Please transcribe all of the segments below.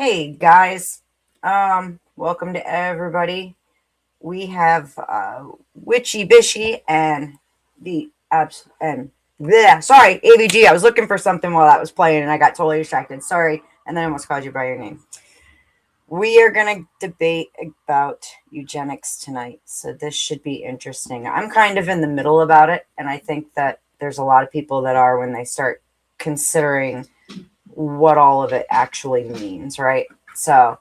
Hey guys, welcome to everybody. We have WitchyBishy and the abs and yeah, sorry, AVG. I was looking for something while that was playing and I got totally distracted. Sorry, and then I almost called you by your name. We are gonna debate about eugenics tonight, so this should be interesting. I'm kind of in the middle about it, and I think that there's a lot of people that are when they start considering what all of it actually means, right? So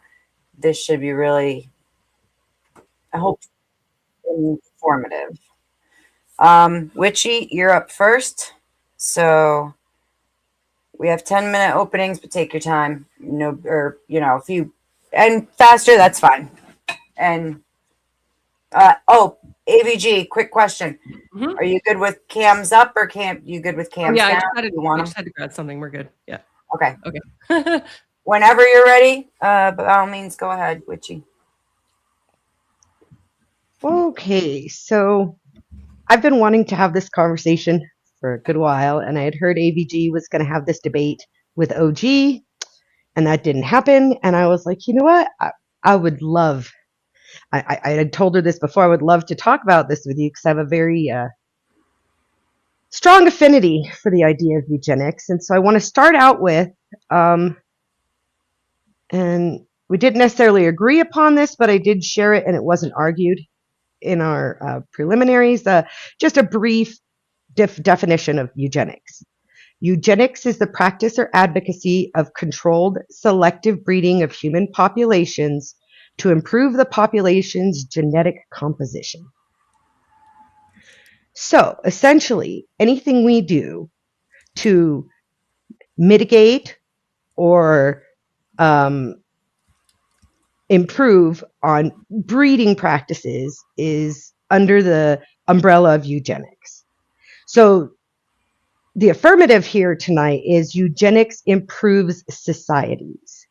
this should be really, I hope, informative. Witchy, you're up first. So we have 10-minute openings, but take your time. No, or if you and faster, that's fine. And AVG, quick question: Mhm. Are you good with cams up or you good with Oh, cams yeah, down? I just had to grab something. We're good. Yeah. Okay. Okay. Whenever you're ready, by all means, go ahead, Witchy. Okay, so I've been wanting to have this conversation for a good while, and I had heard AVG was going to have this debate with OG, and that didn't happen. And I was like, you know what? I would love, I had told her this before, I would love to talk about this with you because I have a very strong affinity for the idea of eugenics. And so I want to start out with, and we didn't necessarily agree upon this, but I did share it and it wasn't argued in our preliminaries. Just a brief definition of eugenics. Eugenics is the practice or advocacy of controlled selective breeding of human populations to improve the population's genetic composition. So essentially, anything we do to mitigate or improve on breeding practices is under the umbrella of eugenics. So the affirmative here tonight is eugenics improves societies.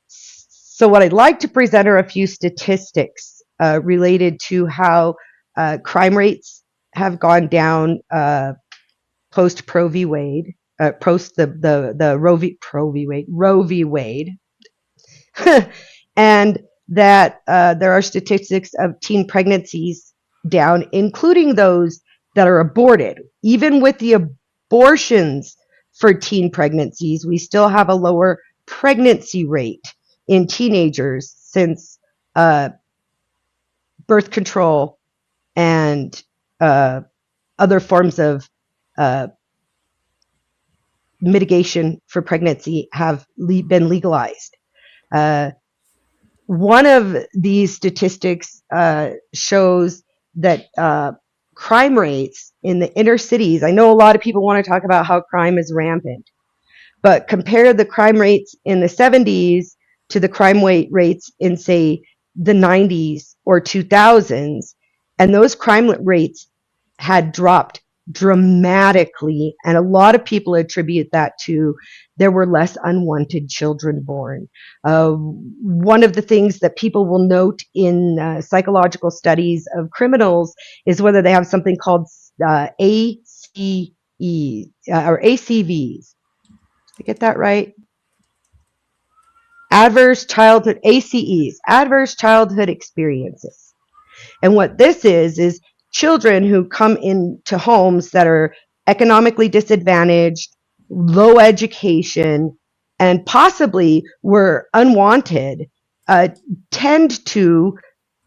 So what I'd like to present are a few statistics related to how crime rates have gone down post Roe v. Wade, post the Roe v. Wade, and that there are statistics of teen pregnancies down, including those that are aborted. Even with the abortions for teen pregnancies, we still have a lower pregnancy rate in teenagers since birth control and other forms of mitigation for pregnancy have been legalized. One of these statistics shows that crime rates in the inner cities, I know a lot of people want to talk about how crime is rampant, but compare the crime rates in the 70s to the crime rates in, say, the 90s or 2000s, and those crime rates had dropped dramatically, and a lot of people attribute that to there were less unwanted children born. One of the things that people will note in psychological studies of criminals is whether they have something called ACEs or ACVs. Did I get that right? Adverse childhood ACEs, adverse childhood experiences. And what this is children who come into homes that are economically disadvantaged, low education, and possibly were unwanted, tend to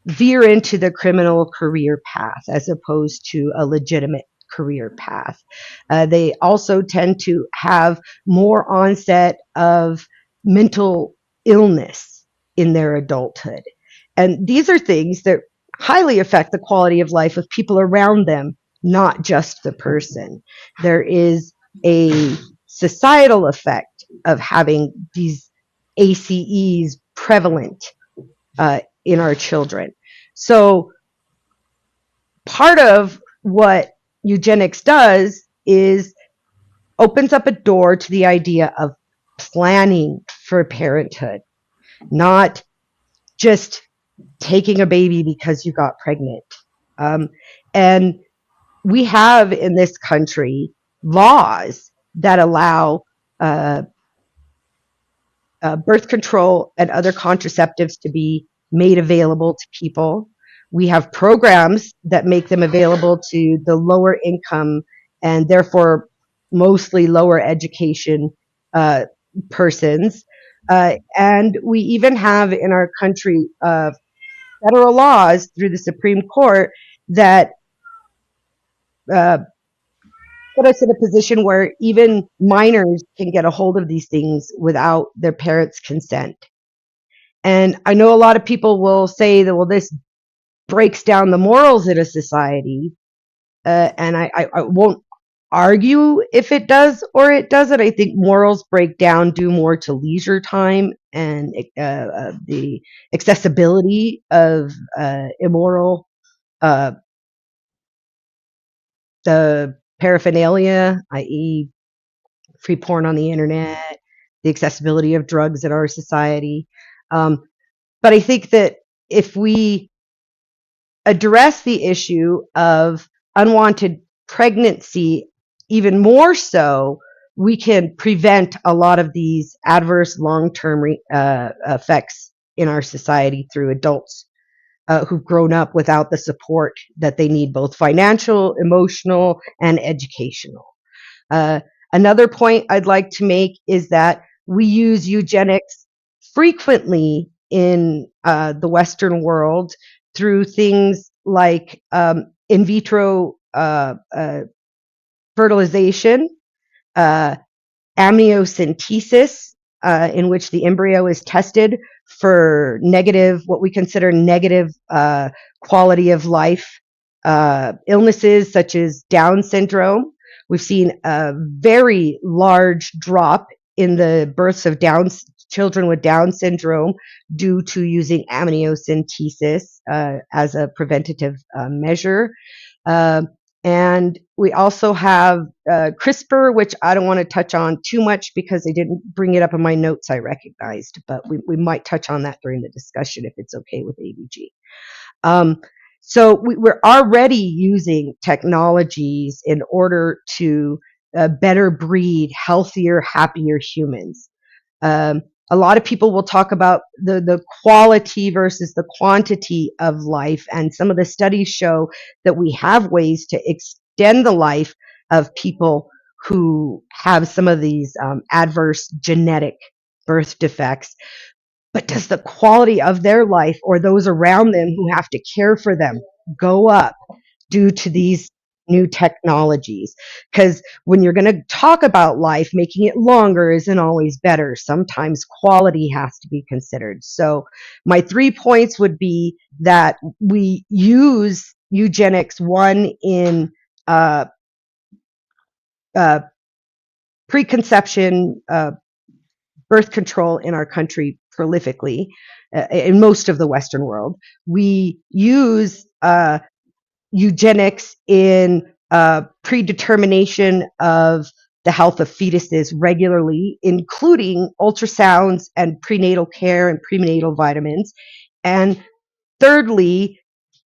veer into the criminal career path as opposed to a legitimate career path. They also tend to have more onset of mental illness in their adulthood. And these are things that highly affect the quality of life of people around them, not just the person. There is a societal effect of having these ACEs prevalent in our children. So part of what eugenics does is opens up a door to the idea of planning for parenthood, not just taking a baby because you got pregnant. And we have in this country laws that allow birth control and other contraceptives to be made available to people. We have programs that make them available to the lower income and therefore mostly lower education persons. And we even have in our country federal laws through the Supreme Court that uh, put us in a position where even minors can get a hold of these things without their parents' consent. And I know a lot of people will say that, well, this breaks down the morals in a society. And I won't argue if it does or it doesn't. I think morals break down due more to leisure time and the accessibility of immoral the paraphernalia, i.e., free porn on the internet, the accessibility of drugs in our society. But I think that if we address the issue of unwanted pregnancy even more so, we can prevent a lot of these adverse long-term effects in our society through adults who've grown up without the support that they need, both financial, emotional, and educational. Another point I'd like to make is that we use eugenics frequently in the Western world through things like in vitro fertilization, amniocentesis, in which the embryo is tested for negative, what we consider negative quality of life illnesses such as Down syndrome. We've seen a very large drop in the births of children with Down syndrome due to using amniocentesis as a preventative measure. And we also have CRISPR, which I don't want to touch on too much because I didn't bring it up in my notes, I recognized, but we might touch on that during the discussion if it's okay with ABG. So we're already using technologies in order to better breed healthier, happier humans. A lot of people will talk about the quality versus the quantity of life, and some of the studies show that we have ways to extend the life of people who have some of these adverse genetic birth defects. But does the quality of their life or those around them who have to care for them go up due to these new technologies? Because when you're going to talk about life, making it longer isn't always better. Sometimes quality has to be considered. So my 3 points would be that we use eugenics, one, in preconception birth control in our country prolifically, in most of the Western world. We use eugenics in predetermination of the health of fetuses regularly, including ultrasounds and prenatal care and prenatal vitamins. And thirdly,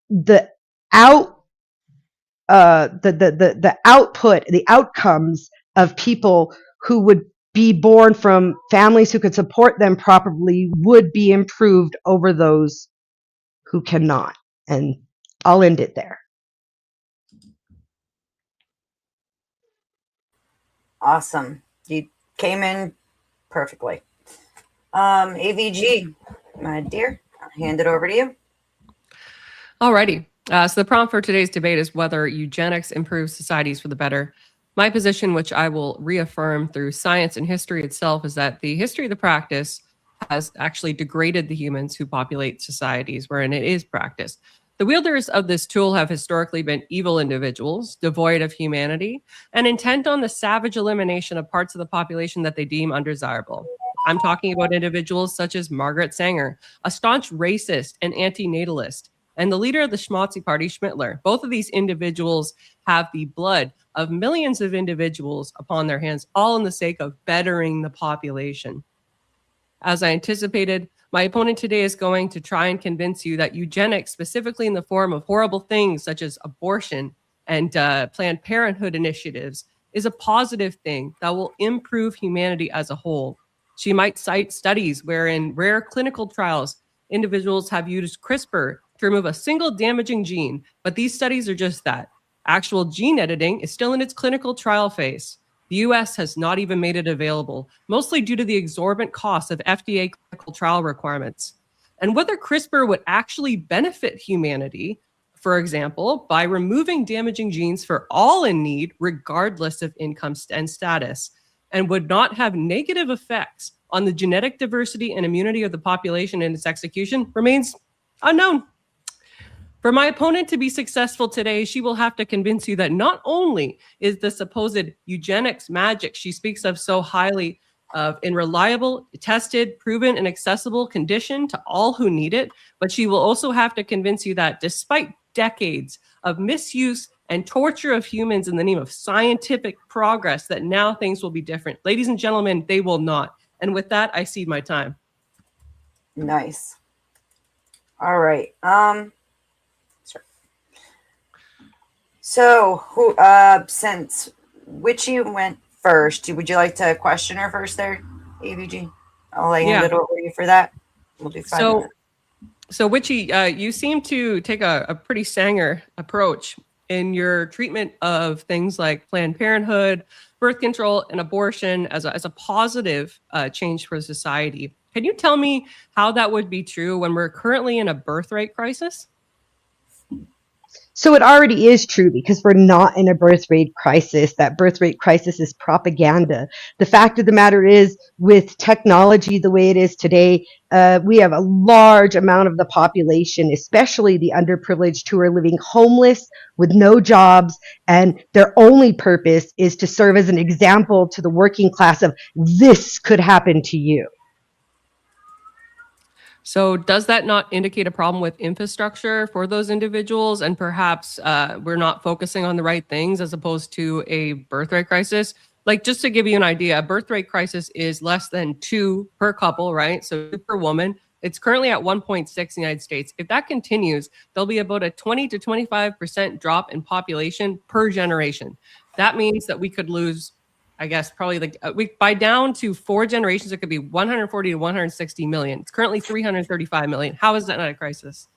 the output, the outcomes of people who would be born from families who could support them properly would be improved over those who cannot. And I'll end it there. Awesome. You came in perfectly. AVG, my dear, I'll hand it over to you. Alrighty. So the prompt for today's debate is whether eugenics improves societies for the better. My position, which I will reaffirm through science and history itself, is that the history of the practice has actually degraded the humans who populate societies wherein it is practiced. The wielders of this tool have historically been evil individuals, devoid of humanity, and intent on the savage elimination of parts of the population that they deem undesirable. I'm talking about individuals such as Margaret Sanger, a staunch racist and anti-natalist, and the leader of the Schmaltzy Party, Schmittler. Both of these individuals have the blood of millions of individuals upon their hands, all in the sake of bettering the population. As I anticipated, my opponent today is going to try and convince you that eugenics, specifically in the form of horrible things such as abortion and Planned Parenthood initiatives, is a positive thing that will improve humanity as a whole. She might cite studies where in rare clinical trials, individuals have used CRISPR to remove a single damaging gene, but these studies are just that. Actual gene editing is still in its clinical trial phase. The US has not even made it available, mostly due to the exorbitant cost of FDA clinical trial requirements. And whether CRISPR would actually benefit humanity, for example, by removing damaging genes for all in need, regardless of income and status, and would not have negative effects on the genetic diversity and immunity of the population in its execution, remains unknown. For my opponent to be successful today, she will have to convince you that not only is the supposed eugenics magic she speaks of so highly of in reliable, tested, proven, and accessible condition to all who need it, but she will also have to convince you that despite decades of misuse and torture of humans in the name of scientific progress, that now things will be different. Ladies and gentlemen, they will not. And with that, I cede my time. Nice. All right. So, who? Since Witchy went first, would you like to question her first, there, AVG? I'll hand it over to you for that. We'll do 5 minutes. So Witchy, you seem to take a pretty Sanger approach in your treatment of things like Planned Parenthood, birth control, and abortion as a positive change for society. Can you tell me how that would be true when we're currently in a birth rate crisis? So it already is true because we're not in a birth rate crisis. That birth rate crisis is propaganda. The fact of the matter is, with technology the way it is today, we have a large amount of the population, especially the underprivileged, who are living homeless with no jobs, and their only purpose is to serve as an example to the working class of this could happen to you. So does that not indicate a problem with infrastructure for those individuals? And perhaps we're not focusing on the right things as opposed to a birth rate crisis? Like, just to give you an idea, a birth rate crisis is less than 2 per couple, right? So 2 per woman. It's currently at 1.6 in the United States. If that continues, there'll be about a 20 to 25% drop in population per generation. That means that we could lose, I guess, probably like by down to 4 generations, it could be 140 to 160 million. It's currently 335 million. How is that not a crisis?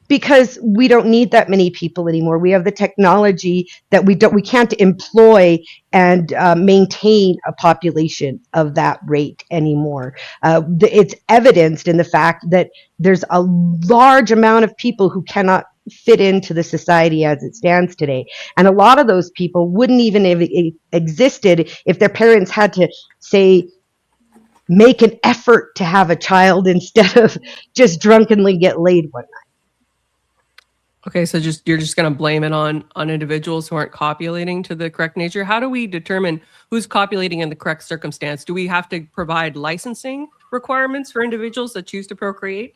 Because we don't need that many people anymore. We have the technology that we can't employ and maintain a population of that rate anymore. It's evidenced in the fact that there's a large amount of people who cannot fit into the society as it stands today. And a lot of those people wouldn't even have existed if their parents had to, say, make an effort to have a child instead of just drunkenly get laid one night. Okay, so you're just going to blame it on individuals who aren't copulating to the correct nature. How do we determine who's copulating in the correct circumstance? Do we have to provide licensing requirements for individuals that choose to procreate?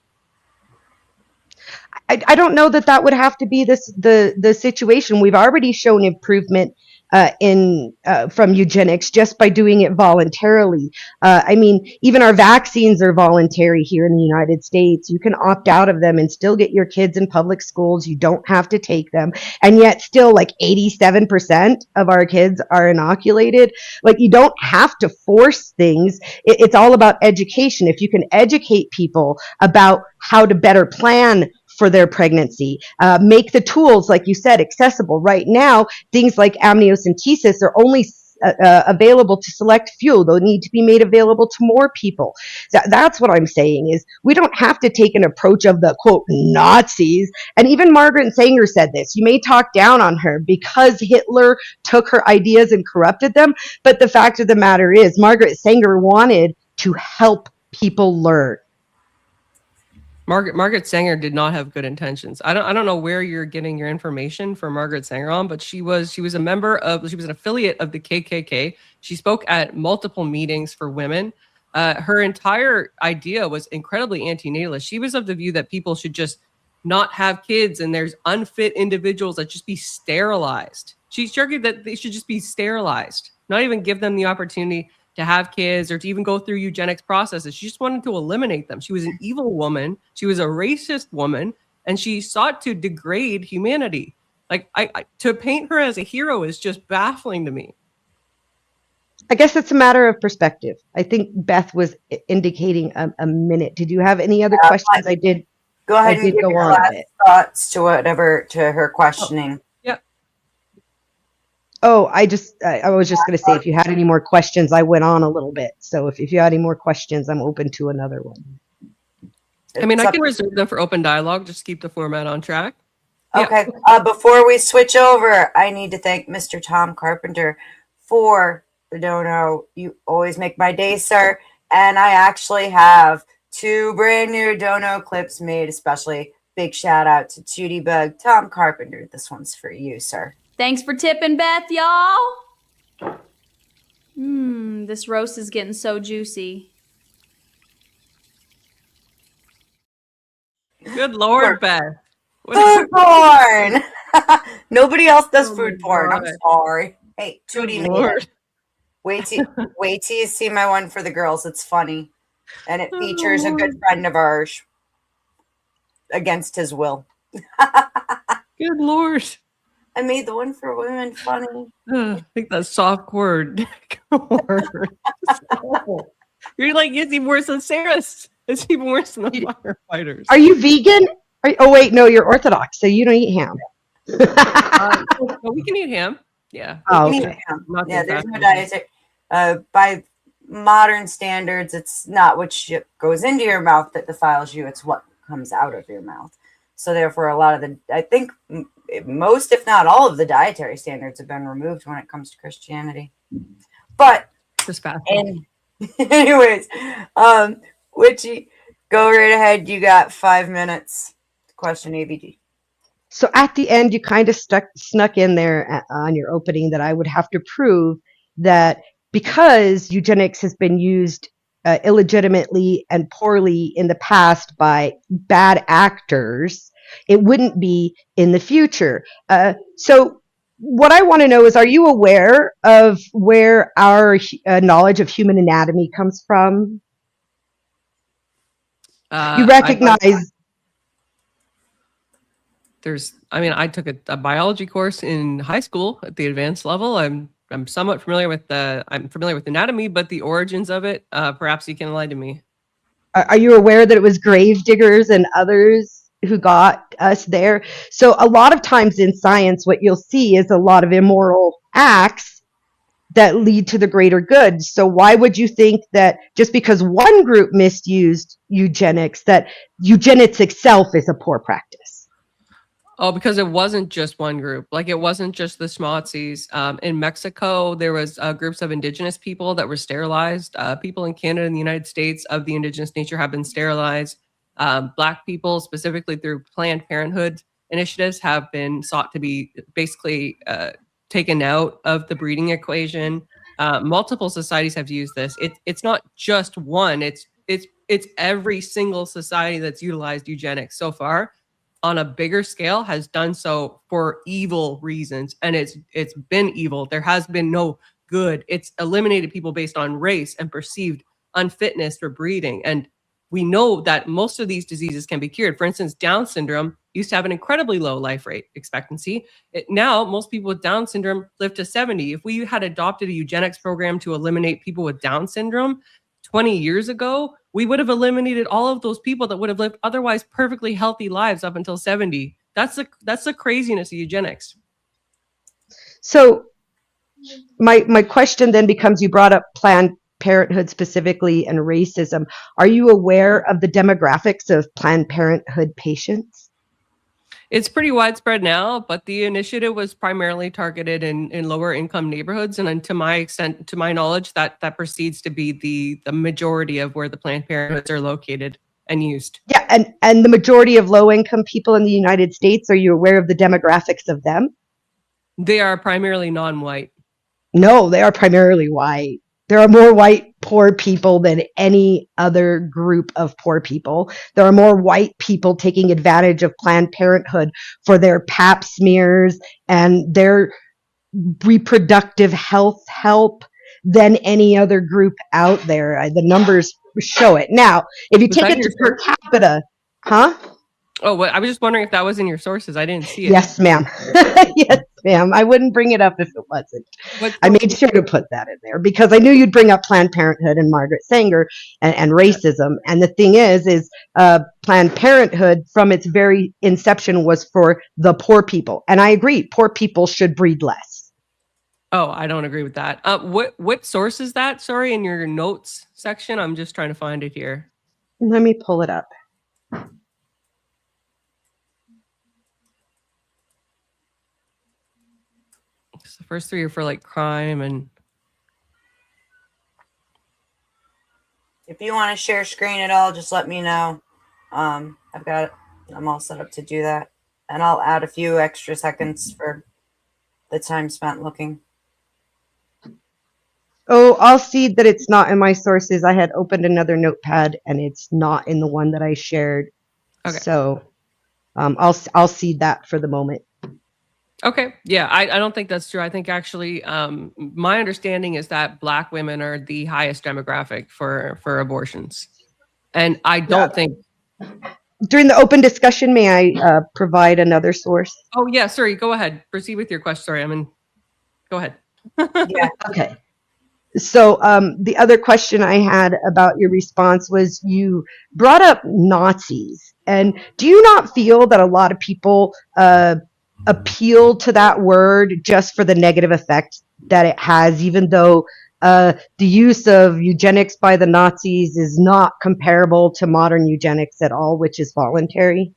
I don't know that would have to be the situation. We've already shown improvement from eugenics just by doing it voluntarily. I mean, even our vaccines are voluntary here in the United States. You can opt out of them and still get your kids in public schools. You don't have to take them. And yet still like 87% of our kids are inoculated. Like, you don't have to force things. It's all about education. If you can educate people about how to better plan for their pregnancy, make the tools, like you said, accessible. Right now, things like amniocentesis are only available to select few. They'll need to be made available to more people. That's what I'm saying, is we don't have to take an approach of the, quote, Nazis. And even Margaret Sanger said this. You may talk down on her because Hitler took her ideas and corrupted them, but the fact of the matter is Margaret Sanger wanted to help people learn. Margaret Sanger did not have good intentions. I don't know where you're getting your information for Margaret Sanger on, but she was an affiliate of the KKK. She spoke at multiple meetings for women. Her entire idea was incredibly anti-natalist. She was of the view that people should just not have kids, and there's unfit individuals that just be sterilized. She argued that they should just be sterilized, not even give them the opportunity to have kids or to even go through eugenics processes. She just wanted to eliminate them. She was an evil woman. She was a racist woman, and she sought to degrade humanity. Like, to paint her as a hero is just baffling to me. I guess it's a matter of perspective. I think Beth was indicating a minute. Did you have any other questions? Go I ahead and did give go your on a last bit. thoughts to her questioning. Yep. Oh, I was just going to say, if you had any more questions, I went on a little bit. So if you had any more questions, I'm open to another one. I mean, I can reserve them for open dialogue. Just keep the format on track. Okay. Before we switch over, I need to thank Mr. Tom Carpenter for the dono. You always make my day, sir. And I actually have 2 brand new dono clips made, especially. Big shout out to Judy Bug, Tom Carpenter. This one's for you, sir. Thanks for tipping, Beth, y'all. This roast is getting so juicy. Good Lord, Beth. Food porn. Nobody else does food porn. I'm sorry. Hey, Tootie made it. Wait till you see my one for the girls. It's funny, and it features a good friend of ours against his will. Good Lord. I made the one for women funny. I think that's soft core. You're like, it's even worse than Sarah's. It's even worse than the firefighters. Are you vegan? Oh, wait, no, you're Orthodox, so you don't eat ham. Well, we can eat ham. Yeah. Oh, We can okay. eat ham. Yeah, there's no dietary. By modern standards, it's not what goes into your mouth that defiles you. It's what comes out of your mouth. So therefore, a lot of I think most, if not all of the dietary standards have been removed when it comes to Christianity. But just fast. And anyways, Witchy, go right ahead. You got 5 minutes. Question ABG. So at the end, you kind of snuck in there on your opening that I would have to prove that because eugenics has been used illegitimately and poorly in the past by bad actors, it wouldn't be in the future. So what I want to know is, are you aware of where our knowledge of human anatomy comes from? You recognize... I took a biology course in high school at the advanced level. I'm somewhat familiar with anatomy, but the origins of it, perhaps you can enlighten me. Are you aware that it was grave diggers and others who got us there? So a lot of times in science, what you'll see is a lot of immoral acts that lead to the greater good. So why would you think that just because one group misused eugenics, that eugenics itself is a poor practice? Oh, because it wasn't just one group. Like, it wasn't just the schmozzies. In Mexico, there was groups of indigenous people that were sterilized. People in Canada and the United States of the indigenous nature have been sterilized. Black people, specifically through Planned Parenthood initiatives, have been sought to be basically taken out of the breeding equation. Multiple societies have used this. It's not just one. It's every single society that's utilized eugenics so far on a bigger scale has done so for evil reasons, and it's been evil. There has been no good. It's eliminated people based on race and perceived unfitness for breeding. And we know that most of these diseases can be cured. For instance, Down syndrome used to have an incredibly low life rate expectancy. Now, most people with Down syndrome live to 70. If we had adopted a eugenics program to eliminate people with Down syndrome 20 years ago, we would have eliminated all of those people that would have lived otherwise perfectly healthy lives up until 70. That's the craziness of eugenics. So my question then becomes, you brought up Planned Parenthood specifically and racism. Are you aware of the demographics of Planned Parenthood patients? It's pretty widespread now, but the initiative was primarily targeted in lower income neighborhoods. And to my knowledge, that proceeds to be the majority of where the Planned Parenthoods are located and used. Yeah, and the majority of low income people in the United States, are you aware of the demographics of them? They are primarily non-white. No, they are primarily white. There are more white poor people than any other group of poor people. There are more white people taking advantage of Planned Parenthood for their pap smears and their reproductive health help than any other group out there. The numbers show it. Now, if you take it to per capita, huh? Oh, well, I was just wondering if that was in your sources. I didn't see it. Yes, ma'am. Yes, ma'am. I wouldn't bring it up if it wasn't. What, I made sure to put that in there because I knew you'd bring up Planned Parenthood and Margaret Sanger and racism. And the thing is Planned Parenthood from its very inception was for the poor people. And I agree, poor people should breed less. Oh, I don't agree with that. What source is that? Sorry, in your notes section. I'm just trying to find it here. Let me pull it up. The first three are for like crime and. If you want to share screen at all, just let me know. I'm all set up to do that. And I'll add a few extra seconds for the time spent looking. Oh, I'll see that it's not in my sources. I had opened another notepad and it's not in the one that I shared. Okay. So I'll see that for the moment. Okay. Yeah, I don't think that's true. I think actually my understanding is that Black women are the highest demographic for abortions. And I don't think... During the open discussion, may I provide another source? Oh, yeah. Sorry. Go ahead. Proceed with your question. Sorry. Go ahead. Yeah. Okay. So the other question I had about your response was you brought up Nazis. And do you not feel that a lot of people appeal to that word just for the negative effect that it has, even though the use of eugenics by the Nazis is not comparable to modern eugenics at all, which is voluntary?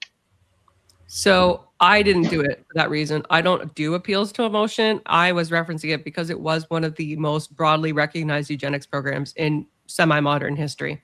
So I didn't do it for that reason. I don't do appeals to emotion. I was referencing it because it was one of the most broadly recognized eugenics programs in semi-modern history.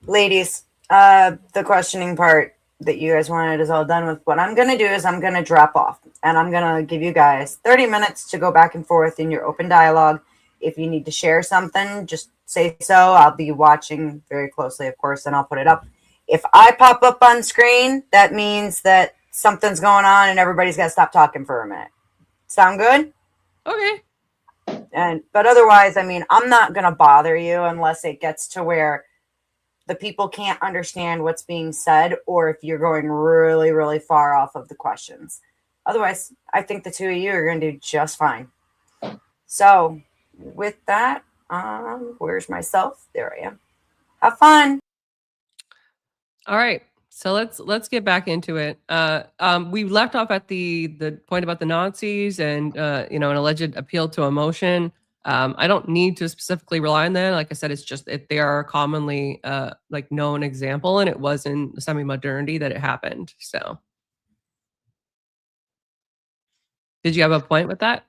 Ladies, the questioning part that you guys wanted is all done with. What I'm going to do is I'm going to drop off and I'm going to give you guys 30 minutes to go back and forth in your open dialogue. If you need to share something, just say so. I'll be watching very closely, of course, and I'll put it up. If I pop up on screen, that means that something's going on and everybody's got to stop talking for a minute. Sound good? Okay. But otherwise, I mean, I'm not going to bother you unless it gets to where the people can't understand what's being said or if you're going really, really far off of the questions. Otherwise, I think the two of you are going to do just fine. So with that, where's myself? There I am. Have fun. All right. So let's get back into it. We left off at the point about the Nazis and an alleged appeal to emotion. I don't need to specifically rely on that. Like I said, it's just they are a commonly known example, and it was in semi-modernity that it happened. So, did you have a point with that?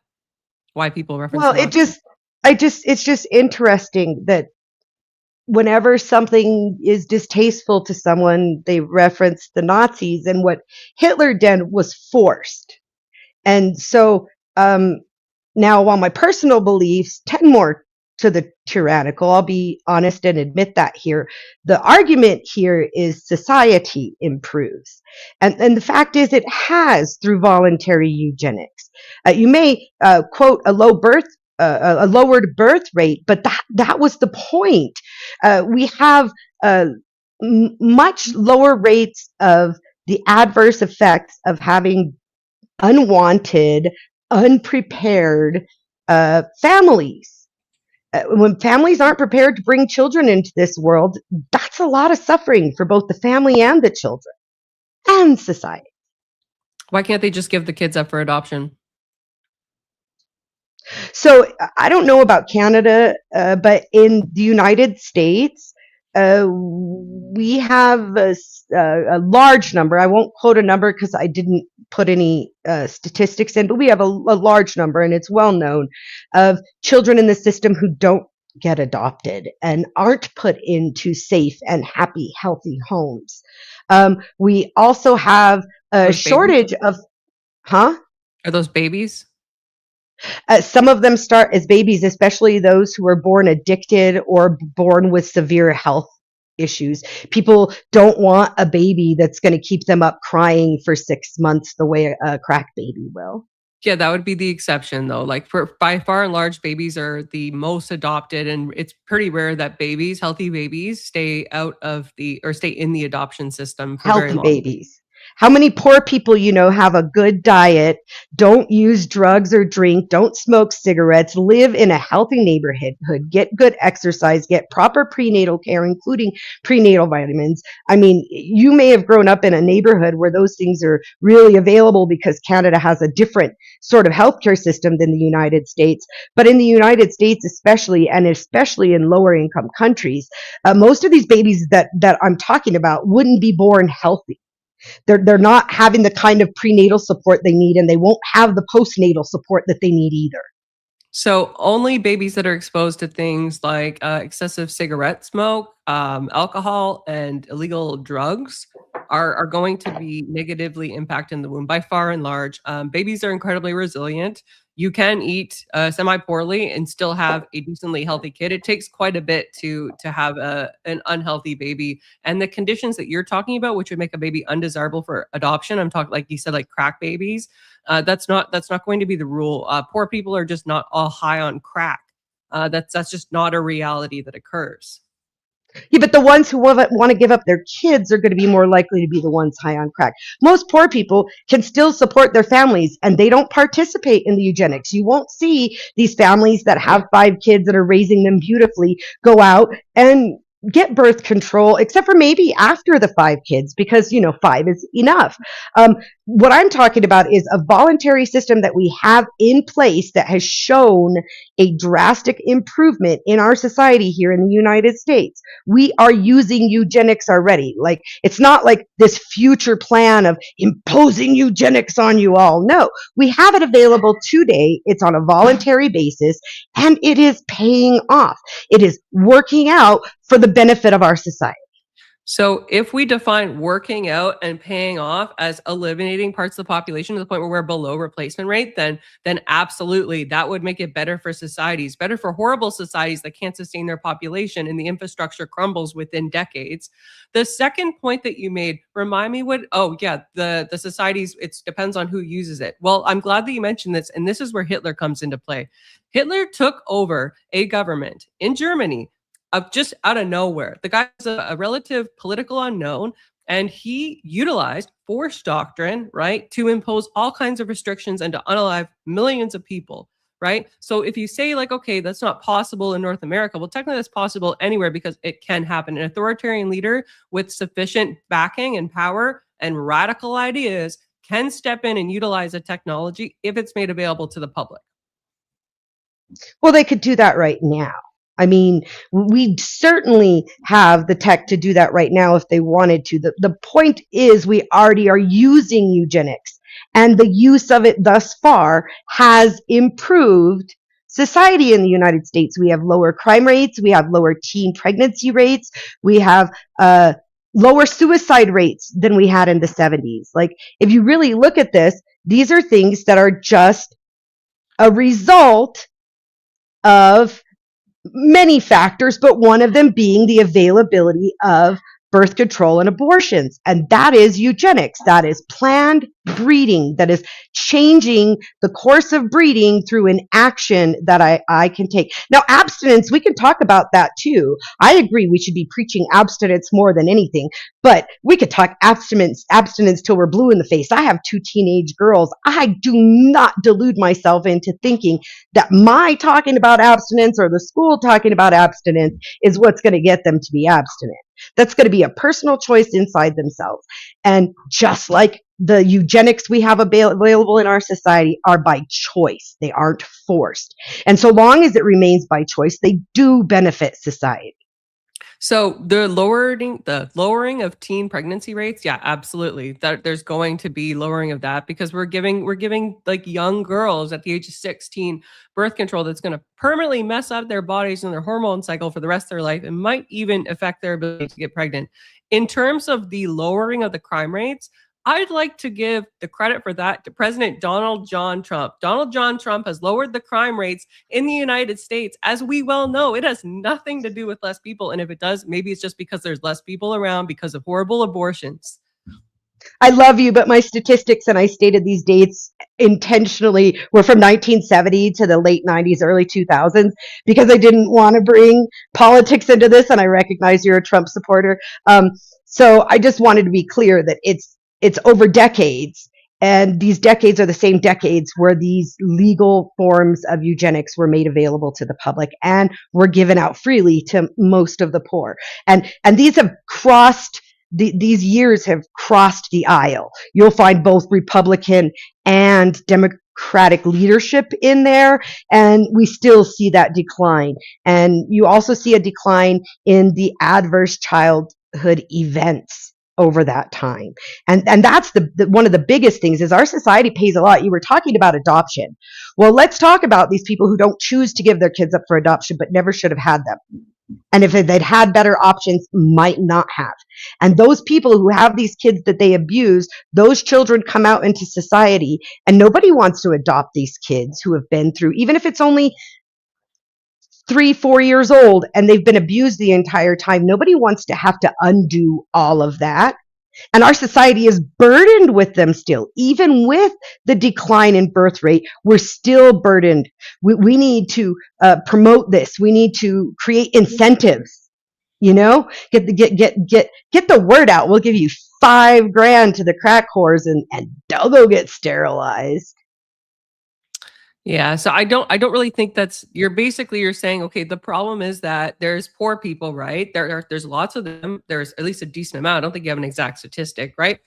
Why people reference? Well, it's just interesting that whenever something is distasteful to someone, they reference the Nazis, and what Hitler did was forced. And so now, while my personal beliefs tend more to the tyrannical, I'll be honest and admit that here, the argument here is society improves. And the fact is it has through voluntary eugenics. You may quote a lowered birth rate, but that was the point. We have much lower rates of the adverse effects of having unwanted, unprepared families. When families aren't prepared to bring children into this world, that's a lot of suffering for both the family and the children and society. Why can't they just give the kids up for adoption? So I don't know about Canada, but in the United States, we have a large number. I won't quote a number because I didn't put any statistics in, but we have a large number, and it's well known, of children in the system who don't get adopted and aren't put into safe and happy, healthy homes. We also have a shortage of, Are those babies? Some of them start as babies, especially those who are born addicted or born with severe health issues. People don't want a baby that's going to keep them up crying for 6 months the way a crack baby will. Yeah, that would be the exception though. Like by far and large, babies are the most adopted, and it's pretty rare that healthy babies, stay out of the or stay in the adoption system for very Healthy long. babies. How many poor people you know have a good diet, don't use drugs or drink, don't smoke cigarettes, live in a healthy neighborhood, get good exercise, get proper prenatal care, including prenatal vitamins? I mean, you may have grown up in a neighborhood where those things are really available because Canada has a different sort of healthcare system than the United States. But in the United States, especially, and especially in lower income countries, most of these babies that I'm talking about wouldn't be born healthy. They're not having the kind of prenatal support they need, and they won't have the postnatal support that they need either. So only babies that are exposed to things like excessive cigarette smoke, alcohol, and illegal drugs are going to be negatively impacting the womb by far and large. Babies are incredibly resilient. You can eat semi poorly and still have a decently healthy kid. It takes quite a bit to have an unhealthy baby, and the conditions that you're talking about, which would make a baby undesirable for adoption. I'm talking like you said, like crack babies. That's not going to be the rule. Poor people are just not all high on crack. That's just not a reality that occurs. Yeah, but the ones who want to give up their kids are going to be more likely to be the ones high on crack. Most poor people can still support their families, and they don't participate in the eugenics. You won't see these families that have 5 kids that are raising them beautifully go out and get birth control, except for maybe after the 5 kids, because 5 is enough. What I'm talking about is a voluntary system that we have in place that has shown a drastic improvement in our society here in the United States. We are using eugenics already. Like, it's not like this future plan of imposing eugenics on you all. No, we have it available today. It's on a voluntary basis, and it is paying off. It is working out for the benefit of our society. So if we define working out and paying off as eliminating parts of the population to the point where we're below replacement rate, then absolutely that would make it better for societies, better for horrible societies that can't sustain their population and the infrastructure crumbles within decades. The second point that you made, remind me what, oh yeah, the societies, it depends on who uses it. Well, I'm glad that you mentioned this, and this is where Hitler comes into play. Hitler took over a government in Germany of just out of nowhere. The guy was a relative political unknown, and he utilized force doctrine, right, to impose all kinds of restrictions and to unalive millions of people, right? So if you say like, okay, that's not possible in North America, well, technically that's possible anywhere because it can happen. An authoritarian leader with sufficient backing and power and radical ideas can step in and utilize a technology if it's made available to the public. Well, they could do that right now. I mean, we certainly have the tech to do that right now if they wanted to. The point is, we already are using eugenics, and the use of it thus far has improved society in the United States. We have lower crime rates, we have lower teen pregnancy rates, we have lower suicide rates than we had in the 70s. Like, if you really look at this, these are things that are just a result of many factors, but one of them being the availability of birth control and abortions. And that is eugenics. That is planned breeding. That is changing the course of breeding through an action that I can take. Now, abstinence, we can talk about that too. I agree we should be preaching abstinence more than anything, but we could talk abstinence till we're blue in the face. I have 2 teenage girls. I do not delude myself into thinking that my talking about abstinence or the school talking about abstinence is what's going to get them to be abstinent. That's going to be a personal choice inside themselves. And just like the eugenics we have available in our society are by choice, they aren't forced. And so long as it remains by choice, they do benefit society. So the lowering of teen pregnancy rates, yeah, absolutely. That there's going to be lowering of that because we're giving like young girls at the age of 16 birth control that's going to permanently mess up their bodies and their hormone cycle for the rest of their life and might even affect their ability to get pregnant. In terms of the lowering of the crime rates, I'd like to give the credit for that to President Donald John Trump. Donald John Trump has lowered the crime rates in the United States. As we well know, it has nothing to do with less people. And if it does, maybe it's just because there's less people around because of horrible abortions. I love you, but my statistics, and I stated these dates intentionally, were from 1970 to the late 90s, early 2000s, because I didn't want to bring politics into this, and I recognize you're a Trump supporter. So I just wanted to be clear that it's over decades, and these decades are the same decades where these legal forms of eugenics were made available to the public and were given out freely to most of the poor. And these have crossed these years have crossed the aisle. You'll find both Republican and Democratic leadership in there, and we still see that decline. And you also see a decline in the adverse childhood events over that time. And that's the one of the biggest things is our society pays a lot. You were talking about adoption. Well, let's talk about these people who don't choose to give their kids up for adoption, but never should have had them. And if they'd had better options, might not have. And those people who have these kids that they abuse, those children come out into society, and nobody wants to adopt these kids who have been through, even if it's only 3-4 years old and they've been abused the entire time. Nobody wants to have to undo all of that. And our society is burdened with them still. Even with the decline in birth rate, we're still burdened. We need to promote this. We need to create incentives. You know, get the word out. We'll give you $5,000 to the crack whores, and they'll go get sterilized. Yeah, so I don't really think that's you're saying, okay, the problem is that there's poor people, right? There's lots of them. There's at least a decent amount. I don't think you have an exact statistic, right?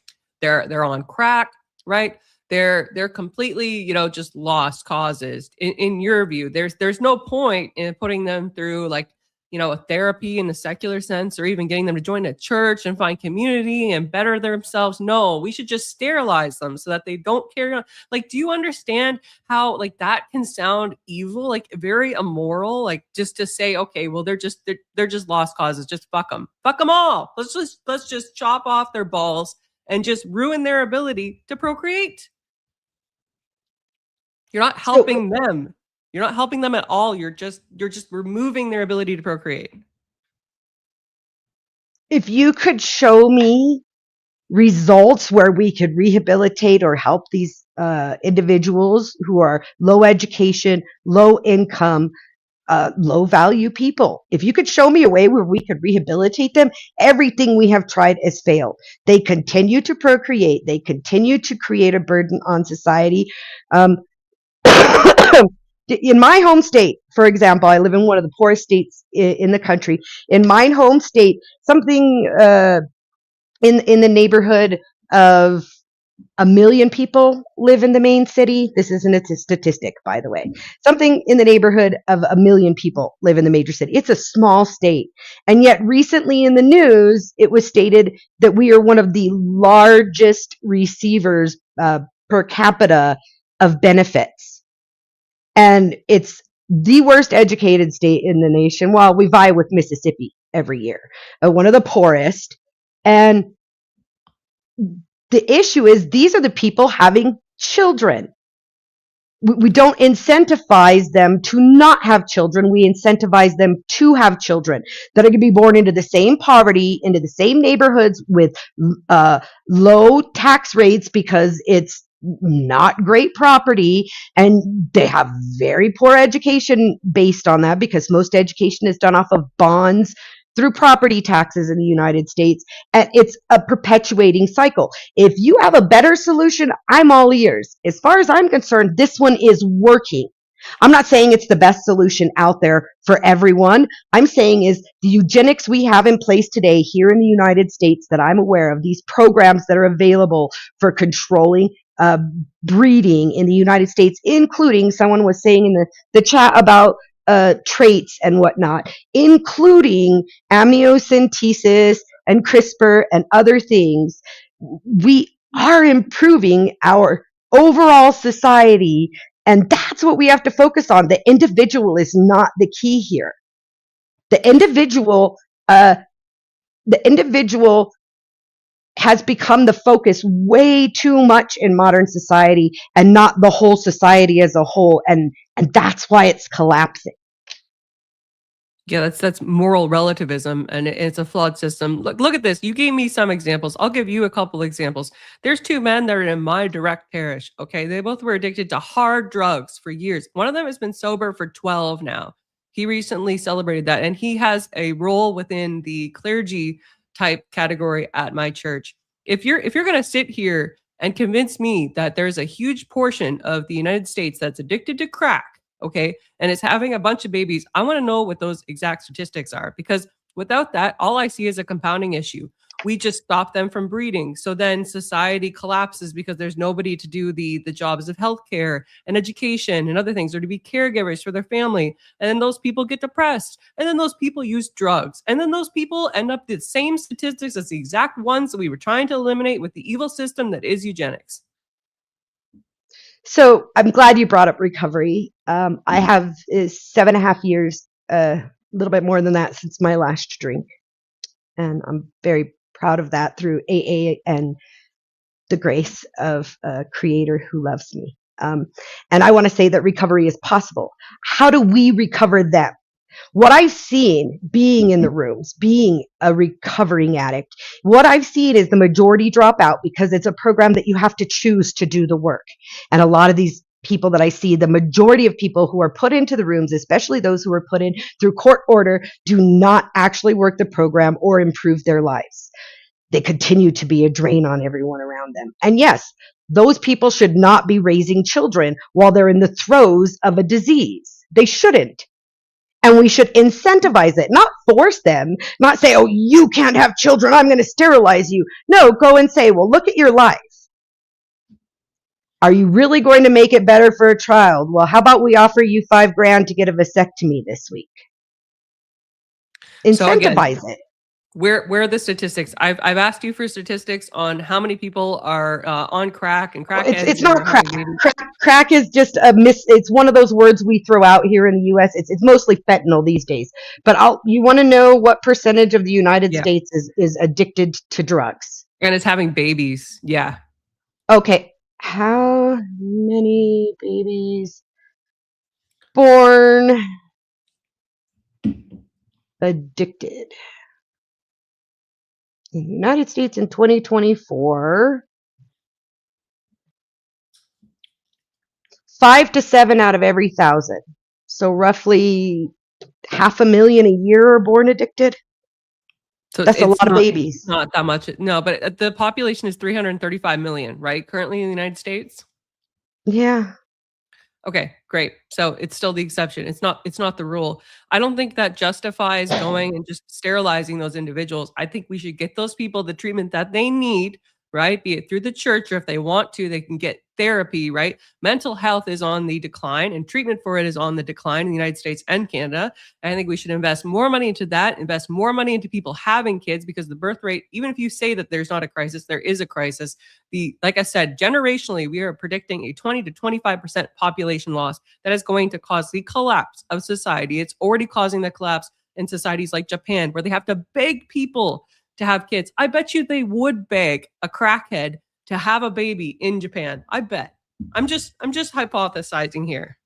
They're on crack, right? They're completely, just lost causes. In your view, there's no point in putting them through like, a therapy in the secular sense, or even getting them to join a church and find community and better themselves. No, we should just sterilize them so that they don't carry on. Like, do you understand how like that can sound evil, like very immoral, like just to say, okay, well, they're just lost causes. Just fuck them all. Let's just chop off their balls and just ruin their ability to procreate. You're not helping them. You're not helping them at all. You're just removing their ability to procreate. If you could show me results where we could rehabilitate or help these individuals who are low education, low income, low value people, if you could show me a way where we could rehabilitate them, everything we have tried has failed. They continue to procreate. They continue to create a burden on society. In my home state, for example, I live in one of the poorest states in the country. In my home state, something in the neighborhood of 1 million people live in the main city. This isn't a statistic, by the way. Something in the neighborhood of 1 million people live in the major city. It's a small state. And yet recently in the news, it was stated that we are one of the largest receivers per capita of benefits. And it's the worst educated state in the nation. Well, we vie with Mississippi every year, one of the poorest. And the issue is these are the people having children. We don't incentivize them to not have children. We incentivize them to have children that are going to be born into the same poverty, into the same neighborhoods with low tax rates because it's not great property, and they have very poor education based on that because most education is done off of bonds through property taxes in the United States, and it's a perpetuating cycle. If you have a better solution, I'm all ears. As far as I'm concerned, this one is working. I'm not saying it's the best solution out there for everyone. I'm saying is the eugenics we have in place today here in the United States that I'm aware of, these programs that are available for controlling breeding in the United States, including someone was saying in the chat about traits and whatnot, including amniocentesis and CRISPR and other things. We are improving our overall society, and that's what we have to focus on. The individual is not the key here. The individual has become the focus way too much in modern society and not the whole society as a whole. And that's why it's collapsing. Yeah, that's moral relativism, and it's a flawed system. Look at this. You gave me some examples. I'll give you a couple examples. There's two men that are in my direct parish. Okay, they both were addicted to hard drugs for years. One of them has been sober for 12 now. He recently celebrated that, and he has a role within the clergy type category at my church. If you're going to sit here and convince me that there's a huge portion of the United States that's addicted to crack, okay, and is having a bunch of babies, I want to know what those exact statistics are, because without that, all I see is a compounding issue. We just stop them from breeding. So then society collapses because there's nobody to do the jobs of healthcare and education and other things, or to be caregivers for their family. And then those people get depressed. And then those people use drugs. And then those people end up the same statistics as the exact ones that we were trying to eliminate with the evil system that is eugenics. So I'm glad you brought up recovery. I have 7.5 years, a little bit more than that, since my last drink. And I'm very proud of that through AA and the grace of a creator who loves me. And I want to say that recovery is possible. How do we recover them? What I've seen being in the rooms, being a recovering addict, what I've seen is the majority drop out because it's a program that you have to choose to do the work. And a lot of these people that I see, the majority of people who are put into the rooms, especially those who are put in through court order, do not actually work the program or improve their lives. They continue to be a drain on everyone around them. And yes, those people should not be raising children while they're in the throes of a disease. They shouldn't. And we should incentivize it, not force them, not say, oh, you can't have children, I'm going to sterilize you. No, go and say, well, look at your life. Are you really going to make it better for a child? Well, how about we offer you $5,000 to get a vasectomy this week? Incentivize it. Where are the statistics? I've asked you for statistics on how many people are on crack and crackheads. It's not crack. Crack is just it's one of those words we throw out here in the U.S. It's mostly fentanyl these days. But you want to know what percentage of the United States is addicted to drugs? And it's having babies. Yeah. Okay. How many babies born addicted in the United States in 2024? 5 to 7 out of every 1,000. So roughly 500,000 a year are born addicted. So that's a lot of babies. Not that much. No, but the population is 335 million, right? Currently in the United States. Yeah. Okay, great. So it's still the exception. It's not the rule. I don't think that justifies going and just sterilizing those individuals. I think we should get those people the treatment that they need, right? Be it through the church, or if they want to, they can get therapy, right? Mental health is on the decline, and treatment for it is on the decline in the United States and Canada. And I think we should invest more money into that, invest more money into people having kids, because the birth rate, even if you say that there's not a crisis, there is a crisis. Like I said, generationally, we are predicting a 20 to 25% population loss that is going to cause the collapse of society. It's already causing the collapse in societies like Japan, where they have to beg people to have kids. I bet you they would beg a crackhead to have a baby in Japan. I bet. I'm just hypothesizing here.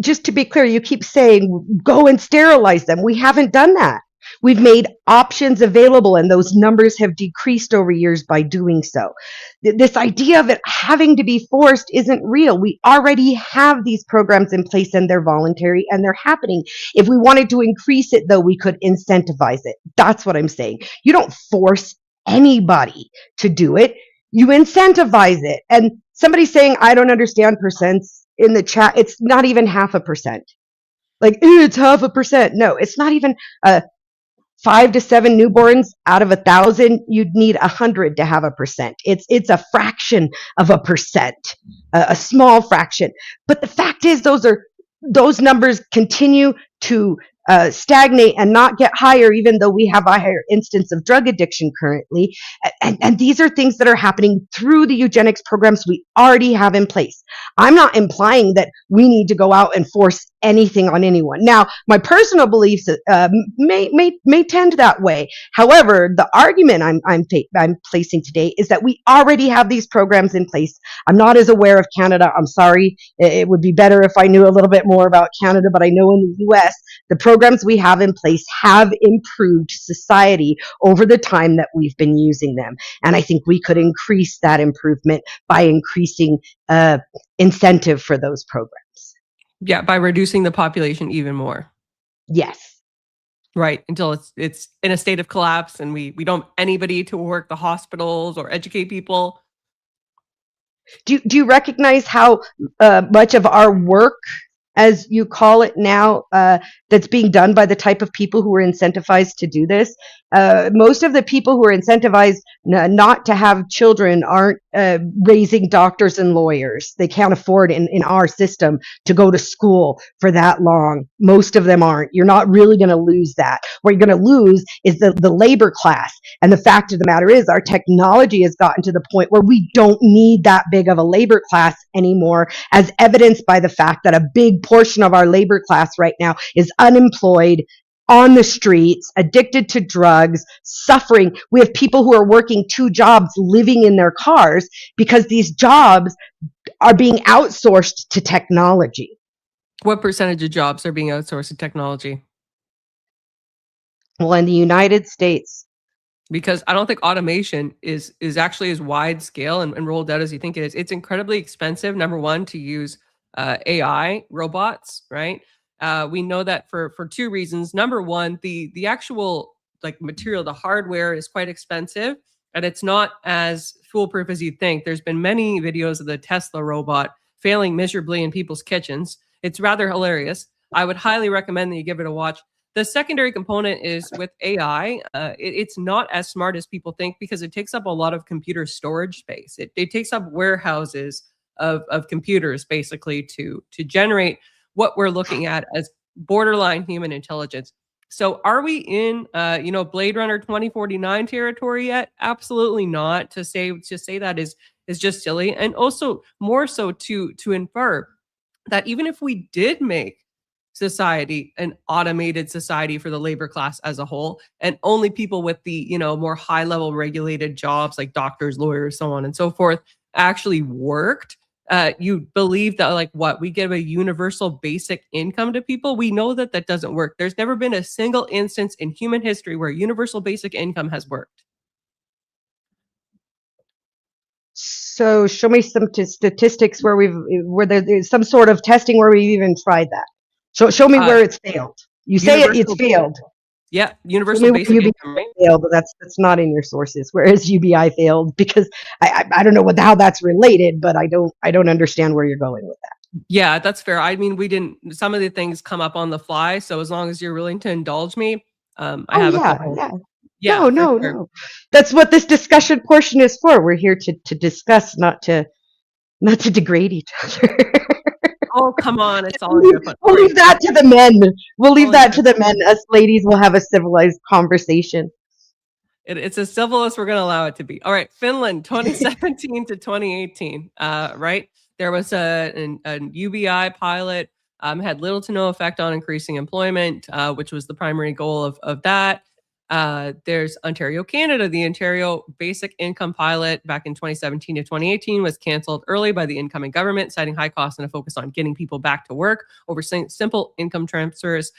Just to be clear, you keep saying go and sterilize them. We haven't done that. We've made options available, and those numbers have decreased over years by doing so. This idea of it having to be forced isn't real. We already have these programs in place, and they're voluntary, and they're happening. If we wanted to increase it, though, we could incentivize it. That's what I'm saying. You don't force anybody to do it. You incentivize it. And somebody's saying, I don't understand percents in the chat. It's not even 0.5%. Like, it's 0.5%. No, it's not even 5 to 7 newborns out of 1,000. You'd need 100 to have 1%. It's a fraction of 1%, a small fraction. But the fact is, those numbers continue to stagnate and not get higher, even though we have a higher instance of drug addiction currently. And these are things that are happening through the eugenics programs we already have in place. I'm not implying that we need to go out and force anything on anyone. Now, my personal beliefs may tend that way. However, the argument I'm placing today is that we already have these programs in place. I'm not as aware of Canada. I'm sorry. It would be better if I knew a little bit more about Canada, but I know in the US, the programs we have in place have improved society over the time that we've been using them. And I think we could increase that improvement by increasing incentive for those programs. Yeah, by reducing the population even more. Yes. Right, until it's in a state of collapse and we don't have anybody to work the hospitals or educate people. Do you recognize how much of our work, as you call it now, that's being done by the type of people who are incentivized to do this? Most of the people who are incentivized not to have children aren't raising doctors and lawyers. They can't afford in our system to go to school for that long. Most of them aren't. You're not really going to lose that. What you're going to lose is the labor class. And the fact of the matter is our technology has gotten to the point where we don't need that big of a labor class anymore, as evidenced by the fact that a big portion of our labor class right now is unemployed, on the streets, addicted to drugs, suffering. We have people who are working 2 jobs, living in their cars because these jobs are being outsourced to technology. What percentage of jobs are being outsourced to technology? Well, in the United States, because I don't think automation is actually as wide scale and rolled out as you think it is. It's incredibly expensive, number one, to use AI robots, right? We know that for 2 reasons. Number one, the actual like material, the hardware is quite expensive, and it's not as foolproof as you think. There's been many videos of the Tesla robot failing miserably in people's kitchens. It's rather hilarious. I would highly recommend that you give it a watch. The secondary component is with AI. It's not as smart as people think because it takes up a lot of computer storage space. It takes up warehouses of computers basically to generate what we're looking at as borderline human intelligence. So are we in Blade Runner 2049 territory yet? Absolutely not. To say that is just silly. And also more so to infer that even if we did make society an automated society for the labor class as a whole, and only people with the more high level regulated jobs like doctors, lawyers, so on and so forth actually worked, you believe that like what we give a universal basic income to people? We know that doesn't work. There's never been a single instance in human history where universal basic income has worked. So show me some statistics where there's some sort of testing where we've even tried that. Show me where it's failed. You say it's failed. Yeah, universal basic income, right? Failed, but that's not in your sources. Whereas UBI failed because I don't know how that's related, but I don't understand where you're going with that. Yeah, that's fair. I mean, some of the things come up on the fly, so as long as you're willing to indulge me, I have a couple. Yeah. No. That's what this discussion portion is for. We're here to discuss, not to degrade each other. Oh, come on. It's all in good fun. We'll leave that to the men. We'll leave that to the men. Us ladies will have a civilized conversation. It's as civil as we're going to allow it to be. All right. Finland, 2017 to 2018. Right. There was a UBI pilot, had little to no effect on increasing employment, which was the primary goal of that. There's Ontario, Canada. The Ontario Basic Income Pilot back in 2017 to 2018 was canceled early by the incoming government, citing high costs and a focus on getting people back to work over simple income transfers.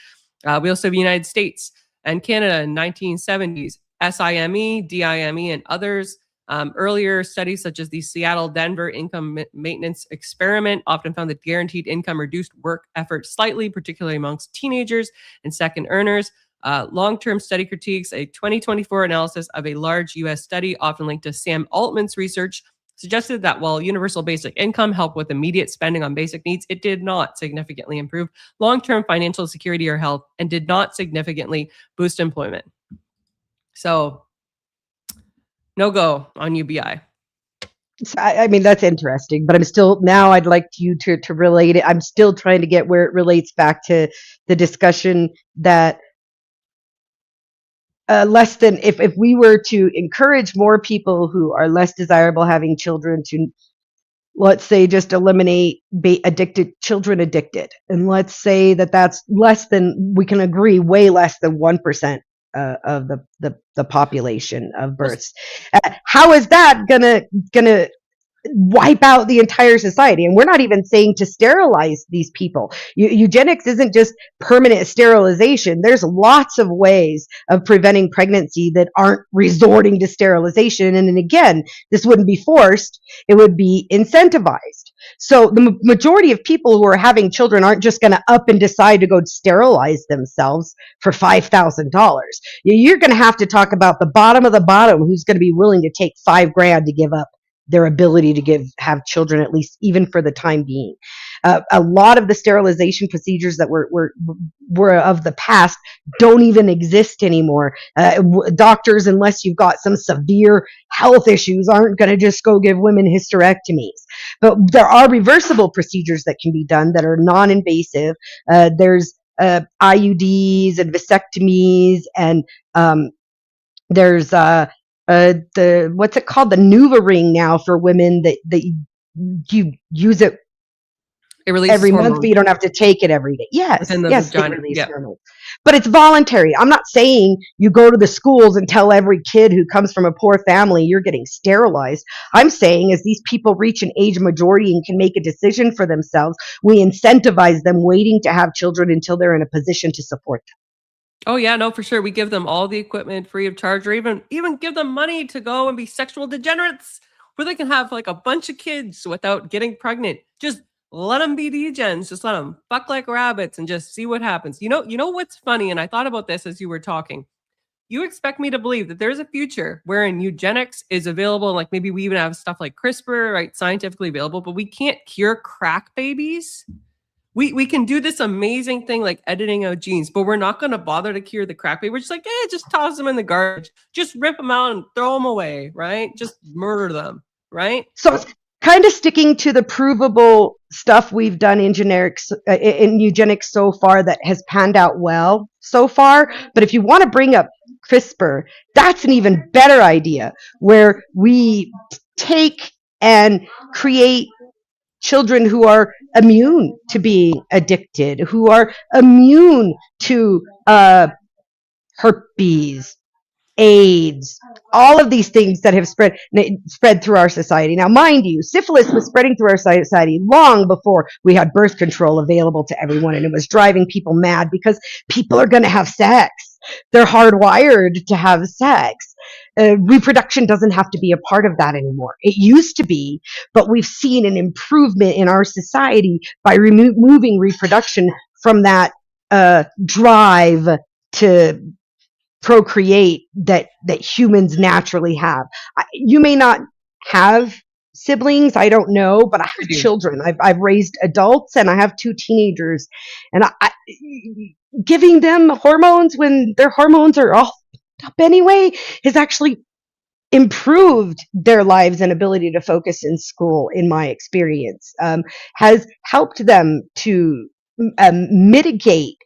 We also have the United States and Canada in 1970s, SIME, DIME, and others. Earlier studies such as the Seattle-Denver Income Maintenance Experiment often found that guaranteed income reduced work effort slightly, particularly amongst teenagers and second earners. Long-term study critiques, a 2024 analysis of a large U.S. study often linked to Sam Altman's research, suggested that while universal basic income helped with immediate spending on basic needs, it did not significantly improve long-term financial security or health and did not significantly boost employment. So, no go on UBI. So, I mean, that's interesting, but I'd like you to relate it. I'm still trying to get where it relates back to the discussion that less than, if we were to encourage more people who are less desirable having children to, let's say, just eliminate addicted children addicted, and let's say that that's less than, we can agree, way less than 1% of the population of births. How is that gonna wipe out the entire society? And we're not even saying to sterilize these people. Eugenics isn't just permanent sterilization. There's lots of ways of preventing pregnancy that aren't resorting to sterilization. And then again, this wouldn't be forced, it would be incentivized. So the majority of people who are having children aren't just going to up and decide to go sterilize themselves for $5,000. You're going to have to talk about the bottom of the bottom who's going to be willing to take $5,000 to give up their ability to have children, at least even for the time being. A lot of the sterilization procedures that were of the past don't even exist anymore. Doctors, unless you've got some severe health issues, aren't going to just go give women hysterectomies. But there are reversible procedures that can be done that are non-invasive. There's IUDs and vasectomies, and there's the, what's it called, the Nuva ring now for women that you use it releases every month, hormones but you don't have to take it every day. Yes, within the yes, they vagina. release Yeah. hormones, but it's voluntary. I'm not saying you go to the schools and tell every kid who comes from a poor family you're getting sterilized. I'm saying as these people reach an age majority and can make a decision for themselves, we incentivize them waiting to have children until they're in a position to support them. Oh yeah, no, for sure. We give them all the equipment free of charge, or even give them money to go and be sexual degenerates, where they can have like a bunch of kids without getting pregnant. Just let them be degens. Just let them fuck like rabbits and just see what happens. You know what's funny? And I thought about this as you were talking. You expect me to believe that there's a future wherein eugenics is available, like maybe we even have stuff like CRISPR, right, scientifically available, but we can't cure crack babies. We can do this amazing thing like editing out genes, but we're not going to bother to cure the crack baby. We're just like, just toss them in the garbage. Just rip them out and throw them away, right? Just murder them, right? So it's kind of sticking to the provable stuff we've done in generics, in eugenics so far, that has panned out well so far. But if you want to bring up CRISPR, that's an even better idea, where we take and create children who are immune to being addicted, who are immune to herpes, AIDS, all of these things that have spread through our society. Now, mind you, syphilis was spreading through our society long before we had birth control available to everyone, and it was driving people mad because people are going to have sex. They're hardwired to have sex. Reproduction doesn't have to be a part of that anymore. It used to be, but we've seen an improvement in our society by removing reproduction from that drive to procreate that humans naturally have. You may not have siblings, I don't know, but I have children. I've raised adults, and I have 2 teenagers, and giving them hormones when their hormones are all up anyway has actually improved their lives and ability to focus in school, in my experience, has helped them to mitigate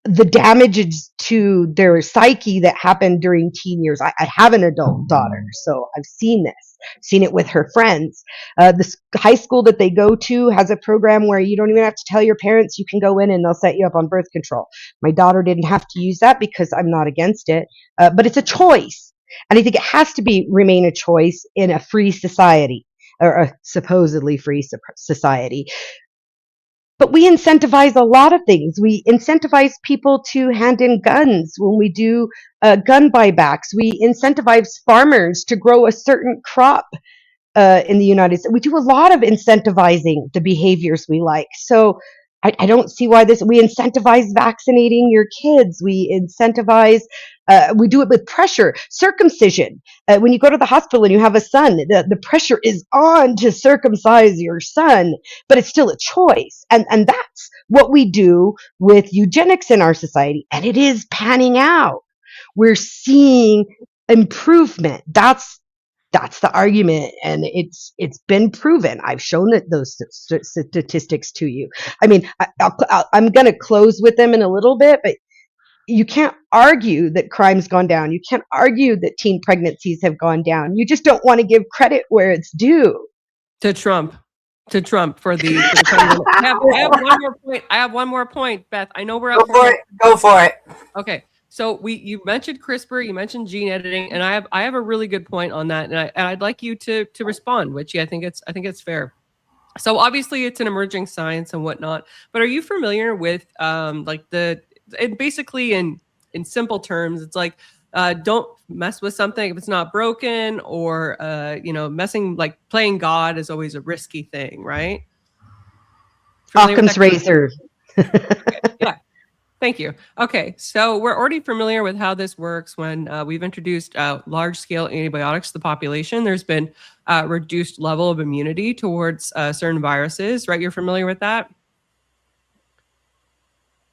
the damages to their psyche that happened during teen years. I have an adult daughter, so I've seen it with her friends. The high school that they go to has a program where you don't even have to tell your parents. You can go in and they'll set you up on birth control. My daughter didn't have to use that because I'm not against it, but it's a choice. And I think it has to remain a choice in a free society, or a supposedly free society. But we incentivize a lot of things. We incentivize people to hand in guns when we do gun buybacks. We incentivize farmers to grow a certain crop in the United States. We do a lot of incentivizing the behaviors we like. So I don't see why we incentivize vaccinating your kids. We incentivize, we do it with pressure. Circumcision. When you go to the hospital and you have a son, the pressure is on to circumcise your son, but it's still a choice. And that's what we do with eugenics in our society. And it is panning out. We're seeing improvement. That's That's the argument, and it's been proven. I've shown that those statistics to you. I mean, I'm going to close with them in a little bit, but you can't argue that crime's gone down. You can't argue that teen pregnancies have gone down. You just don't want to give credit where it's due. To Trump for the president. I have one more point. I have one more point, Beth. I know we're up. Go for it. Okay. So you mentioned CRISPR, you mentioned gene editing, and I have a really good point on that, and I'd like you to respond, Witchy. I think it's fair. So obviously it's an emerging science and whatnot, but are you familiar with basically in simple terms, it's like don't mess with something if it's not broken, or playing God is always a risky thing, right? Occam's razor. Okay, yeah. Thank you. Okay, so we're already familiar with how this works when we've introduced large-scale antibiotics to the population. There's been a reduced level of immunity towards certain viruses, right? You're familiar with that?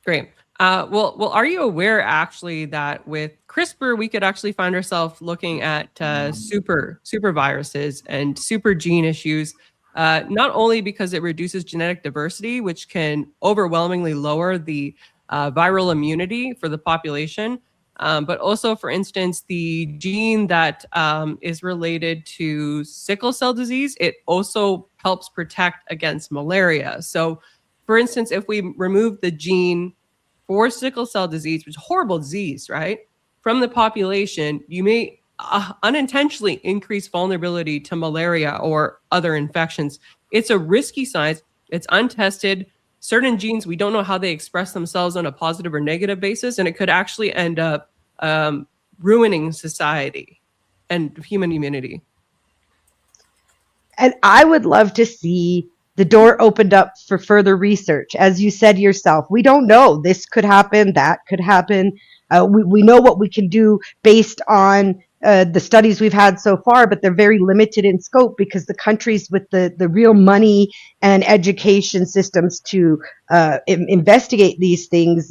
Great. Well, are you aware actually that with CRISPR, we could actually find ourselves looking at super viruses and super gene issues, not only because it reduces genetic diversity, which can overwhelmingly lower the viral immunity for the population, but also, for instance, the gene that is related to sickle cell disease, it also helps protect against malaria. So, for instance, if we remove the gene for sickle cell disease, which is a horrible disease, right, from the population, you may unintentionally increase vulnerability to malaria or other infections. It's a risky science. It's untested. Certain genes, we don't know how they express themselves on a positive or negative basis, and it could actually end up ruining society and human immunity. And I would love to see the door opened up for further research. As you said yourself, we don't know. This could happen, that could happen. We know what we can do based on the studies we've had so far, but they're very limited in scope because the countries with the real money and education systems to investigate these things,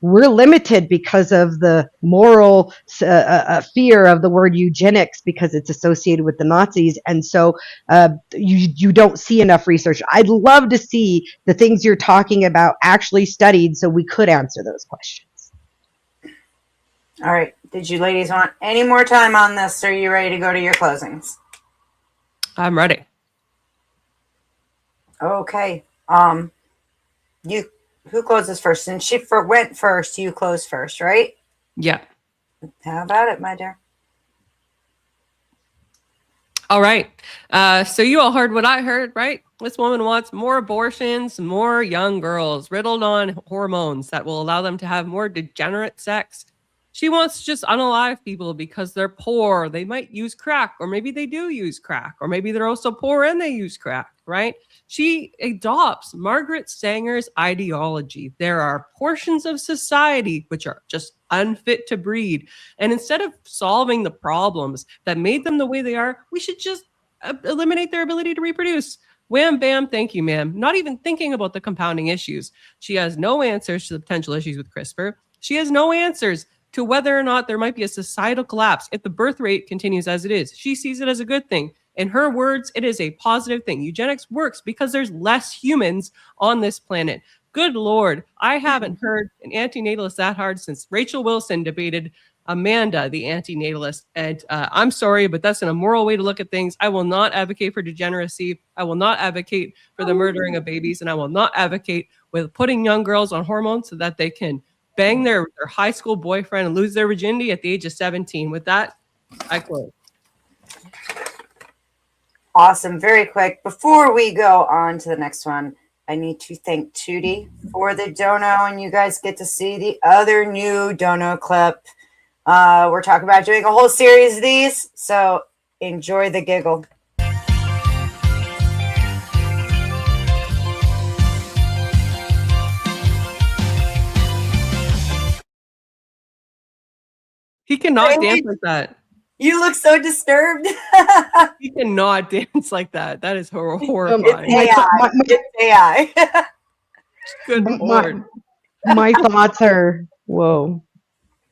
we're limited because of the moral fear of the word eugenics because it's associated with the Nazis. And so you don't see enough research. I'd love to see the things you're talking about actually studied so we could answer those questions. All right. Did you ladies want any more time on this? Or are you ready to go to your closings? I'm ready. Okay. Who closes first? Since she went first, you close first, right? Yeah. How about it, my dear? All right. So you all heard what I heard, right? This woman wants more abortions, more young girls riddled on hormones that will allow them to have more degenerate sex. She wants to just unalive people because they're poor. They might use crack, or maybe they do use crack, or maybe they're also poor and they use crack, right? She adopts Margaret Sanger's ideology. There are portions of society which are just unfit to breed. And instead of solving the problems that made them the way they are, we should just eliminate their ability to reproduce. Wham, bam, thank you, ma'am. Not even thinking about the compounding issues. She has no answers to the potential issues with CRISPR. She has no answers to whether or not there might be a societal collapse if the birth rate continues as it is. She sees it as a good thing. In her words, it is a positive thing. Eugenics works because there's less humans on this planet. Good Lord, I haven't heard an antinatalist that hard since Rachel Wilson debated Amanda, the antinatalist. And I'm sorry, but that's an immoral way to look at things. I will not advocate for degeneracy. I will not advocate for the murdering of babies. And I will not advocate with putting young girls on hormones so that they can bang their high school boyfriend and lose their virginity at the age of 17. With that, I close. Awesome. Very quick. Before we go on to the next one, I need to thank Tootie for the dono, and you guys get to see the other new dono clip. We're talking about doing a whole series of these, so enjoy the giggle. He cannot dance like that. You look so disturbed. He cannot dance like that. That is horrifying. It's AI. Good Lord. My thoughts are, whoa.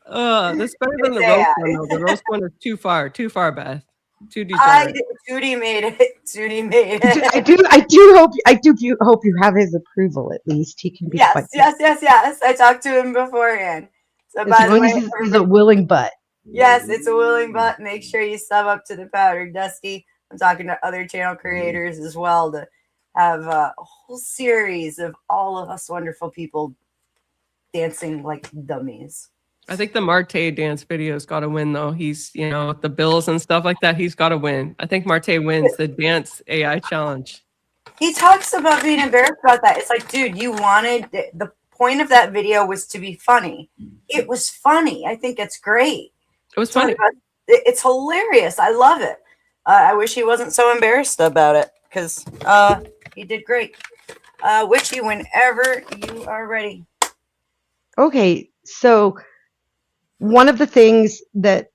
That's better than the roast one, though. The roast one is too far, Beth. Too degenerate. Tootie made it. Tootie made it. I do hope you have his approval at least. He can be quite Yes. I talked to him beforehand. So as by the long way, as he's a willing butt. yes, it's a willing butt. Make sure you sub up to the Powder Dusty. I'm talking to other channel creators as well to have a whole series of all of us wonderful people dancing like dummies. I think the Marte dance video's got to win, though. He's, with the bills and stuff like that, he's got to win. I think Marte wins the dance AI challenge. He talks about being embarrassed about that. It's like, dude, you wanted the point of that video was to be funny. It was funny. I think it's great. It was funny. It's hilarious. I love it. I wish he wasn't so embarrassed about it because he did great. Witchy, whenever you are ready. Okay, so one of the things that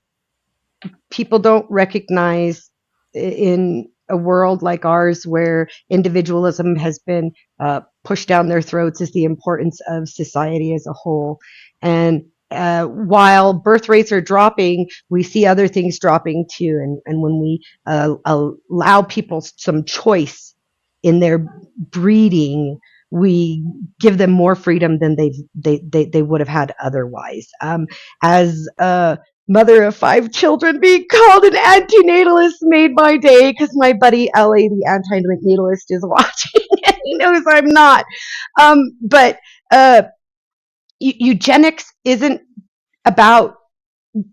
people don't recognize in a world like ours where individualism has been pushed down their throats is the importance of society as a whole. And while birth rates are dropping, we see other things dropping too. And when we allow people some choice in their breeding, we give them more freedom than they would have had otherwise. As a mother of 5 children, being called an antinatalist made my day because my buddy Ellie, the antinatalist, is watching and he knows I'm not. But eugenics isn't about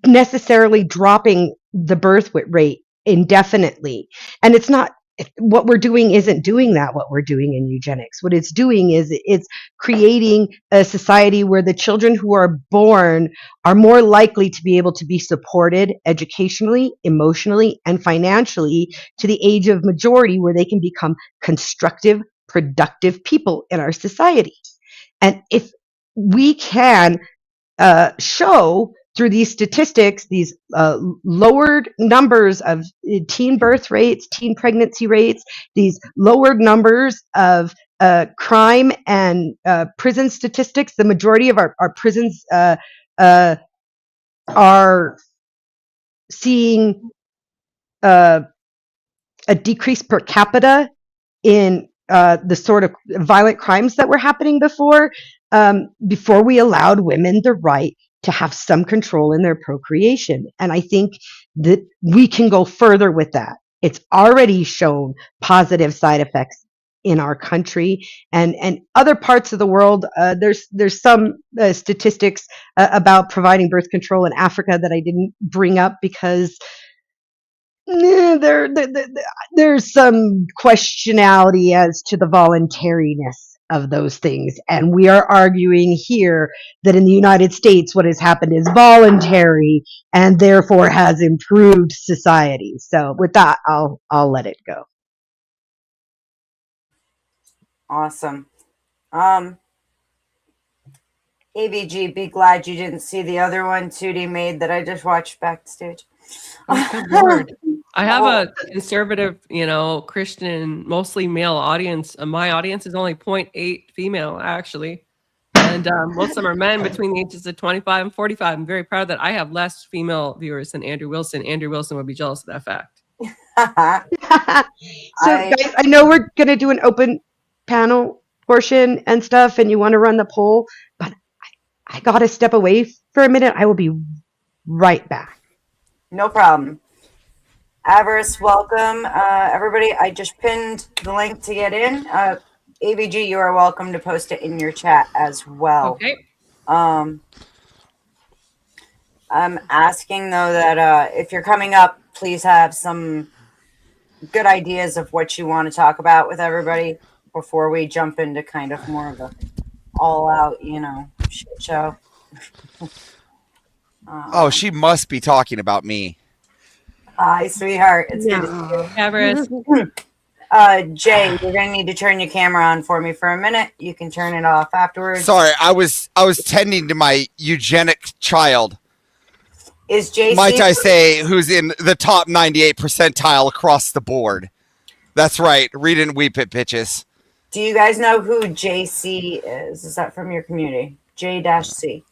necessarily dropping the birth rate indefinitely, and it's not. What we're doing isn't doing that. What we're doing in eugenics, what it's doing is it's creating a society where the children who are born are more likely to be able to be supported educationally, emotionally, and financially to the age of majority, where they can become constructive, productive people in our society. And if we can show through these statistics, these lowered numbers of teen birth rates, teen pregnancy rates, these lowered numbers of crime and prison statistics. The majority of our prisons are seeing a decrease per capita in the sort of violent crimes that were happening before we allowed women the right to have some control in their procreation. And I think that we can go further with that. It's already shown positive side effects in our country and other parts of the world. There's some statistics about providing birth control in Africa that I didn't bring up because there's some questionality as to the voluntariness of those things. And we are arguing here that in the United States, what has happened is voluntary and therefore has improved society. So with that, I'll let it go. Awesome. AVG, be glad you didn't see the other one Tootie made that I just watched backstage. Oh, good Lord. I have a conservative, Christian, mostly male audience. My audience is only 0.8 female, actually. And most of them are men between the ages of 25 and 45. I'm very proud that I have less female viewers than Andrew Wilson. Andrew Wilson would be jealous of that fact. So, guys, I know we're going to do an open panel portion and stuff, and you want to run the poll, but I got to step away for a minute. I will be right back. No problem. Avarice, welcome. Everybody, I just pinned the link to get in. AVG, you are welcome to post it in your chat as well. Okay. I'm asking, though, that if you're coming up, please have some good ideas of what you want to talk about with everybody before we jump into kind of more of a all-out, shit show. Oh, she must be talking about me. Hi, sweetheart. It's good to see you. Avarice. Jay, you're gonna need to turn your camera on for me for a minute. You can turn it off afterwards. Sorry, I was tending to my eugenic child. Is JC? Might I say, who's in the top 98 percentile across the board? That's right. Read and weep it, bitches. Do you guys know who JC is? Is that from your community? J-C.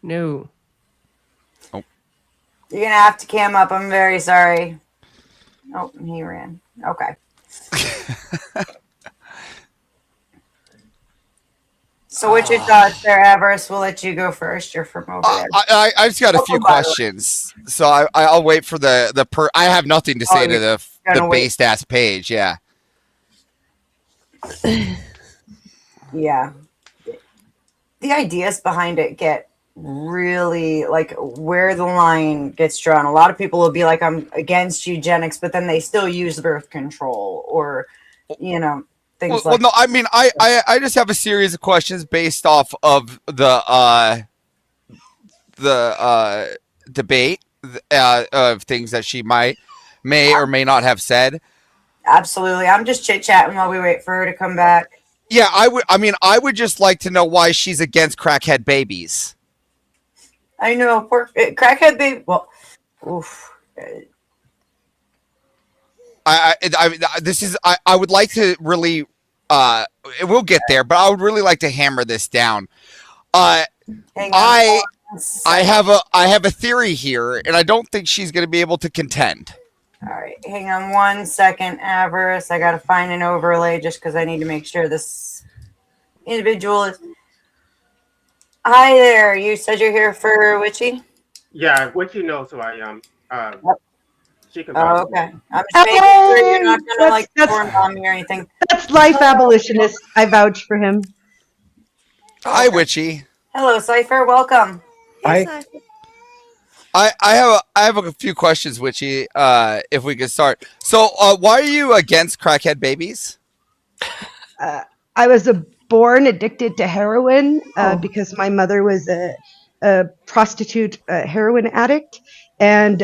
No. You're gonna have to cam up. I'm very sorry. Oh, he ran. Okay. So what's your thoughts there, Avarice? We'll let you go first. You're from over there. I just got a few questions, so I'll wait for the I have nothing to say to the based ass page. Yeah. Yeah. The ideas behind it get really like where the line gets drawn. A lot of people will be like, I'm against eugenics, but then they still use birth control or, you know, things like no, I mean, I just have a series of questions based off of the debate of things that she may or may not have said. Absolutely. I'm just chit-chatting while we wait for her to come back. Yeah, I would just like to know why she's against crackhead babies. I know, poor crackhead baby. Well, oof. I would like to really we'll get there, but I would really like to hammer this down. I have a theory here, and I don't think she's going to be able to contend. All right, hang on 1 second, Avarice. I got to find an overlay just because I need to make sure this individual is. Hi there. You said you're here for Witchy? Yeah, Witchy knows who I am. She can. Oh, okay. I'm just making sure you're not gonna like storm bomb me or anything. That's life abolitionist. I vouch for him. Hi, Witchy. Hello, Cypher. Welcome. Hi. I have a few questions, Witchy. If we could start. So, why are you against crackhead babies? I was born addicted to heroin because my mother was a prostitute heroin addict, and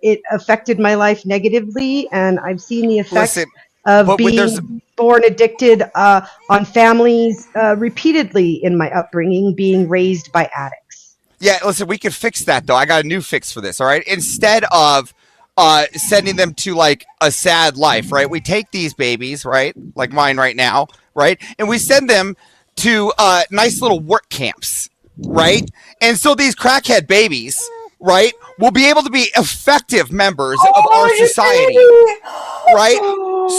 it affected my life negatively. And I've seen the effects of being born addicted on families repeatedly in my upbringing, being raised by addicts. Yeah, listen, we could fix that, though. I got a new fix for this, all right? Instead of sending them to, like, a sad life, right? We take these babies, right, like mine right now, right? And we send them to nice little work camps, right? And so these crackhead babies, right, will be able to be effective members of our society, right?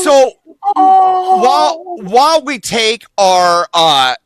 So while we take our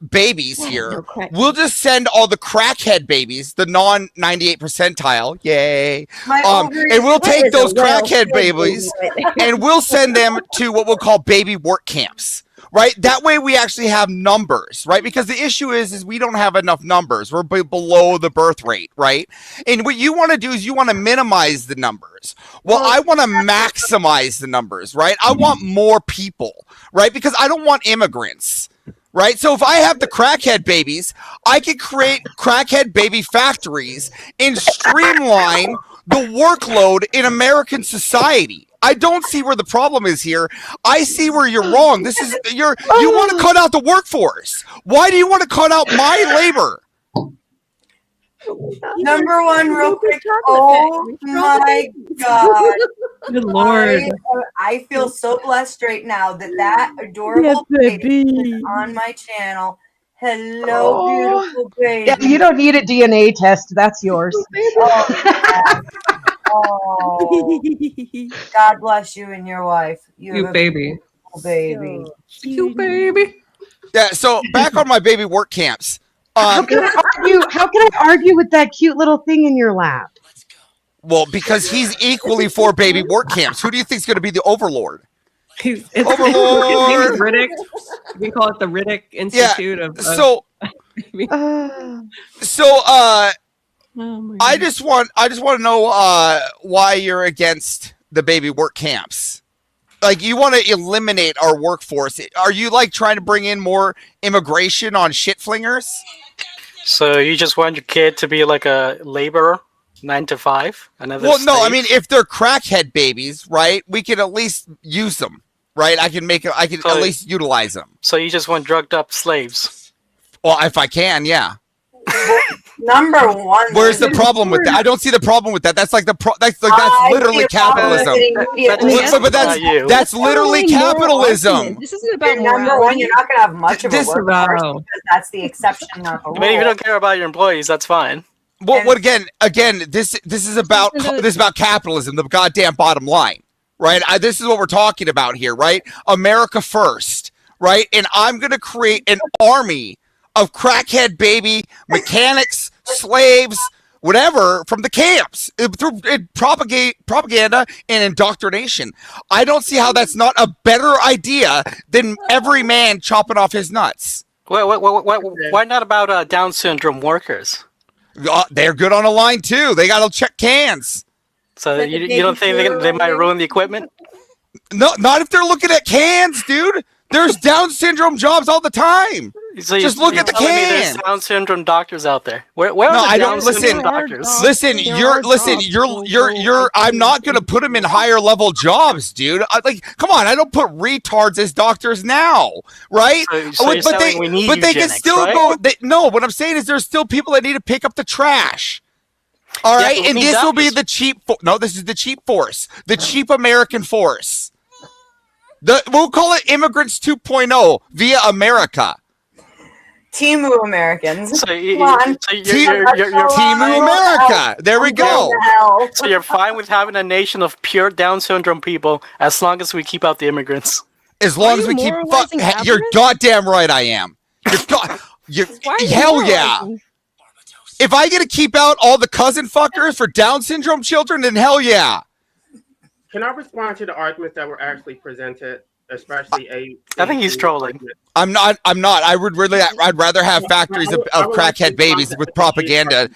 babies here, we'll just send all the crackhead babies, the non 98 percentile, yay, and we'll take those crackhead babies and we'll send them to what we'll call baby work camps. Right? That way we actually have numbers, right? Because the issue is we don't have enough numbers. We're below the birth rate, right? And what you want to do is you want to minimize the numbers. Well, I want to maximize the numbers, right? I want more people, right? Because I don't want immigrants, right? So if I have the crackhead babies, I can create crackhead baby factories and streamline the workload in American society. I don't see where the problem is here. I see where you're wrong. This is you want to cut out the workforce. Why do you want to cut out my labor? Number one, real quick. Oh my God. Good Lord. I feel so blessed right now that adorable baby is on my channel. Hello, beautiful baby. Yeah, you don't need a DNA test. That's yours. Oh, God bless you and your wife. You baby. Baby. You baby. Yeah, so back on my baby work camps. How can I argue with that cute little thing in your lap? Well, because he's equally for baby work camps. Who do you think is going to be the overlord? Overlord. Riddick. We call it the Riddick Institute of. I just want to know why you're against the baby work camps. Like, you want to eliminate our workforce. Are you like trying to bring in more immigration on shit flingers? So you just want your kid to be like a laborer, 9 to 5? Well, no, I mean, if they're crackhead babies, right, we can at least use them, right? I can at least utilize them. So you just want drugged up slaves? Well, if I can, yeah. Number one. Where's the problem with that? I don't see the problem with that. That's like that's literally capitalism. That's literally capitalism. This isn't about number one. You're not gonna have much of a workforce because that's the exception, not the rule. I mean, if you don't care about your employees, that's fine. Well, what again? This is about capitalism, the goddamn bottom line, right? This is what we're talking about here, right? America first, right? And I'm gonna create an army of crackhead baby mechanics, slaves, whatever, from the camps through propaganda and indoctrination. I don't see how that's not a better idea than every man chopping off his nuts. Why not about Down syndrome workers? They're good on a line too. They got to check cans. So you don't think they might ruin the equipment? No, not if they're looking at cans, dude. There's Down syndrome jobs all the time. So just look at the can. There's Down syndrome doctors out there. Where are the Down syndrome doctors? You're. I'm not gonna put them in higher level jobs, dude. Come on. I don't put retards as doctors now, right? So but they can still go. No, what I'm saying is there's still people that need to pick up the trash. All right, and this will be the cheap. No, this is the cheap force, the cheap American force. We'll call it Immigrants 2.0 via America. Timu Americans. So you're Timu America. There we go. So you're fine with having a nation of pure Down syndrome people as long as we keep out the immigrants. As long as we keep. You're goddamn right. I am. Hell yeah. If I get to keep out all the cousin fuckers for Down syndrome children, then hell yeah. Can I respond to the arguments that were actually presented, especially I think he's trolling. I'm not. I'd rather have factories of crackhead babies with propaganda.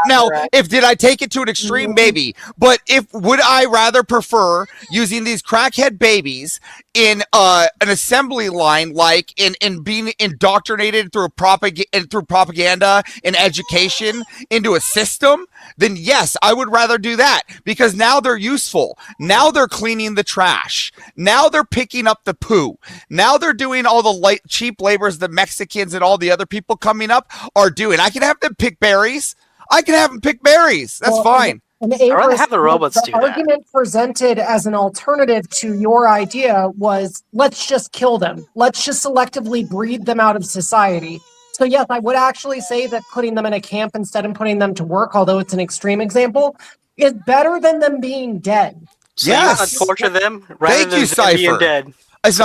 Now, did I take it to an extreme? Maybe. But would I rather prefer using these crackhead babies in an assembly line, like in being indoctrinated through propaganda and education into a system? Then yes, I would rather do that, because now they're useful. Now they're cleaning the trash. Now they're picking up the poo. Now they're doing all the cheap labors the Mexicans and all the other people coming up are doing. I can have them pick berries. That's fine. And I'd rather have the robots do that. The argument presented as an alternative to your idea was, let's just kill them. Let's just selectively breed them out of society. So yes, I would actually say that putting them in a camp instead of putting them to work, although it's an extreme example, is better than them being dead. So you want to torture them rather than them being dead. No,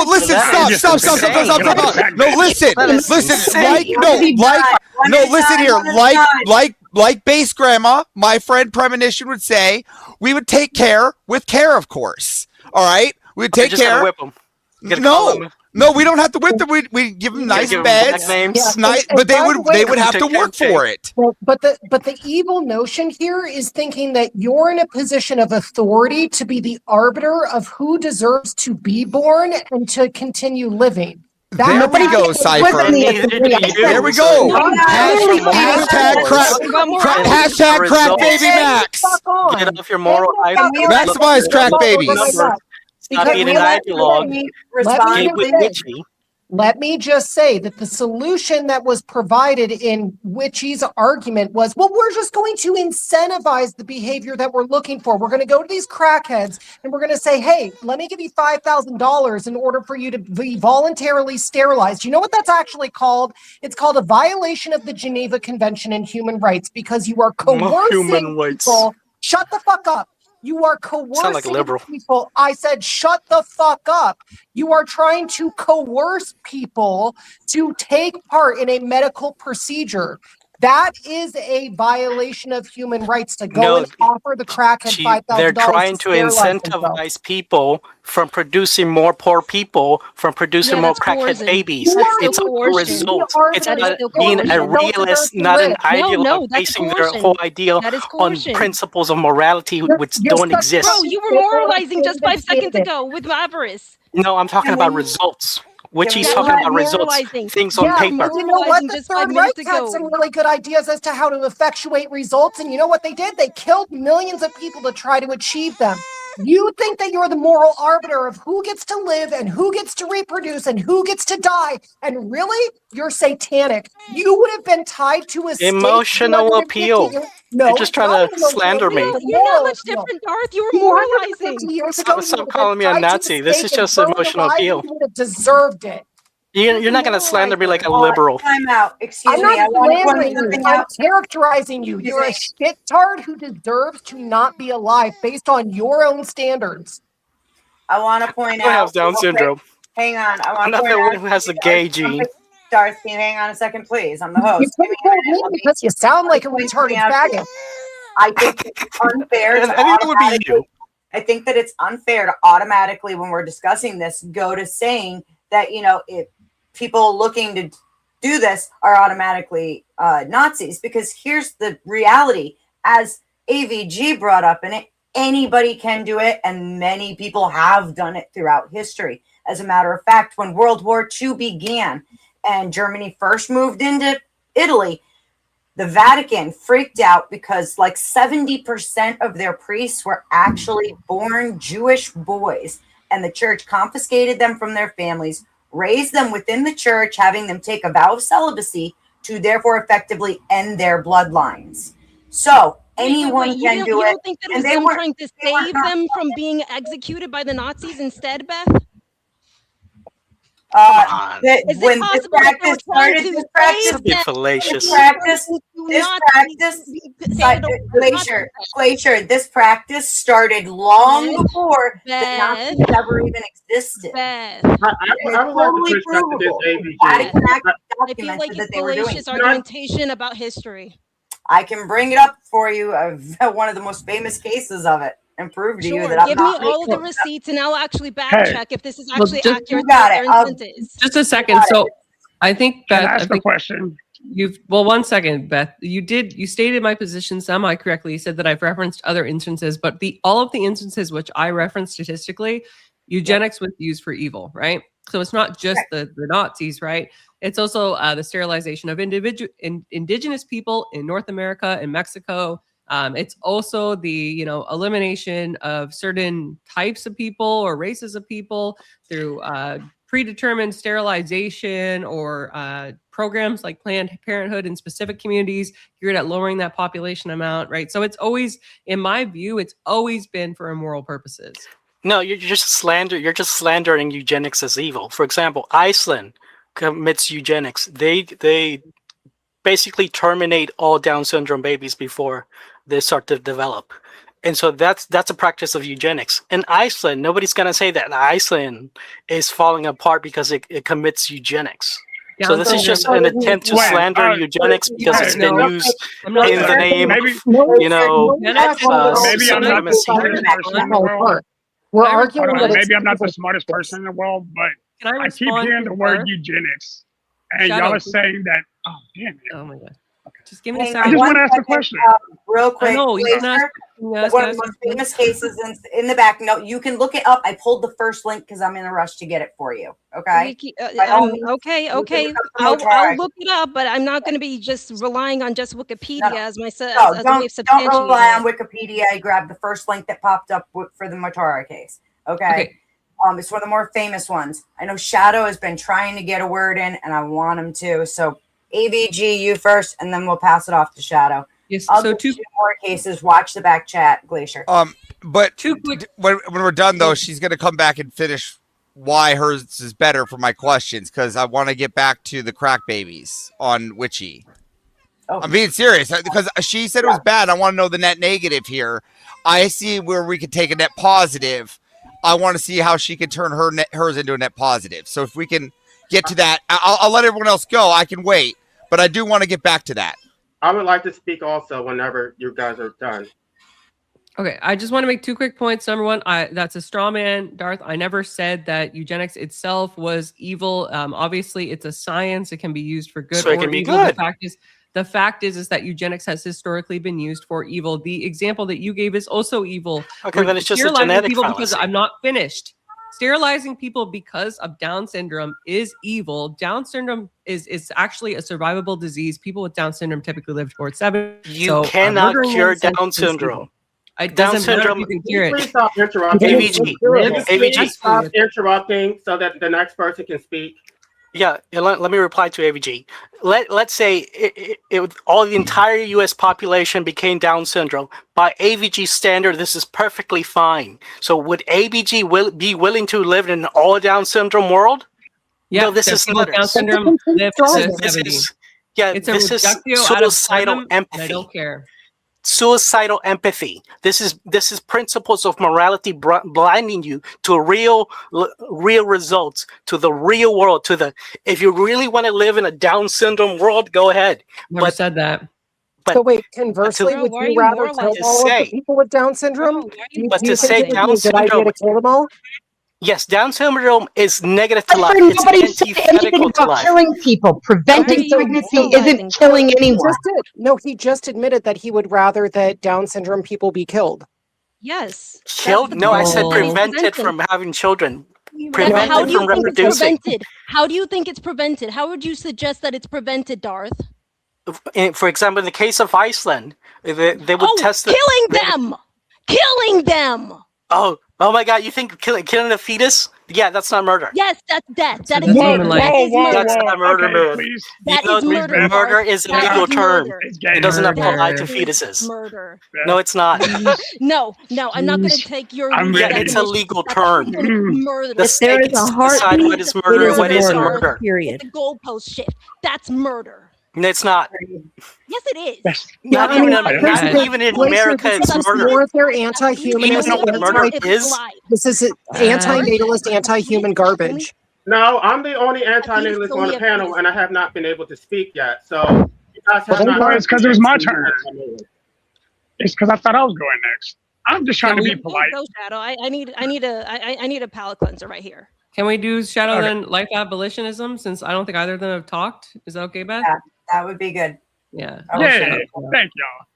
listen, stop. No, listen here. Like base grandma, my friend Premonition would say, we would take care with care, of course. All right? We'd take care. Whip them. No, we don't have to whip them. We give them nice beds, but they would have to work for it. But the evil notion here is thinking that you're in a position of authority to be the arbiter of who deserves to be born and to continue living. There we go, Cypher. There we go. Hashtag crack baby Max. Get off your moral Maximize crack babies. Not being an ideologue. Let me just say that the solution that was provided in Witchy's argument was, well, we're just going to incentivize the behavior that we're looking for. We're going to go to these crackheads and we're going to say, hey, let me give you $5,000 in order for you to be voluntarily sterilized. You know what that's actually called? It's called a violation of the Geneva Convention on Human Rights, because you are coercing people. Shut the fuck up. You are coercing people. I said, shut the fuck up. You are trying to coerce people to take part in a medical procedure. That is a violation of human rights to go and offer the crackhead $5,000. They're trying to incentivize people from producing more poor people, from producing more crackhead babies. It's a result. It's being a realist, not an ideologue, basing their whole idea on principles of morality which don't exist. Bro, you were moralizing just 5 seconds ago with avarice. No, I'm talking about results. Which he's talking about results, things on paper. You know what? The Third Reich had some really good ideas as to how to effectuate results, and you know what they did? They killed millions of people to try to achieve them. You think that you're the moral arbiter of who gets to live and who gets to reproduce and who gets to die, and really, you're satanic. You would have been tied to a emotional appeal. No, you're just trying to slander me. You're not much different, Darth. You were moralizing. Stop calling me a Nazi. This is just emotional appeal. You would have deserved it. You're not going to slander me like a liberal. Time out. Excuse I'm me. not I want to slandering point you. something I'm out. characterizing you. You're a shittard who deserves to not be alive based on your own standards. I want to point I out. have Down syndrome. Hang on. I I'm want to not point the one out. who has the gay gene. Darth, can you hang on a second, please? I'm the You host. couldn't tell me because you sound like a point retarded something out. faggot. I think it's unfair to I think it would be you. I think that it's unfair to automatically, when we're discussing this, go to saying that, you know, if people looking to do this are automatically Nazis, because here's the reality. As AVG brought up in it, anybody can do it, and many people have done it throughout history. As a matter of fact, when World War II began and Germany first moved into Italy, the Vatican freaked out because like 70% of their priests were actually born Jewish boys, and the church confiscated them from their families, raised them within the church, having them take a vow of celibacy to therefore effectively end their bloodlines. So anyone can do it. You don't think that it was them trying to save them from being executed by the Nazis instead, Beth? When this practice started, Glacier, this practice started long before the Nazis ever even existed. I would like to push back to this AVG. I feel like it's fallacious argumentation about history. I can bring it up for you, one of the most famous cases of it, and prove to you that give I'm not me all of the receipts, and I'll actually back check if this is actually accurate. You got it. Just a second. So I think Beth, Can I ask a question? One second, Beth. You stated my position semi-correctly. You said that I've referenced other instances, but all of the instances which I referenced statistically, eugenics was used for evil, right? So it's not just the Nazis, right? It's also the sterilization of indigenous people in North America and Mexico. It's also the elimination of certain types of people or races of people through predetermined sterilization or programs like Planned Parenthood in specific communities geared at lowering that population amount, right? So it's always, in my view, it's always been for immoral purposes. No, you're just slandering eugenics as evil. For example, Iceland commits eugenics. They basically terminate all Down syndrome babies before they start to develop. And so that's a practice of eugenics. In Iceland, nobody's going to say that Iceland is falling apart because it commits eugenics. So this is just an attempt to slander eugenics because it's been used in the name of, maybe I'm not the smartest person in the world. We're arguing that maybe I'm not the smartest person in the world, but I keep hearing the word eugenics. And y'all are saying that, oh, damn it. Oh, my God. Just give me a second. I just want to ask a question. Real quick. No, one of the most famous cases in the back. No, you can look it up. I pulled the first link because I'm in a rush to get it for you. Okay. Okay. I'll look it up, but I'm not going to be just relying on just Wikipedia as my don't rely on Wikipedia. I grabbed the first link that popped up for the Matara case. Okay. It's one of the more famous ones. I know Shadow has been trying to get a word in, and I want him to. So AVG, you first, and then we'll pass it off to Shadow. Yes. So two more cases. Watch the back chat, Glacier. But when we're done though, she's gonna come back and finish why hers is better for my questions, because I want to get back to the crack babies on Witchy. I'm being serious because she said it was bad. I want to know the net negative here. I see where we could take a net positive. I want to see how she can turn hers into a net positive. So if we can get to that, I'll let everyone else go. I can wait, but I do want to get back to that. I would like to speak also whenever you guys are done. Okay, I just want to make two quick points. Number one, that's a straw man, Darth. I never said that eugenics itself was evil. Obviously, it's a science. It can be used for good so or it can be evil. good. The fact is that eugenics has historically been used for evil. The example that you gave is also evil. Okay, then it's just a genetic fallacy. Because I'm not finished. Sterilizing people because of Down syndrome is evil. Down syndrome is actually a survivable disease. People with Down syndrome typically live towards 7. You cannot cure Down syndrome. Down syndrome. Please stop interrupting. AVG. Stop interrupting so that the next person can speak. Yeah, let me reply to AVG. Let's say all the entire U.S. population became Down syndrome. By AVG standard, this is perfectly fine. So would AVG be willing to live in an all Down syndrome world? Yeah, no, this is people not with Down That's a syndrome complete live straw to man. this 70. is yeah, It's a this is reductio ad suicidal absurdum, and I empathy. don't care. Suicidal empathy. This is principles of morality blinding you to real results, to the real world, to the if you really want to live in a Down syndrome world, go ahead. Never said that. So wait, conversely, Bro, would why are you you rather kill moralizing? all of the Say, people with Down syndrome? Bro, why are Do you but do you to think say it would be Down a good idea syndrome, to kill them all? yes, Down syndrome is negative to But life. It's nobody said anything antithetical to about life. killing people. Why are Preventing you pregnancy moralizing? isn't killing He anyone. just did. No, he just admitted that he would rather that Down syndrome people be killed. Yes. That's Killed? the No, I said prevention that he's prevented presenting. from having children. How Prevented do you from think it's reproducing. prevented? How do you think it's prevented? How would you suggest that it's prevented, Darth? For example, in the case of Iceland, they would test killing them! Killing them! Oh my God! You think killing a fetus? Yeah, that's not murder. Yes, that's death. That is That's murder. human life. That is murder. That's not murder, Okay, man. please. That You is know, murder. murder Darth. is a That legal is term. murder. It doesn't apply to That is fetuses. murder. No, it's not. No, I'm not going to take your I'm loose Yeah, ready. it's a definition. legal That's term. fucking murder. The state gets to decide what is murder and what isn't murder. The goalpost shift. That's murder. No, it's not. Yes, it is. Not even in America, it's murder. More if they're You anti-humanist, know what murder is? this is anti-natalist, anti-human garbage. No, I'm the only anti-natalist on the panel, and I have not been able to speak yet. So you guys have not. It's because it was my turn. It's because I thought I was going next. I'm just trying to be polite. Go, Shadow. I need a palate cleanser right here. Can we do Shadow then life abolitionism, since I don't think either of them have talked? Is that okay, Beth? Yeah, that would be good. Yeah. Yeah, thank y'all.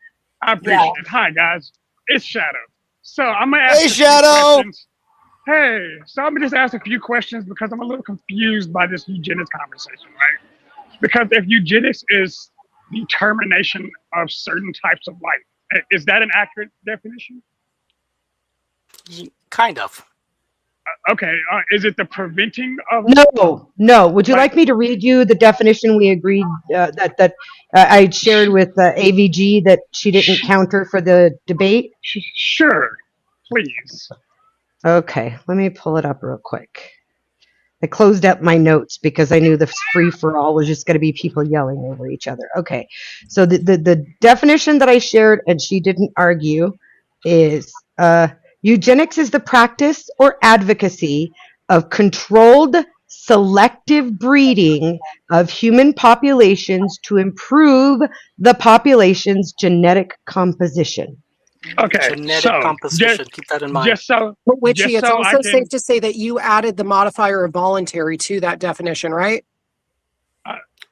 I appreciate it. Hi guys, it's Shadow. So I'm gonna ask. Hey, a few Shadow. questions. Hey, so I'm gonna just ask a few questions because I'm a little confused by this eugenics conversation, right? Because if eugenics is the termination of certain types of life, is that an accurate definition? Kind of. Okay, is it the preventing of? No. Would you like me to read you the definition we agreed that I shared with AVG that she didn't counter for the debate? Sure, please. Okay, let me pull it up real quick. I closed up my notes because I knew the free-for-all was just going to be people yelling over each other. Okay, so the definition that I shared and she didn't argue is eugenics is the practice or advocacy of controlled selective breeding of human populations to improve the population's genetic composition. Okay, genetic composition. Keep that in mind. But Witchy, it's also safe to say that you added the modifier of voluntary to that definition, right?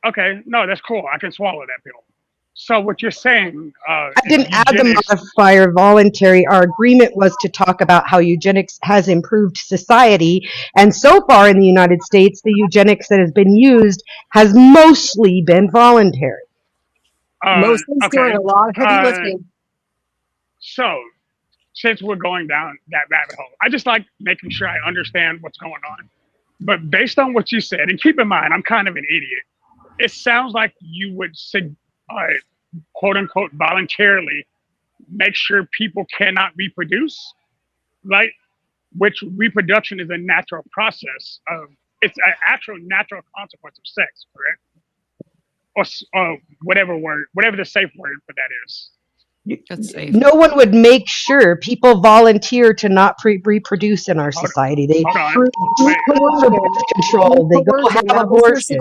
Okay, no, that's cool. I can swallow that pill. So what you're saying? I didn't add the modifier voluntary. Our agreement was to talk about how eugenics has improved society, and so far in the United States, the eugenics that has been used has mostly been voluntary. Mostly doing a lot of heavy lifting. So, since we're going down that rabbit hole, I just like making sure I understand what's going on. But based on what you said, and keep in mind, I'm kind of an idiot. It sounds like you would say, quote unquote, voluntarily make sure people cannot reproduce, right? Which reproduction is a natural process of, it's an actual natural consequence of sex, correct? Or whatever the safe word for that is. No one would make sure people volunteer to not reproduce in our society. They birth control. They go have abortion.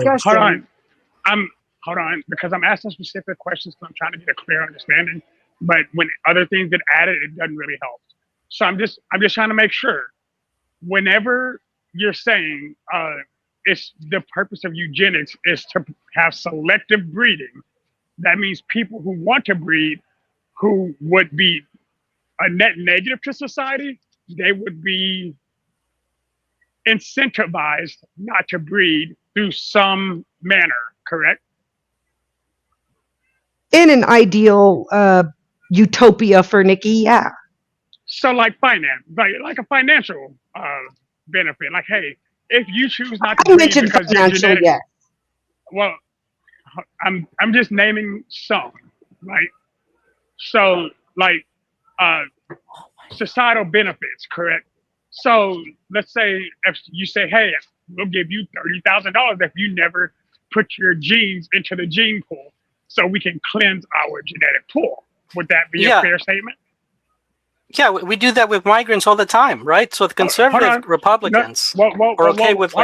Hold on, because I'm asking specific questions because I'm trying to get a clear understanding. But when other things get added, it doesn't really help. So I'm just trying to make sure. Whenever you're saying it's the purpose of eugenics is to have selective breeding, that means people who want to breed, who would be a net negative to society, they would be incentivized not to breed through some manner, correct? In an ideal utopia for Nikki, yeah. So like finance, like a financial benefit. Like, hey, if you choose not to breed because your genetics, yes. Well, I'm just naming some, right? So like societal benefits, correct? So let's say if you say, hey, we'll give you $30,000 if you never put your genes into the gene pool so we can cleanse our genetic pool. Would that be a fair statement? Yeah, we do that with migrants all the time, right? So the conservative Republicans are okay with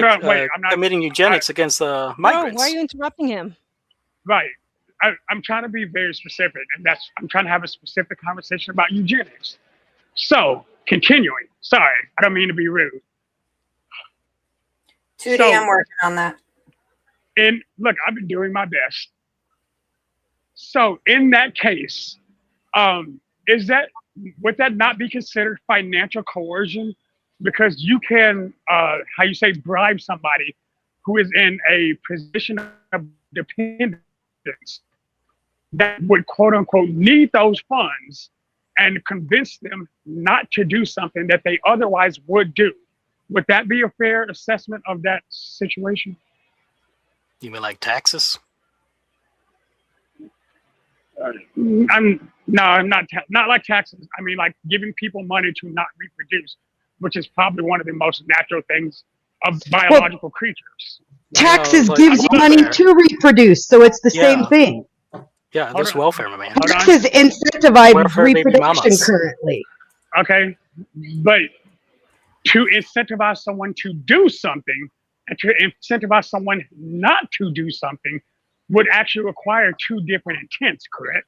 committing eugenics against the migrants. No, why are you interrupting him? Right. I'm trying to be very specific, and I'm trying to have a specific conversation about eugenics. So, continuing. Sorry, I don't mean to be rude. 2D, I'm working on that. And look, I've been doing my best. So, in that case, would that not be considered financial coercion? Because you can, bribe somebody who is in a position of dependence that would, quote unquote, need those funds and convince them not to do something that they otherwise would do. Would that be a fair assessment of that situation? You mean like taxes? I'm not like taxes. I mean like giving people money to not reproduce, which is probably one of the most natural things of biological creatures. Taxes gives you money to reproduce, so it's the same thing. Yeah, there's welfare, my man. Taxes incentivize reproduction currently. Okay, but to incentivize someone to do something and to incentivize someone not to do something would actually require two different intents, correct?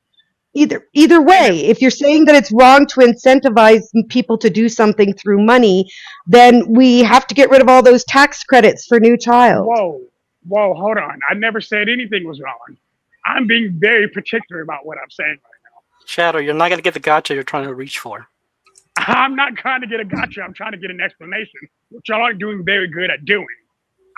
Either way, if you're saying that it's wrong to incentivize people to do something through money, then we have to get rid of all those tax credits for new child. Whoa, hold on. I never said anything was wrong. I'm being very particular about what I'm saying right now. Shadow, you're not going to get the gotcha you're trying to reach for. I'm not trying to get a gotcha. I'm trying to get an explanation, which y'all aren't doing very good at doing.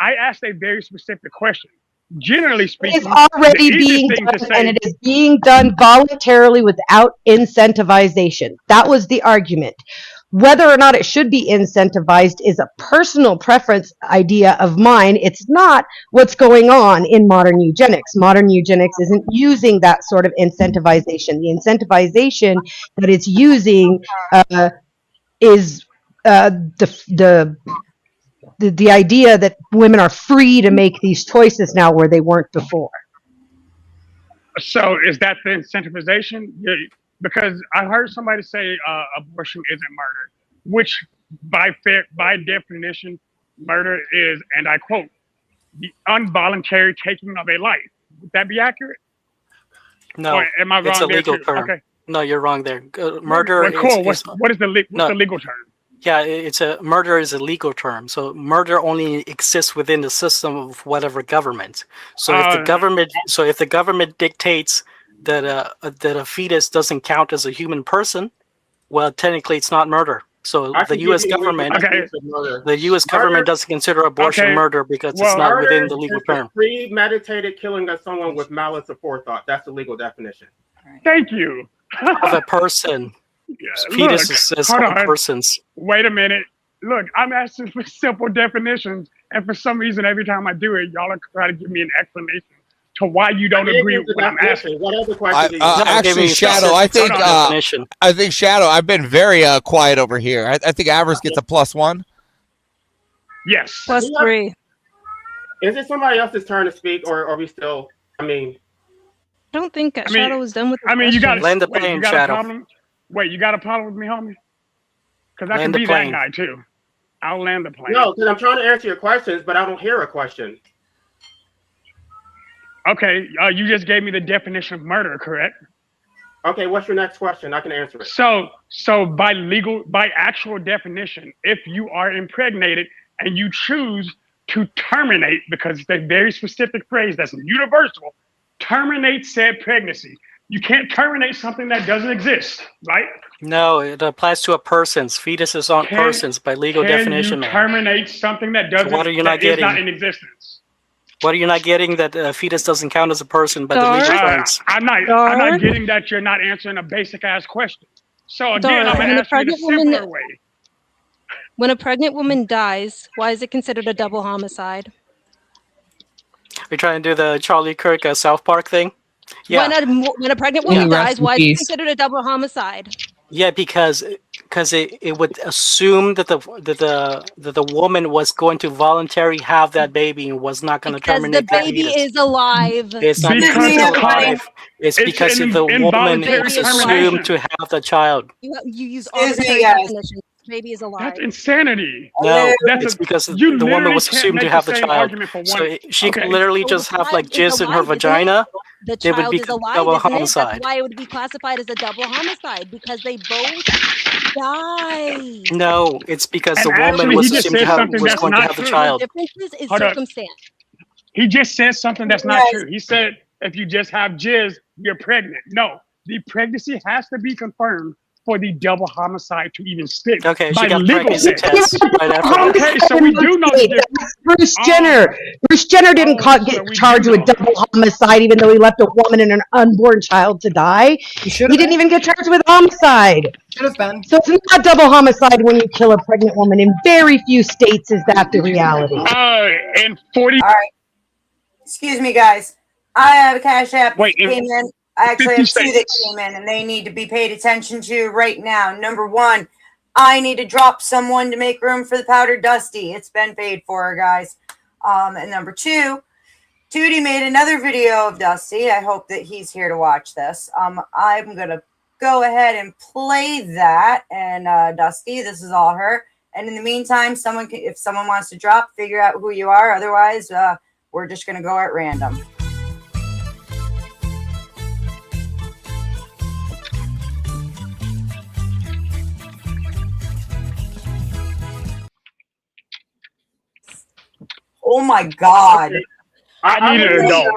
I asked a very specific question. Generally speaking, it is already being done, and it is being done voluntarily without incentivization. That was the argument. Whether or not it should be incentivized is a personal preference idea of mine. It's not what's going on in modern eugenics. Modern eugenics isn't using that sort of incentivization. The incentivization that it's using is the idea that women are free to make these choices now where they weren't before. So is that the incentivization? Because I heard somebody say abortion isn't murder, which by definition, murder is, and I quote, the involuntary taking of a life. Would that be accurate? No, or am I wrong? It's a legal too? term. Okay. No, you're wrong there. Murder. Cool. What's the legal term? Yeah, murder is a legal term. So murder only exists within the system of whatever government. So if the government dictates that a fetus doesn't count as a human person, well, technically it's not murder. So the U.S. government, doesn't consider abortion murder because it's not within the legal term. Premeditated killing of someone with malice or forethought. That's the legal definition. Thank you. Of a person. Fetus is persons. Wait a minute. Look, I'm asking for simple definitions, and for some reason, every time I do it, y'all are trying to give me an explanation to why you don't agree with what I'm asking. What other question? Actually, Shadow, I think Shadow, I've been very quiet over here. I think Avers gets a +1. Yes. +3. Is it somebody else's turn to speak, or are we still? I don't think Shadow was done with the you got to land the plane, Shadow. Wait, you got a problem with me, homie? Because I can be that guy too. I'll land the plane. No, because I'm trying to answer your questions, but I don't hear a question. Okay, you just gave me the definition of murder, correct? Okay, what's your next question? I can answer it. So by actual definition, if you are impregnated and you choose to terminate, because it's a very specific phrase that's universal, terminate said pregnancy. You can't terminate something that doesn't exist, right? No, it applies to a person's. Fetuses aren't persons by legal definition. Can you terminate something that doesn't? So what are you not getting? Is not in existence. What are you not getting? That a fetus doesn't count as a person by the legal terms. I'm not getting that you're not answering a basic ass question. So again, I'm gonna ask you the simpler way. When a pregnant woman dies, why is it considered a double homicide? We're trying to do the Charlie Kirk South Park thing. Yeah. When a pregnant woman dies, why is it considered a double homicide? Yeah, because because it would assume that the woman was going to voluntarily have that baby and was not going to Because terminate the baby fetus. is alive. It's not because it's alive. It's because the woman was assumed to have the child. You use Excuse me, arbitrary guys. definitions. Baby is alive. That's insanity. No, That's it's because you the woman literally was can't assumed to make have the the same child. argument for So one. she could Okay. literally So just the have child like is jizz in her alive, isn't it? vagina. The It would child be is alive, double isn't it? homicide. That's why it would be classified as a double homicide, because they both died. No, it's because And the woman actually, was he just assumed said something was that's going to not have the true. child. The difference is Hold up. circumstance. He just said something that's not true. He said if you just have jizz, you're pregnant. No, the pregnancy has to be confirmed for the double homicide to even stick. Okay, by she got legal pregnancy sense. tests right after that. Okay, so we do know the difference. Bruce Jenner. Bruce Jenner didn't get charged with double homicide, even though he left a woman and an unborn child to die. He didn't even get charged with homicide. Should have been. So it's not double homicide when you kill a pregnant woman. In very few states is that the reality. And 40. All right. Excuse me, guys. I have a Cash App that came in. I actually have 2 that came in, and they need to be paid attention to right now. Number 1, I need to drop someone to make room for the Powder Dusty. It's been paid for, guys. And number 2, Tootie made another video of Dusty. I hope that he's here to watch this. I'm going to go ahead and play that. And Dusty, this is all her. And in the meantime, if someone wants to drop, figure out who you are. Otherwise, we're just going to go at random. Oh my God. I need to know.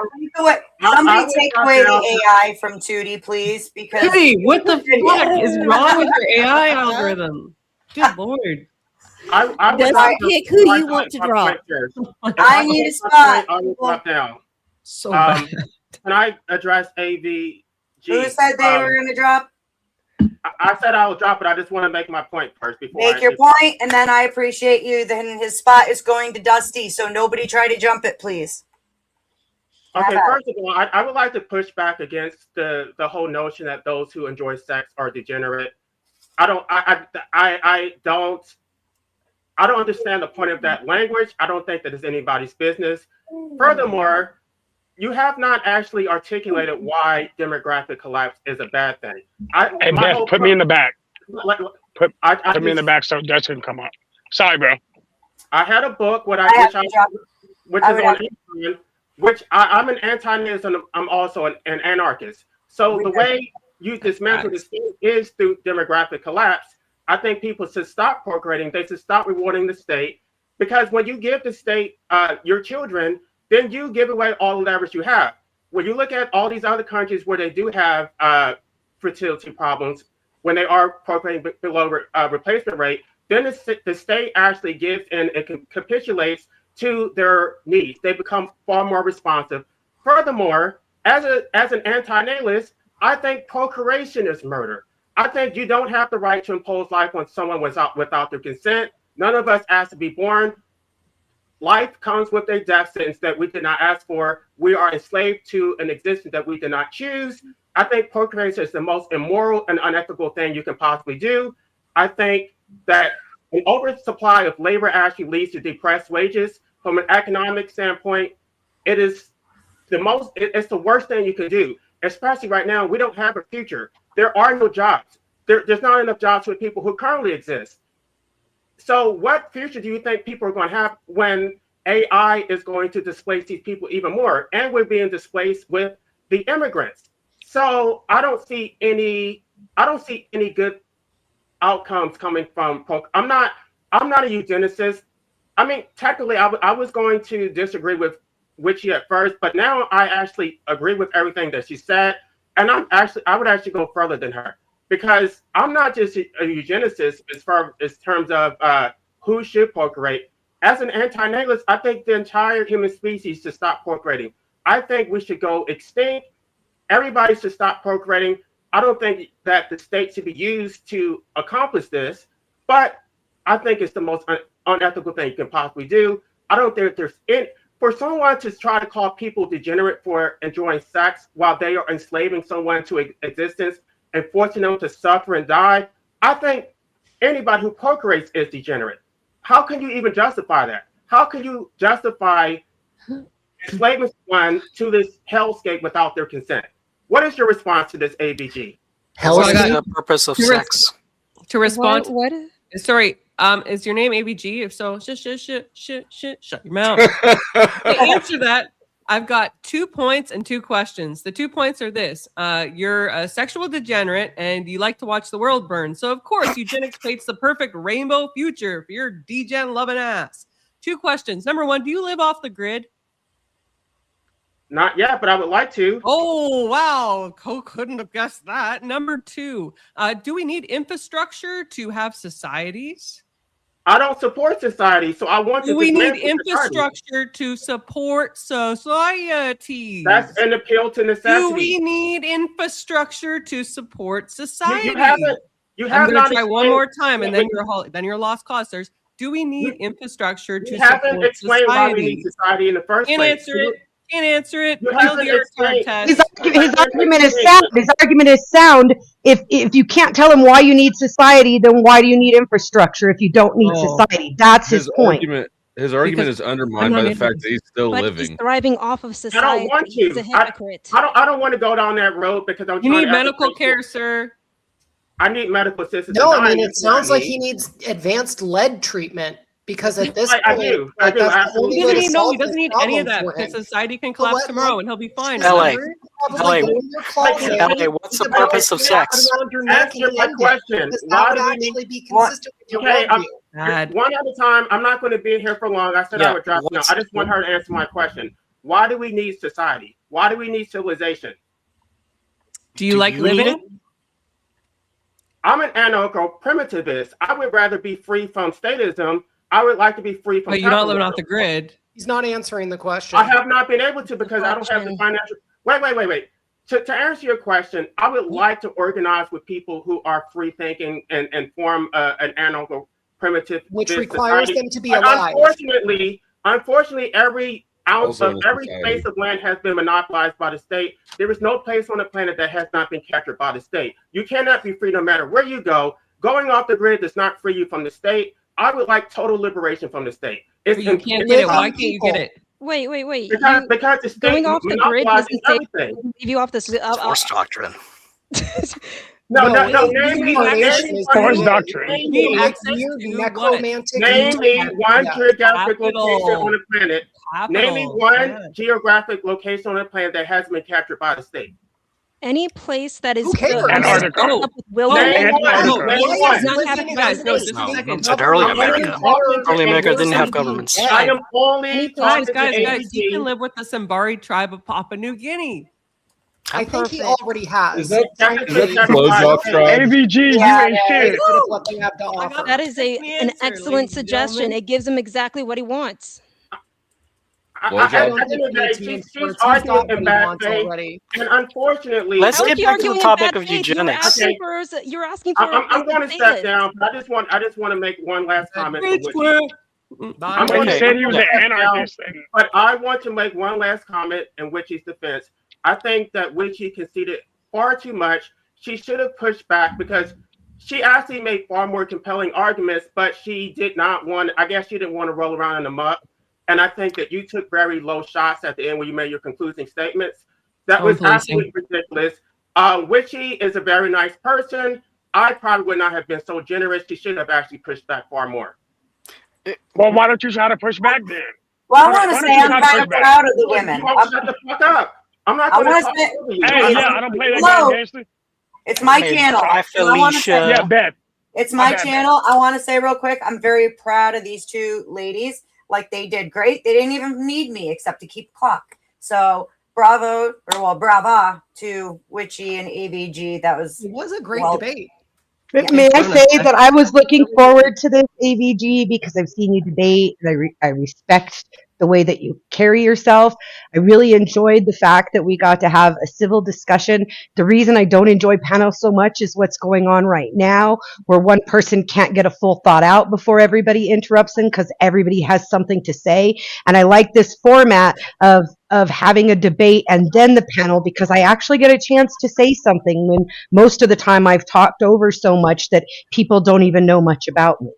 Somebody take away the AI from Tootie, please. Because Tootie, what the fuck is wrong with your AI algorithm? Good Lord. I Just pick who you want to drop. I need a spot. I will drop down. So bad. Can I address AVG? Who said they were going to drop? I said I will drop it. I just want to make my point first before Make your point, and then I appreciate you. Then his spot is going to Dusty, so nobody try to jump it, please. Okay, first of all, I would like to push back against the whole notion that those who enjoy sex are degenerate. I don't understand the point of that language. I don't think that is anybody's business. Furthermore, you have not actually articulated why demographic collapse is a bad thing. Hey, Beth, put me in the back. Put me in the back so Dutch can come up. Sorry, bro. I had a book which is on Amazon, which I'm an anti-nihilist and I'm also an anarchist. So the way you dismantle the state is through demographic collapse. I think people should stop procreating. They should stop rewarding the state, because when you give the state your children, then you give away all the leverage you have. When you look at all these other countries where they do have fertility problems, when they are procreating below replacement rate, then the state actually gives in and capitulates to their needs. They become far more responsive. Furthermore, as an anti-natalist, I think procreation is murder. I think you don't have the right to impose life on someone without their consent. None of us asked to be born. Life comes with a death sentence that we did not ask for. We are enslaved to an existence that we did not choose. I think procreation is the most immoral and unethical thing you can possibly do. I think that an oversupply of labor actually leads to depressed wages. From an economic standpoint, it's the worst thing you can do. Especially right now, we don't have a future. There are no jobs. There's not enough jobs for people who currently exist. So what future do you think people are going to have when AI is going to displace these people even more? And we're being displaced with the immigrants. So I don't see any good outcomes coming from I'm not a eugenicist. I mean, technically I was going to disagree with Witchy at first, but now I actually agree with everything that she said. And I would actually go further than her, because I'm not just a eugenicist as terms of who should procreate. As an anti-natalist, I think the entire human species should stop procreating. I think we should go extinct. Everybody should stop procreating. I don't think that the state should be used to accomplish this, but I think it's the most unethical thing you can possibly do. I don't think there's for someone to try to call people degenerate for enjoying sex while they are enslaving someone to existence and forcing them to suffer and die. I think anybody who procreates is degenerate. How can you even justify that? How can you justify enslaving someone to this hellscape without their consent? What is your response to this, ABG? What is the purpose of sex? To respond, What? Sorry, is your name ABG? If so, shut your mouth. To answer that, I've got 2 points and 2 questions. The 2 points are this: you're a sexual degenerate and you like to watch the world burn. So of course, eugenics paints the perfect rainbow future for your degen loving ass. 2 questions. Number 1, do you live off the grid? Not yet, but I would like to. Oh, wow. Couldn't have guessed that. Number 2, do we need infrastructure to have societies? I don't support society, so I want to. Do we need infrastructure to support society? That's an appeal to necessity. Do we need infrastructure to support society? You haven't. You have I'm not try one more time, and then you're a lost cause. There's, do we need infrastructure to support society? You haven't explained why we need society in the first place. Can't answer it. You Fail the haven't test. His argument is sound. His argument is sound. If you can't tell him why you need society, then why do you need infrastructure if you don't need society? That's his point. His argument is undermined by the fact that he's still But living. he's thriving off of society. I don't want to. He's a hypocrite. I don't want to go down that road because I'm. You need medical care, sir. I need medical assistance. No, I mean, it sounds like he needs advanced lead treatment because at this point, I do. He doesn't need any of that because society can collapse tomorrow and he'll be fine. LA, what's the purpose of sex? Answer my question. Why do we need be consistent with your worldview? One at a time. I'm not going to be here for long. I said I would drop now. I just want her to answer my question. Why do we need society? Why do we need civilization? Do you like living? I'm an anarcho-primitivist. I would rather be free from statism. I would like to be free from. But you're not living off the grid. He's not answering the question. I have not been able to because I don't have the financial. Wait. To answer your question, I would like to organize with people who are free thinking and form an anarcho-primitive, which requires society. them to be alive. Unfortunately, every ounce of every space of land has been monopolized by the state. There is no place on the planet that has not been captured by the state. You cannot be free no matter where you go. Going off the grid does not free you from the state. I would like total liberation from the state. You can't get it. Why can't you get it? Wait. Because the state going off the grid monopolizes everything. Leave you off this. Force doctrine. No. Name me one geographic location on the planet. Name me one geographic location on the planet that hasn't been captured by the state. Any place that is Antarctica. Said early America. Early America didn't have governments. I am only guys. You can live with the Sambari tribe of Papua New Guinea. I think he already has. Is that the Close-Off tribe? AVG, you ain't shit. That is an excellent suggestion. It gives him exactly what he wants. She's arguing in bad faith, and unfortunately, let's get back to the topic of eugenics. You're asking for. I'm going to step down, but I just want to make one last comment. I'm going to say he was an anarchist, but I want to make one last comment in Witchy's defense. I think that Witchy conceded far too much. She should have pushed back because she actually made far more compelling arguments, but she did not want. I guess she didn't want to roll around in the muck. And I think that you took very low shots at the end when you made your concluding statements. That was absolutely ridiculous. Witchy is a very nice person. I probably would not have been so generous. She should have actually pushed back far more. Well, why don't you try to push back then? Well, I want to say I'm kind of proud of the women. Shut the fuck up. I'm not going to talk over you. Hey, I don't play that game, Gangster. It's my channel. Yeah, Beth. It's my channel. I want to say real quick, I'm very proud of these two ladies. Like, they did great. They didn't even need me except to keep clock. So brava to Witchy and AVG. It was a great debate. May I say that I was looking forward to this, AVG, because I've seen you debate and I respect the way that you carry yourself. I really enjoyed the fact that we got to have a civil discussion. The reason I don't enjoy panels so much is what's going on right now, where one person can't get a full thought out before everybody interrupts them because everybody has something to say. And I like this format of having a debate and then the panel, because I actually get a chance to say something when most of the time I've talked over so much that people don't even know much about me.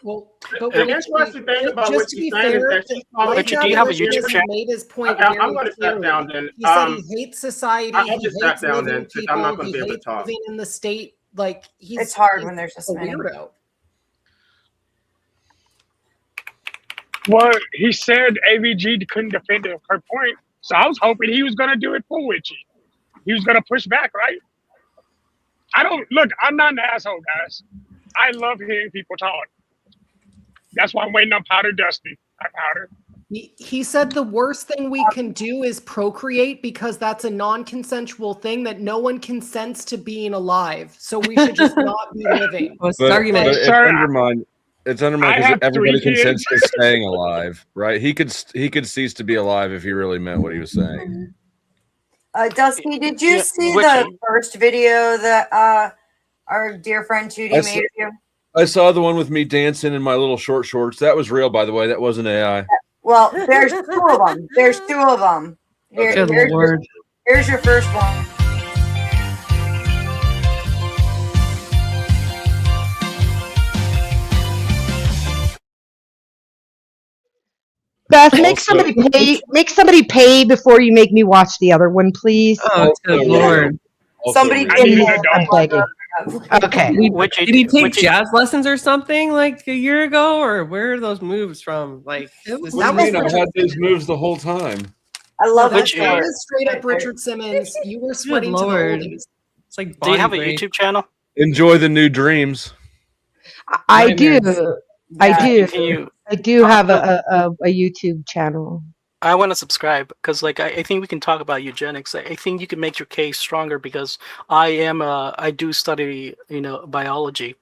Well, the interesting thing about just what to she's be saying is fair, that she's calling. Richard, do you have a YouTube channel? Made his point I'm going to step down then. He said he hates society. I'll He just step hates down living then, 'cause people. I'm not going He to be able to hates talk. living in the state. Like it's hard he's when there's just a many. weirdo. Well, he said AVG couldn't defend her point, so I was hoping he was going to do it for Witchy. He was going to push back, right? I'm not an asshole, guys. I love hearing people talk. That's why I'm waiting on Powder Dusty. Powder. He said the worst thing we can do is procreate because that's a non-consensual thing that no one consents to being alive. So we should just not be living. What's the argument? But it's undermined because everybody consents to staying alive, right? He could cease to be alive if he really meant what he was saying. Dusty, did you see the first video that our dear friend Tootie made of you? I saw the one with me dancing in my little short shorts. That was real, by the way. That wasn't AI. Well, there's two of them. There's two of them. Here's your first one. Beth, make somebody pay before you make me watch the other one, please. Oh, good Lord. Somebody I'm begging. Okay. Did he take jazz lessons or something like a year ago, or where are those moves from? Like, I've had those moves the whole time. I love that. That was straight up Richard Simmons. You were sweating to the oldies. It's like, do you have a YouTube channel? Enjoy the new dreams. I do. I do have a YouTube channel. I want to subscribe because, like, I think we can talk about eugenics. I think you can make your case stronger because I do study, biology.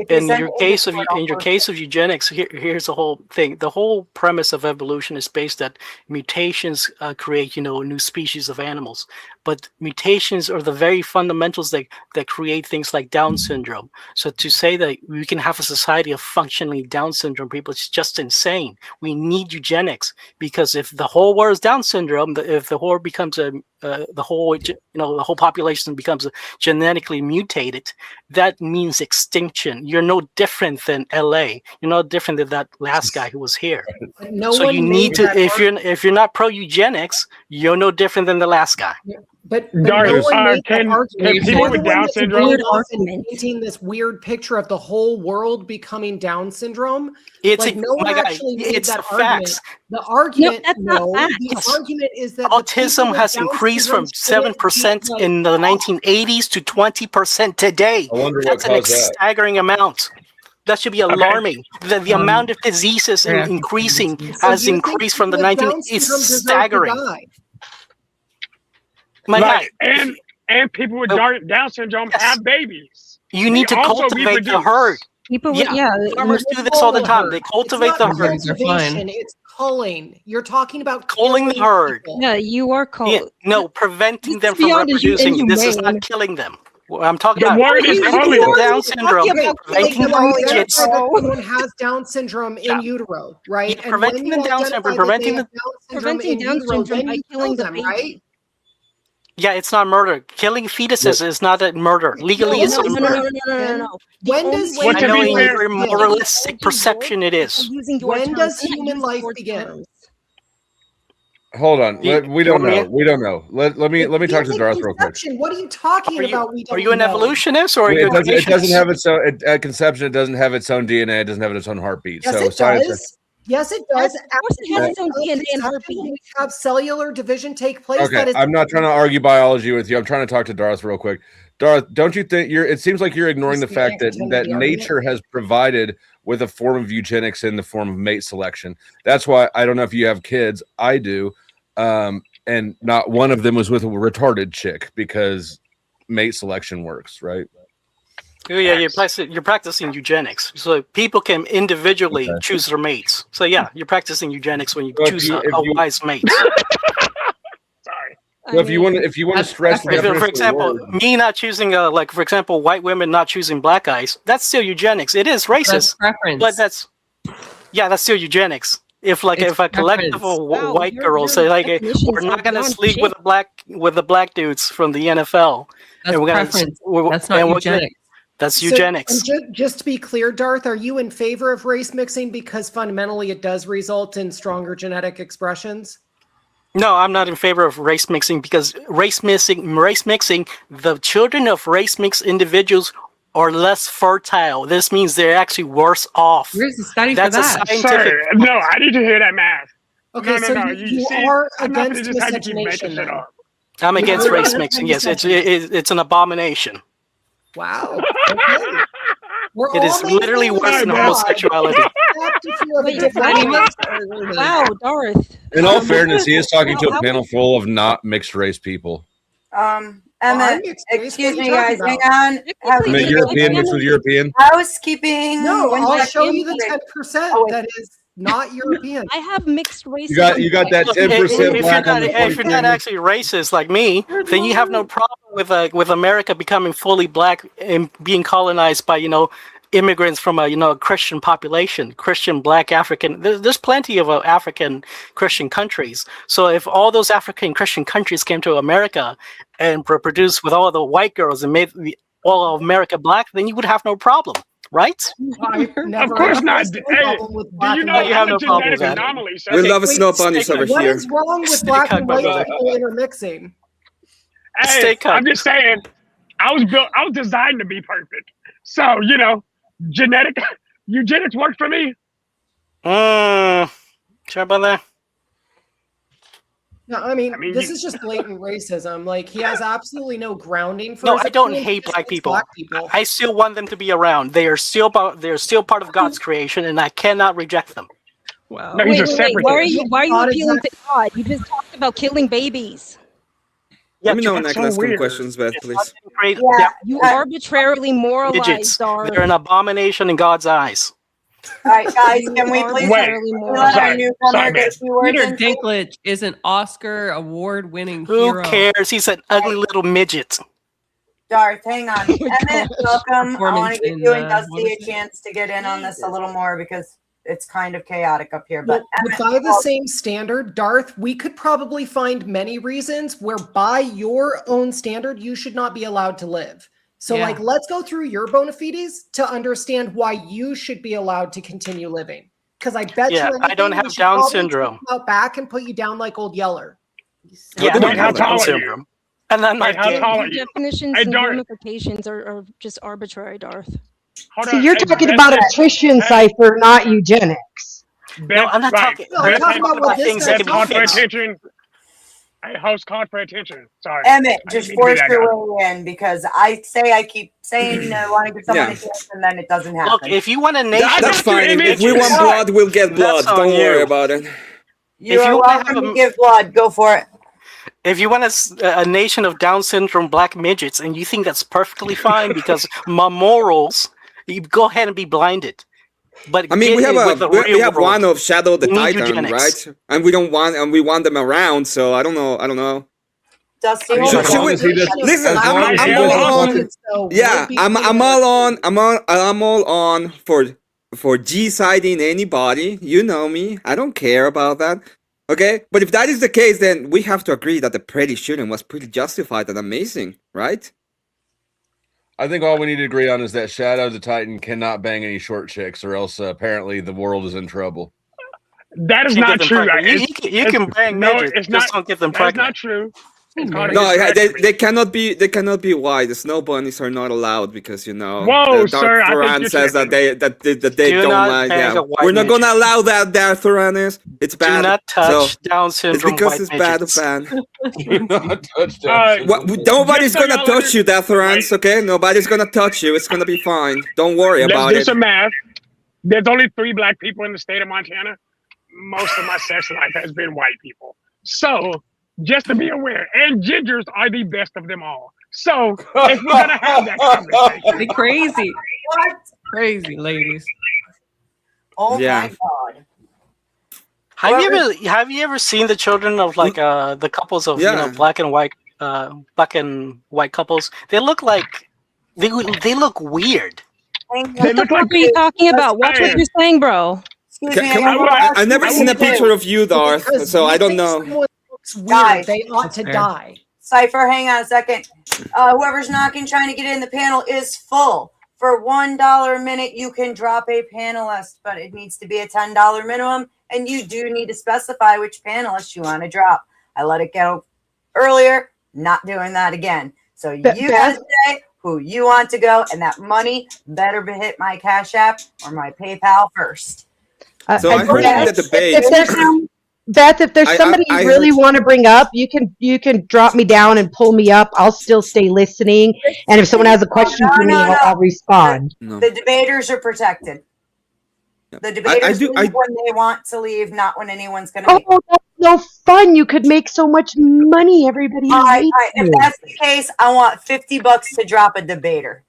In your case of eugenics, here's the whole thing. The whole premise of evolution is based that mutations create, new species of animals. But mutations are the very fundamentals that create things like Down syndrome. So to say that we can have a society of functionally Down syndrome people, it's just insane. We need eugenics because if the whole world is Down syndrome, if the whole becomes the whole population becomes genetically mutated, that means extinction. You're no different than LA. You're no different than that last guy who was here. So you need to, if you're not pro eugenics, you're no different than the last guy. But Darius, no one made can people with Down syndrome painting this weird picture of the whole world becoming Down syndrome? It's like, no one actually made that argument. The argument, the argument is that autism has increased from 7% in the 1980s to 20% today. That's an staggering amount. That should be alarming. The amount of diseases increasing has increased from the 1980s. It's staggering. And people with Down syndrome have babies. You need to cultivate the herd. Farmers do this all the time. They cultivate the herd. It's culling. You're talking about culling the herd. Yeah, you are culling. No, preventing them from reproducing. This is not killing them. I'm talking about Down syndrome. Everyone has Down syndrome in utero, right? Yeah, preventing the Down syndrome, preventing Down syndrome by killing the baby. Right? Yeah, it's not murder. Killing fetuses is not a murder. Legally, it's not murder. No. When does I know in your moralistic perception it is. When does human life begin? Hold on. We don't know. We don't know. Let me talk to Darth real quick. What are you talking about? Are you an evolutionist or are you? It doesn't have its own at conception. It doesn't have its own DNA. It doesn't have its own heartbeat. Yes, so it does. Yes, it does. Of course, it has its own DNA and heartbeat. We have cellular division take place. Okay, I'm not trying to argue biology with you. I'm trying to talk to Darth real quick. Darth, don't you think it seems like you're ignoring the fact that nature has provided with a form of eugenics in the form of mate selection. That's why I don't know if you have kids. I do. And not one of them was with a retarded chick because mate selection works, right? Oh, yeah, you're practicing eugenics. So people can individually choose their mates. So yeah, you're practicing eugenics when you choose a wise mate. Sorry. So if you want to stress the definition for example, of the word, me not choosing like for example, white women not choosing black guys, that's still eugenics. It is racist, but that's still eugenics. If a collective of white girls say like we're not gonna sleep with the black dudes from the NFL, that's and we're preference. That's not eugenics. That's eugenics. And just to be clear, Darth, are you in favor of race mixing because fundamentally it does result in stronger genetic expressions? No, I'm not in favor of race mixing because race mixing, the children of race mixed individuals are less fertile. This means they're actually worse off. Where's the study That's for that? A scientific. Sir, no, I need to hear that math. Okay, No. You see, are I'm not against gonna just have to keep making miscegenation shit then. up. I'm against race mixing. Yes, it's an abomination. Wow. Okay. It is literally worse than homosexuality. Wow, Darth. in all fairness, he is talking to a panel full of not mixed race people. Emmett, excuse me, guys. Hang on. European mixed with European. Housekeeping. No, One I'll second. show you the 10% that is not European. I have mixed race. You got that 10% black on the If you're not actually racist like me, then you have no problem with America becoming fully black and being colonized by immigrants from a Christian population, Christian black African. There's plenty of African Christian countries. So if all those African Christian countries came to America and produced with all the white girls and made all of America black, then you would have no problem, right? Of course not. Hey, do you know you have no problem with that? anomalies? We love snow bunnies over What here. is wrong with black and white people intermixing? Hey, I'm just saying, I was designed to be perfect. So, eugenics worked for me. Sure about that? No, I mean this is just blatant racism. Like, he has absolutely no grounding for No, his I don't opinion. hate He black hates people. black people. I still want them to be around. They're still part of God's creation, and I cannot reject them. Wow. No, Wait, why are you appealing to God? You just talked about killing babies. Let me know when I can ask some questions, Beth, please. You arbitrarily moralized, Midgets. Darth. They're an abomination in God's eyes. All right, guys, can we please let our newcomer get a few words Peter in? Dinklage is an Oscar award-winning Who hero. cares? He's an ugly little midget. Darth, hang on. Emmett, welcome. I want to give you and what Dusty was a chance to get in on this a little more because it's kind of chaotic up here. But But by the same standard, Darth, we could probably find many reasons where by your own standard, you should not be allowed to live. So Yeah. let's go through your bona fides to understand why you should be allowed to continue living. Because I bet Yeah, you I don't anything, have we should Down probably syndrome. take you out back and put you down like old Yeller. Yeah, Wait, how I have tall Down are you? syndrome. And I'm Wait, not how gay. tall are Your you? definitions Hey, and Darth. ramifications are just arbitrary, Darth. Hold So on. you're Hey, talking Beth about had- attrition hey, cipher, not eugenics. Beth, No, I'm not right. talking. No, I'm Beth talking had- about what this things guy's that Beth, call for can be fixed. attention. Hey, host, call for attention. Sorry. Emmett, I just didn't mean force to be that your way in because I keep saying I want to give someone a chance and then it doesn't happen. Look, if you want a nation, got That's you, fine. Emmett. If we want blood, we'll get blood. That's on Don't worry you. about it. You if are you wanna welcome have to a- give blood. Go for it. if you want a nation of Down syndrome black midgets, and you think that's perfectly fine because my morals, you go ahead and be blinded. But I mean, get we have it with the we real have world. one of Shadow the You need Titan, eugenics. right? And we want them around. So I don't know. Dusty, Should- hold as long on. as he does- Listen, as long as he I'm doesn't all on. fucking- Yeah, I'm all on. I'm all on for G-siding anybody. You know me. I don't care about that. Okay, but if that is the case, then we have to agree that the pretty shooting was pretty justified and amazing, right? I think all we need to agree on is that Shadow the Titan cannot bang any short chicks, or else apparently the world is in trouble. That is You not get them true. pregnant. You can bang midgets, it's just not. don't get them That is pregnant. not true. It's called a No, hysterectomy. they cannot be white. The snow bunnies are not allowed because Whoa, the sir, I think Thuran you're says that tripping. they Do don't not like. bang Yeah, a white we're not gonna midget. allow that there, Thuran. It's bad. Do not touch So Down it's syndrome because white it's bad, midgets. fan. Do not touch that. Nobody's just so gonna y'all touch you, Deathrans. Okay, nobody's gonna touch you. It's gonna be fine. Don't worry Let's about do it. some math. There's only 3 black people in the state of Montana. Most of my sex life has been white people. So, just to be aware, and gingers are the best of them all. So if we're gonna have that conversation, They crazy, What? crazy ladies. Oh Yeah. my god. Have you ever seen the children of like the couples of Yeah. black and white couples? They look like they look weird. they look like What are you talking about? Watch what you're saying, bro. Excuse me. I never seen a picture of you, Darth, Because so we I don't think know. someone looks weird, Guys, they ought to fair. die. Cypher, hang on a second. Whoever's knocking, trying to get in the panel is full. For $1 a minute, you can drop a panelist, but it needs to be a $10 minimum, and you do need to specify which panelist you want to drop. I let it go earlier, not doing that again. So you guys say who you want to go, and that money better hit my Cash App or my PayPal first. So I heard in the debate. Beth, if there's somebody you really want to bring up, you can drop me down and pull me up. I'll still stay listening. And if someone has a question for me, I'll respond. The debaters are protected. The debaters leave when they want to leave, not when anyone's going to. Oh, that's no fun! You could make so much money. Everybody. If that's the case, I want $50 to drop a debater.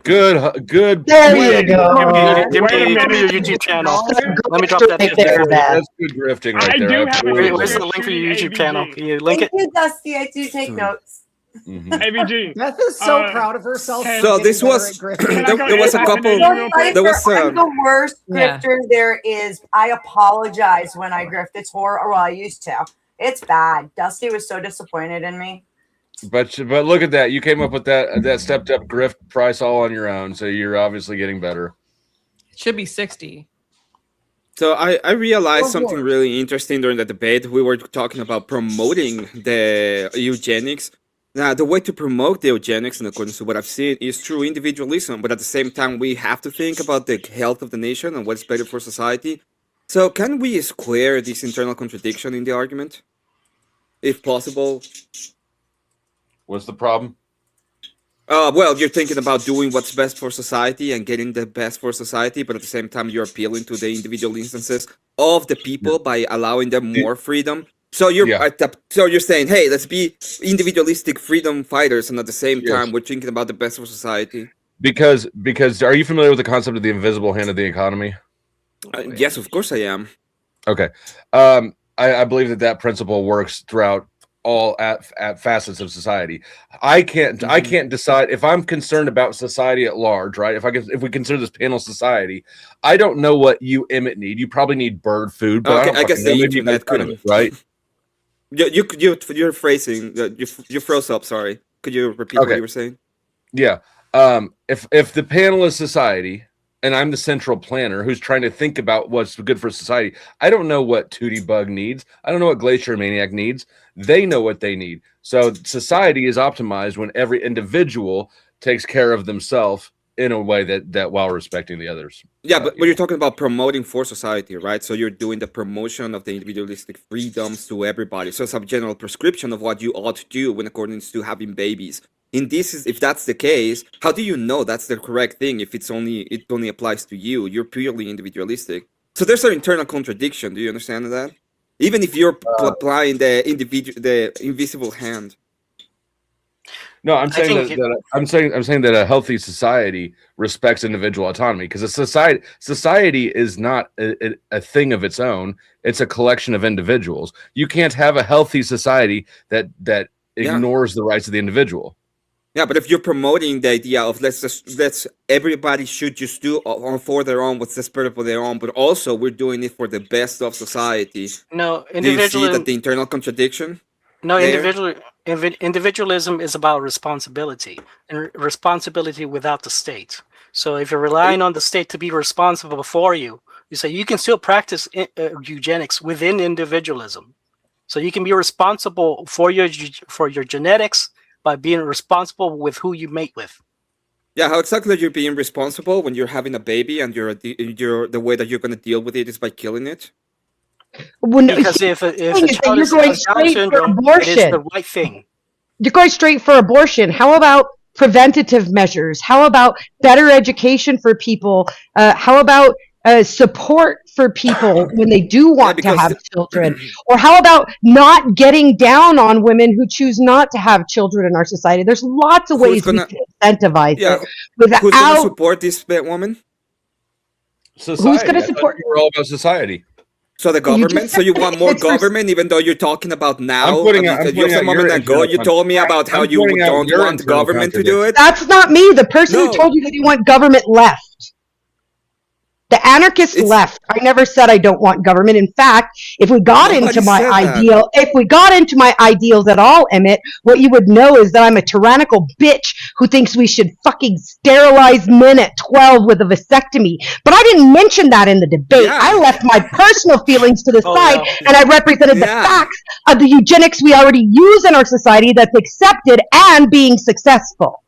Good. There you go. Give me your YouTube channel. Let me drop that in there. That's good grifting right there. Where's the link for your YouTube channel? Can you link it? Thank you, Dusty. I do take notes. AVG. Beth is so proud of herself. So this was there was a couple. There was I'm the worst grifter there is. I apologize when I grift. It's horrible. Well, I used to. It's bad. Dusty was so disappointed in me. But look at that. You came up with that stepped up grift price all on your own. So you're obviously getting better. It should be 60. So I realized something really interesting during the debate. We were talking about promoting the eugenics. Now, the way to promote the eugenics, in accordance to what I've seen, is through individualism. But at the same time, we have to think about the health of the nation and what's better for society. So can we square this internal contradiction in the argument? If possible. What's the problem? Well, you're thinking about doing what's best for society and getting the best for society, but at the same time, you're appealing to the individual instances of the people by allowing them more freedom. So you're saying, hey, let's be individualistic freedom fighters, and at the same time, we're thinking about the best for society. Because are you familiar with the concept of the invisible hand of the economy? Yes, of course I am. Okay. I believe that principle works throughout all at facets of society. I can't decide if I'm concerned about society at large, right? If we consider this panel society, I don't know what you Emmett need. You probably need bird food, but okay, I guess the internet couldn't, right? You're phrasing. You froze up. Sorry. Could you repeat what you were saying? Yeah. If the panel is society, and I'm the central planner who's trying to think about what's good for society, I don't know what Tootie Bug needs. I don't know what Glacier Maniac needs. They know what they need. So society is optimized when every individual takes care of themselves in a way that while respecting the others. Yeah, but you're talking about promoting for society, right? So you're doing the promotion of the individualistic freedoms to everybody. So it's a general prescription of what you ought to do when accordance to having babies. If that's the case, how do you know that's the correct thing if it only applies to you? You're purely individualistic. So there's an internal contradiction. Do you understand that? Even if you're applying the invisible hand. No, I'm saying I'm saying that a healthy society respects individual autonomy, because a society is not a thing of its own. It's a collection of individuals. You can't have a healthy society that ignores the rights of the individual. Yeah, but if you're promoting the idea of let's everybody should just do for their own what's the spirit for their own, but also we're doing it for the best of society. No, do you see that the internal contradiction? No, individualism is about responsibility, and responsibility without the state. So if you're relying on the state to be responsible for you, you say you can still practice eugenics within individualism. So you can be responsible for your genetics by being responsible with who you mate with. Yeah, how exactly you're being responsible when you're having a baby and the way that you're going to deal with it is by killing it? Well, no, because if a child you're is going Down straight for syndrome, abortion. it is the right thing. You're going straight for abortion. How about preventative measures? How about better education for people? How about support for people when they do want to because have children? Or how about not getting down on women who choose not to have children in our society? There's lots of Who's ways gonna- we can incentivize Yeah, it without. who's gonna support this woman? Society. Who's gonna I thought support? you were all about society. So the You government. just So you said want more it's for- government, even though you're talking about now. I'm pointing out Because your just a moment ago, you internal told me about how I'm you pointing out don't your want the internal government to do it. That's not me. The person No. who told you that you want government left. The anarchist left. I never said I don't want government. In fact, if we got Nobody into my said that. ideals at all, Emmett, what you would know is that I'm a tyrannical bitch who thinks we should fucking sterilize men at 12 with a vasectomy. But I didn't mention that in the debate. Yeah. I left my personal feelings to the side, and I represented the Yeah. facts of the eugenics we already use in our society that's accepted and being successful.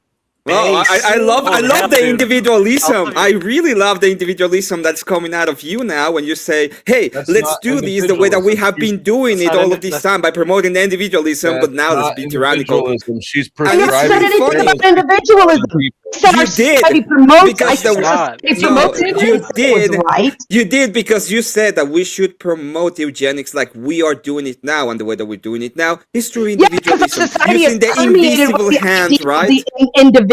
Well, I love the individualism. I really love the individualism that's coming out of you now when you say, "Hey, That's let's not do this the way that we have been doing it all of this time by promoting individualism, but now let's be tyrannical." Individualism. She's I never prescribing. said anything sterilization about individualism. I said our You society did promotes. because I said our society promotes it. you I said it did. was right. You did because you said that we should promote eugenics like we are doing it now, and the way that we're doing it now is through Yeah, because our individualism, society using is the permeated invisible with the hand, idea of right? the individual.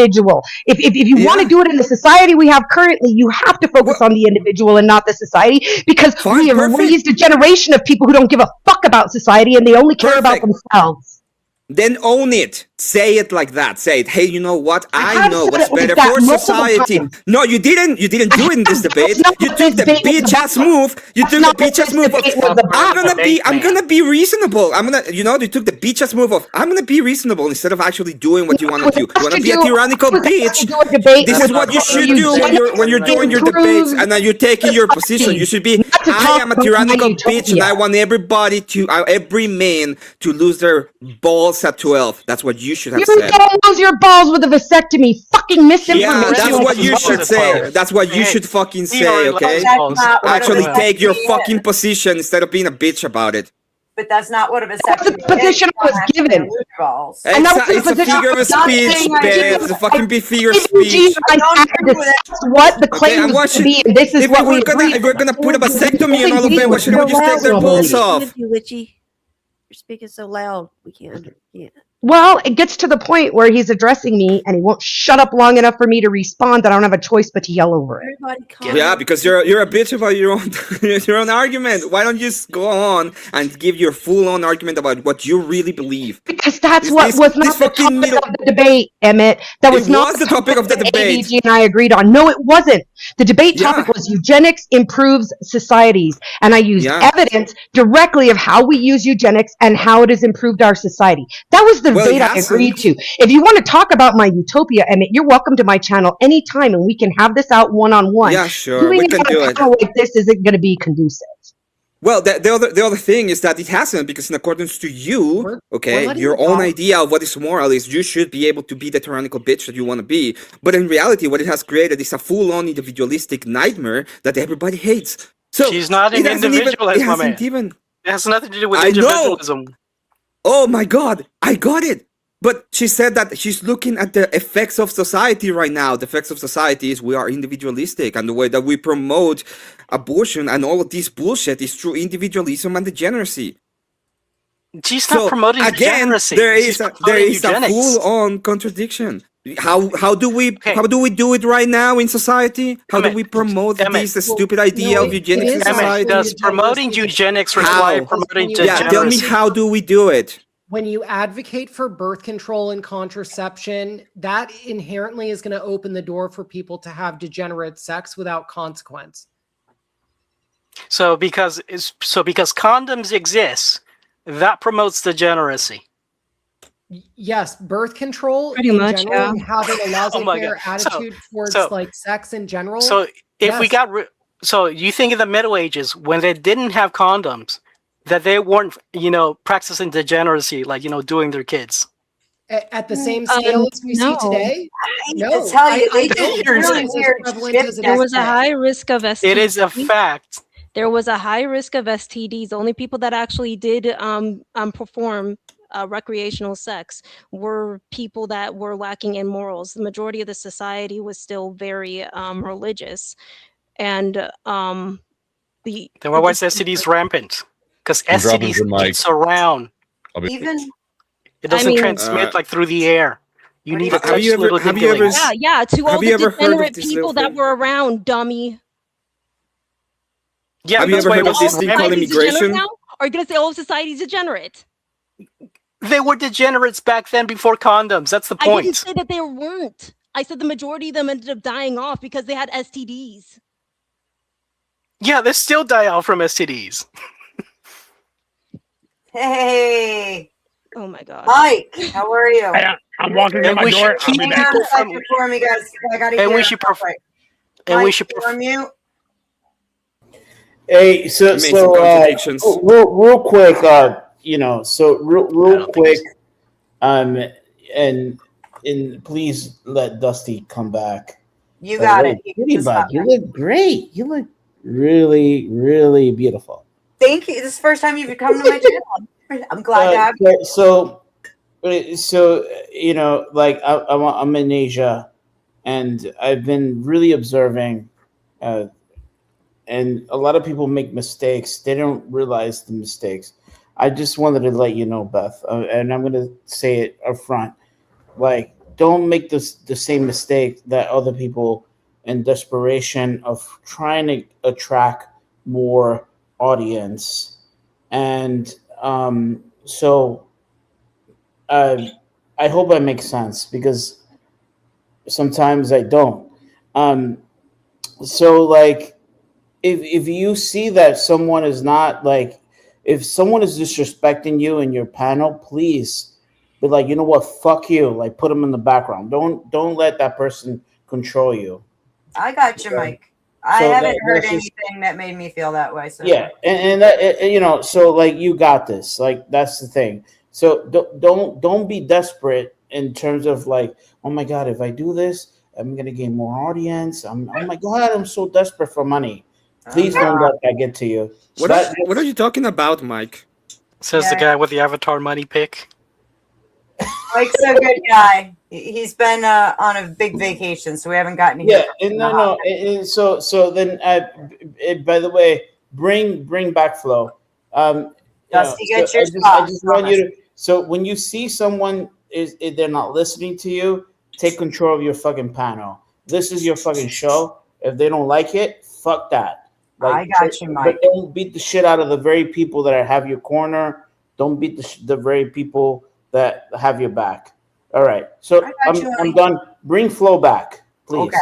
If you want to do it in the society we have currently, you have to focus on the individual and not the society, because we have raised a generation of people who don't give a fuck about society and they only care about themselves. Then own it. Say it like that. Say it. Hey, you know what? I have know said what's it like better that for multiple society. times. No, you didn't. You didn't do it in this debate. You took the bitch ass move. You took the bitch ass move of I'm gonna be reasonable. You took the bitch ass move of I'm gonna be reasonable instead of actually doing what you want to do. You want to be a tyrannical bitch. This is what you should do when you're doing your debates and then you're taking your position. You should be I am a tyrannical bitch and I want everybody to every man to lose their balls at 12. That's what you should have You said. don't lose your balls with a vasectomy. Fucking misinformation. Yeah, that's what you should say. That's what you should fucking say, okay? Actually take your fucking position instead of being a bitch about it. But that's not what a vasectomy is. Position I was given. And that was It's a figure of speech, Beth. It's a fucking big figure of EBG, speech. I discussed what the claim was going to be, and this is what If we're gonna put a vasectomy on all of them, why shouldn't we just take their balls off? Witchy. You're speaking so loud. We can't understand. Well, it gets to the point where he's addressing me and he won't shut up long enough for me to respond that I don't have a choice but to yell over it. Yeah, because you're a bitch about your own your own argument. Why don't you just go on and give your full-on argument about what you really believe? Because that's what was not the topic of the debate, Emmett. That was not the topic of the debate. ABG and I agreed on. No, it wasn't. The debate topic was eugenics improves societies, and I used evidence directly of how we use eugenics and how it has improved our society. That was the debate I agreed to. If you want to talk about my utopia, Emmett, you're welcome to my channel anytime, and we can have this out one-on-one. Yeah, sure, we can do it. Like this isn't going to be conducive. Well, the other thing is that it hasn't, because in accordance to you, your own idea of what is moral is you should be able to be the tyrannical bitch that you want to be. But in reality, what it has created is a full-on individualistic nightmare that everybody hates. So she's not an individualist, my man. It has nothing to do with individualism. Oh my God, I got it. But she said that she's looking at the effects of society right now. The effects of society is we are individualistic, and the way that we promote abortion and all of this bullshit is through individualism and degeneracy. She's not promoting degeneracy. There is a full-on contradiction. How do we do it right now in society? How do we promote this stupid idea of eugenics in society? Does promoting eugenics require promoting degeneracy? Yeah, tell me, how do we do it? When you advocate for birth control and contraception, that inherently is going to open the door for people to have degenerate sex without consequence. So because condoms exist, that promotes degeneracy. Yes, birth control Pretty in much, general, and yeah. having a laissez-faire God. attitude towards like sex in general. So if we got so you think in the Middle Ages when they didn't have condoms, that they weren't, practicing degeneracy, like, doing their kids. At the same scale as we see today? No. There was a high risk of STDs. It is a fact. There was a high risk of STDs. The only people that actually did perform recreational sex were people that were lacking in morals. The majority of the society was still very religious. and Then why was STDs rampant? Because STDs gets around. Even it doesn't transmit like through the air. You need a touch little dingling. Yeah, to all the degenerate people that were around, dummy. Yeah, have you ever heard of this thing called immigration? Are you gonna say all of society is degenerate? They were degenerates back then before condoms. That's the point. I didn't say that they weren't. I said the majority of them ended up dying off because they had STDs. Yeah, they still die off from STDs. Hey. Oh my God. Mike, how are you? Hey, I'm walking in my door. I'll be Hang back. on a second for me, guys. I gotta And hear we should mute. Hey, so real quick, real quick, and please let Dusty come back. You got it. You look great. You look really, really beautiful. Thank you. This is the first time you've come to my channel. I'm glad to have you. So like I'm in Asia, and I've been really observing. And a lot of people make mistakes. They don't realize the mistakes. I just wanted to let you know, Beth, and I'm going to say it up front. Like, don't make the same mistake that other people, in desperation of trying to attract more audience. And so I hope that makes sense, because sometimes I don't. So, like, if you see that someone is not, like, if someone is disrespecting you in your panel, please be like, you know what, fuck you. Like, put them in the background. Don't let that person control you. I got you, Mike. I haven't heard anything that made me feel that way. So yeah, and that, so like, you got this. Like, that's the thing. So don't be desperate in terms of like, oh my God, if I do this, I'm gonna gain more audience. Oh my God, I'm so desperate for money. Please don't let that get to you. What are you talking about, Mike? Says the guy with the avatar money pick. Mike's a good guy. He's been on a big vacation, so we haven't gotten here. Yeah, and so then, by the way, bring back flow. Dusty, get your I just want you to. So when you see someone is they're not listening to you, take control of your fucking panel. This is your fucking show. If they don't like it, fuck that. Like, I got you, Mike. But don't beat the shit out of the very people that have your corner. Don't beat the very people that have your back. All right. So I'm done. Bring flow back, please. Okay.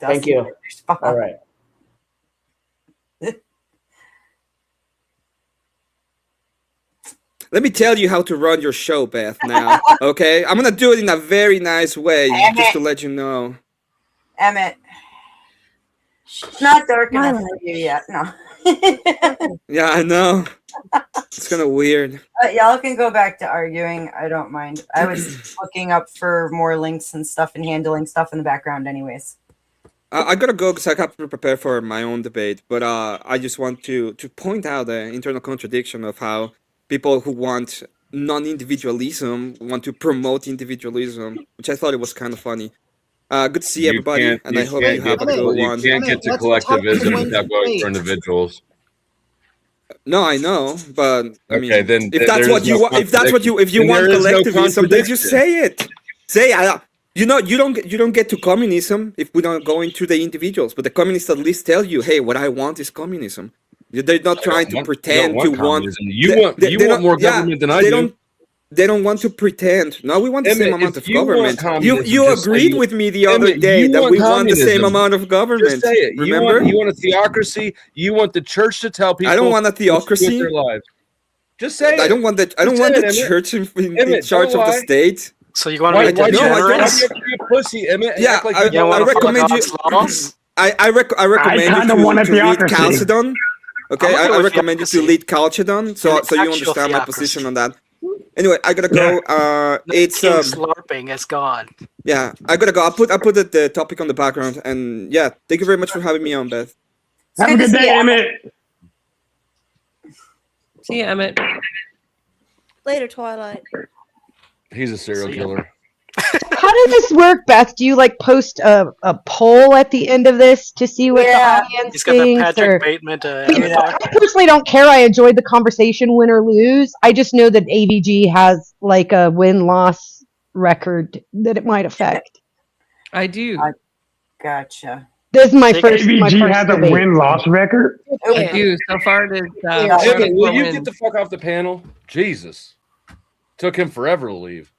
Thank you. All right. Let me tell you how to run your show, Beth, now. Okay? I'm going to do it in a very nice way, just to let you know. Emmett. It's not dark enough for you yet. No. Yeah, I know. It's kind of weird. Y'all can go back to arguing. I don't mind. I was looking up for more links and stuff and handling stuff in the background anyways. I gotta go because I have to prepare for my own debate. But I just want to point out the internal contradiction of how people who want non-individualism want to promote individualism, which I thought it was kind of funny. Good to see everybody, and I hope you have a good one. You can't get to collectivism without going for individuals. No, I know, but I mean, then if that's what you want, if you want collectivism, then just say it. You don't get to communism if we don't go into the individuals. But the communists at least tell you, hey, what I want is communism. They're not trying to pretend to want. You want more government than I do. They don't want to pretend. No, we want the same amount of government. You agreed with me the other day that we want the same amount of government. Just say it. Remember? You want a theocracy. You want the church to tell people. I don't want a theocracy. Their lives. Just say it. I don't want the church in charge of the state. So you want to be degenerates? You a pussy, Emmett. Yeah, I recommend you. I recommend you to read Chalcedon. Okay, I recommend you to read Chalcedon, so you understand my position on that. Anyway, I gotta go. It's slurping is gone. Yeah, I gotta go. I'll put the topic on the background, and yeah, thank you very much for having me on, Beth. Have a good day, Emmett. See you, Emmett. Later, Twilight. He's a serial killer. how does this work, Beth? Do you like post a poll at the end of this to see what the audience He's got that thinks? Patrick Or Bateman I personally don't care. I enjoyed the conversation, win or lose. I just know that AVG has like a win-loss record that it might affect. I do. Gotcha. This is my AVG has a debate. win-loss record. I do. So far, there's Jimmy, will you get the fuck off the panel? Jesus. Took him forever to leave.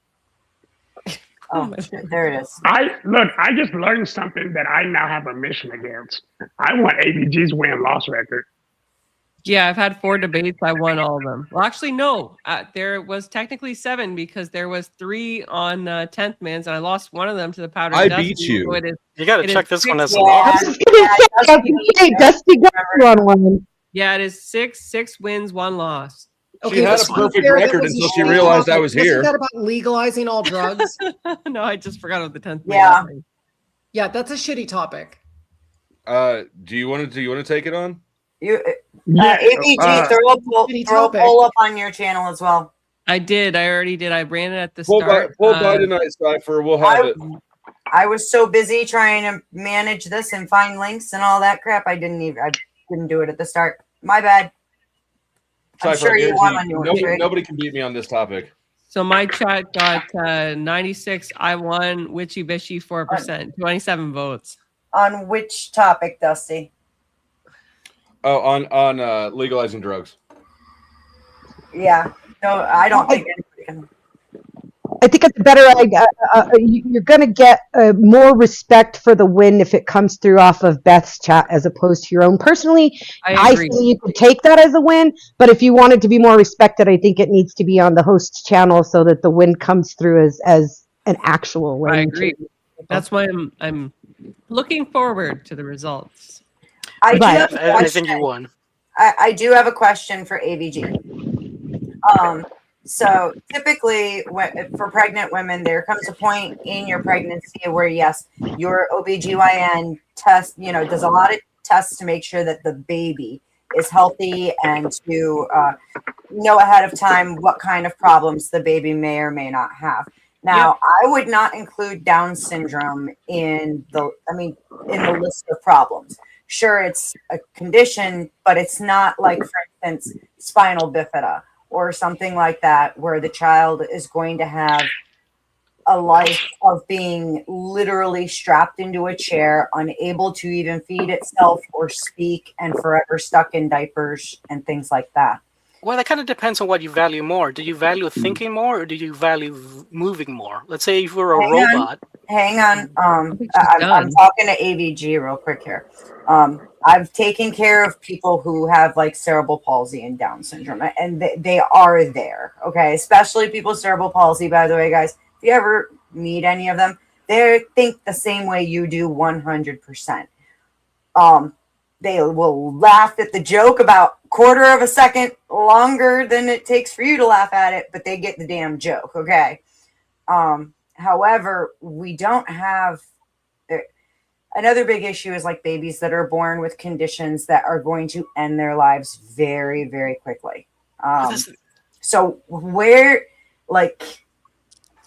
Oh, there it is. I just learned something that I now have a mission against. I want AVG's win-loss record. Yeah, I've had 4 debates. I won all of them. Well, actually, no. There was technically 7 because there was 3 on 10th Man's, and I lost one of them to the Powder I Dusty. beat you. So it is, You got to it check is this one 6 as a loss. Dusty got you on one. Yeah, it is 6 wins, 1 loss. She had a perfect record until she realized I was here. Isn't that about legalizing all drugs? No, I just forgot about the 10th. Yeah. Man. Yeah, that's a shitty topic. Do you want to take it on? You, Yeah, AVG, throw a poll up on your channel as well. I did. I already did. I ran it at the Pull start. by tonight, Cypher. We'll have it. I was so busy trying to manage this and find links and all that crap. I didn't do it at the start. My bad. I'm Cypher, sure you won on yours. nobody can beat me on this topic. So my chat got 96. I won. WitchyBishy 4%. 27 votes. On which topic, Dusty? Oh, on legalizing drugs. Yeah. No, I don't think anybody can. I think it's a better idea. You're going to get more respect for the win if it comes through off of Beth's chat as opposed to your own. Personally, I think you could take that as a win, but if you want it to be more respected, I think it needs to be on the host's channel so that the win comes through as an actual win. I agree. That's why I'm looking forward to the results. I think you won. I do have a question for AVG. So typically for pregnant women, there comes a point in your pregnancy where, yes, your OBGYN test, does a lot of tests to make sure that the baby is healthy and to know ahead of time what kind of problems the baby may or may not have. Now, I would not include Down syndrome in the list of problems. Sure, it's a condition, but it's not like, for instance, spinal bifida or something like that, where the child is going to have a life of being literally strapped into a chair, unable to even feed itself or speak, and forever stuck in diapers and things like that. Well, that kind of depends on what you value more. Do you value thinking more, or do you value moving more? Let's say if you're a robot. Hang on. I'm talking to AVG real quick here. I've taken care of people who have like cerebral palsy and Down syndrome, and they are there. Okay, especially people with cerebral palsy. By the way, guys, if you ever meet any of them, they think the same way you do, 100%. They will laugh at the joke about quarter of a second longer than it takes for you to laugh at it, but they get the damn joke. Okay. However, we don't have another big issue is like babies that are born with conditions that are going to end their lives very, very quickly. So where, like,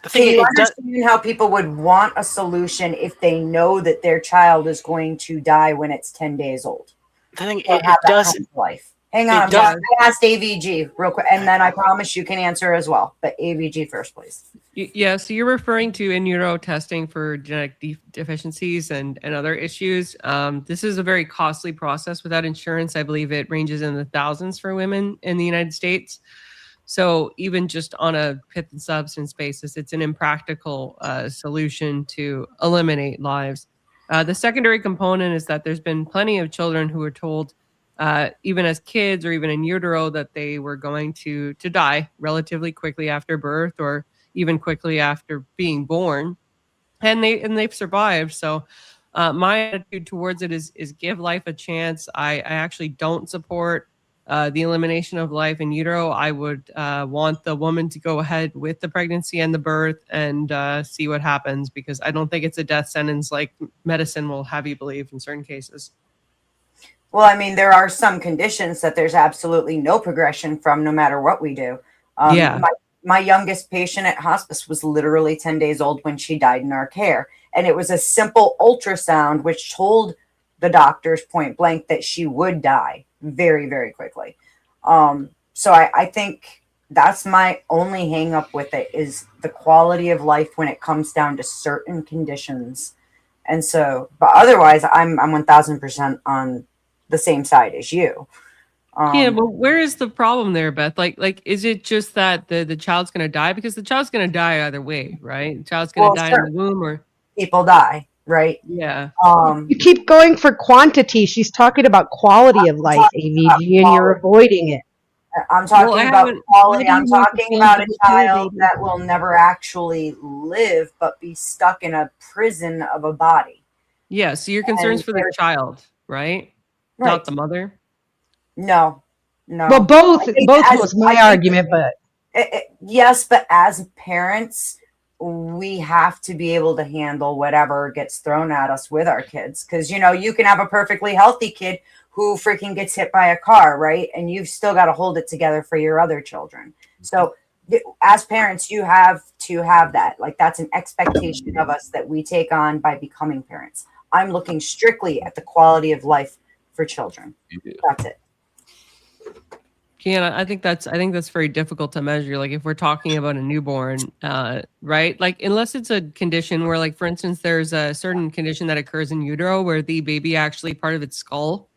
can you understand how people would want a solution if they know that their child is going to die when it's 10 days old? I think it does. Life. Hang on, I asked AVG real quick, and then I promise you can answer as well. But AVG first, please. Yeah, so you're referring to in utero testing for genetic deficiencies and other issues. This is a very costly process without insurance. I believe it ranges in the thousands for women in the United States. So even just on a pith and substance basis, it's an impractical solution to eliminate lives. The secondary component is that there's been plenty of children who were told, even as kids or even in utero, that they were going to die relatively quickly after birth or even quickly after being born, and they've survived. So my attitude towards it is give life a chance. I actually don't support the elimination of life in utero. I would want the woman to go ahead with the pregnancy and the birth and see what happens, because I don't think it's a death sentence like medicine will have you believe in certain cases. Well, I mean, there are some conditions that there's absolutely no progression from no matter what we do. my youngest patient at hospice was literally 10 days old when she died in our care. And it was a simple ultrasound, which told the doctors point blank that she would die very, very quickly. So I think that's my only hang up with it, is the quality of life when it comes down to certain conditions. And so, but otherwise, I'm 1000% on the same side as you. Yeah, but where is the problem there, Beth? Like, is it just that the child's going to die? Because the child's going to die either way, right? The child's going to die in the womb, or people die, right? Yeah. You keep going for quantity. She's talking about quality of life, AVG, and you're avoiding it. I'm talking about quality. I'm talking about a child that will never actually live, but be stuck in a prison of a body. Yeah, so your concerns for the child, right? Not the mother? No. Well, both was my argument, but yes, but as parents, we have to be able to handle whatever gets thrown at us with our kids. Because, you can have a perfectly healthy kid who freaking gets hit by a car, right? And you've still got to hold it together for your other children. So as parents, you have to have that. Like, that's an expectation of us that we take on by becoming parents. I'm looking strictly at the quality of life for children. That's it. Kiana, I think that's very difficult to measure. Like, if we're talking about a newborn, right? Like, unless it's a condition where, like, for instance, there's a certain condition that occurs in utero where the baby, actually part of its skull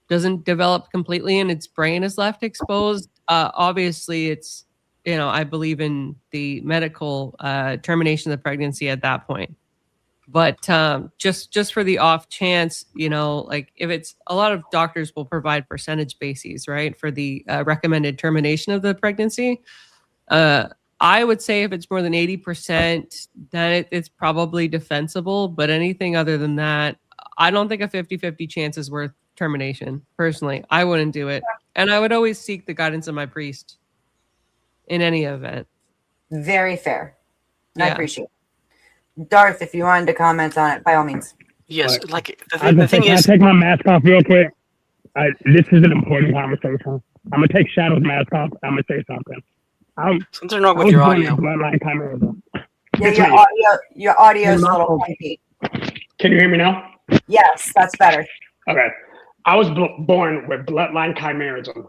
doesn't develop completely and its brain is left exposed. Obviously, it's, I believe in the medical termination of the pregnancy at that point. But just for the off chance, like, if it's, a lot of doctors will provide percentage bases, right, for the recommended termination of the pregnancy. I would say if it's more than 80%, then it's probably defensible. But anything other than that, I don't think a 50-50 chance is worth termination. Personally, I wouldn't do it. And I would always seek the guidance of my priest in any event. Very fair. I appreciate it. Darth, if you wanted to comment on it, by all means. Yes, like the thing can is, I take my mask off real quick? This is an important conversation. I'm gonna take Shadow's mask off. I'm gonna say something. Something wrong with your audio. Yeah, your audio is a little funky. Can you hear me now? Yes, that's better. Okay. I was born with bloodline chimerism.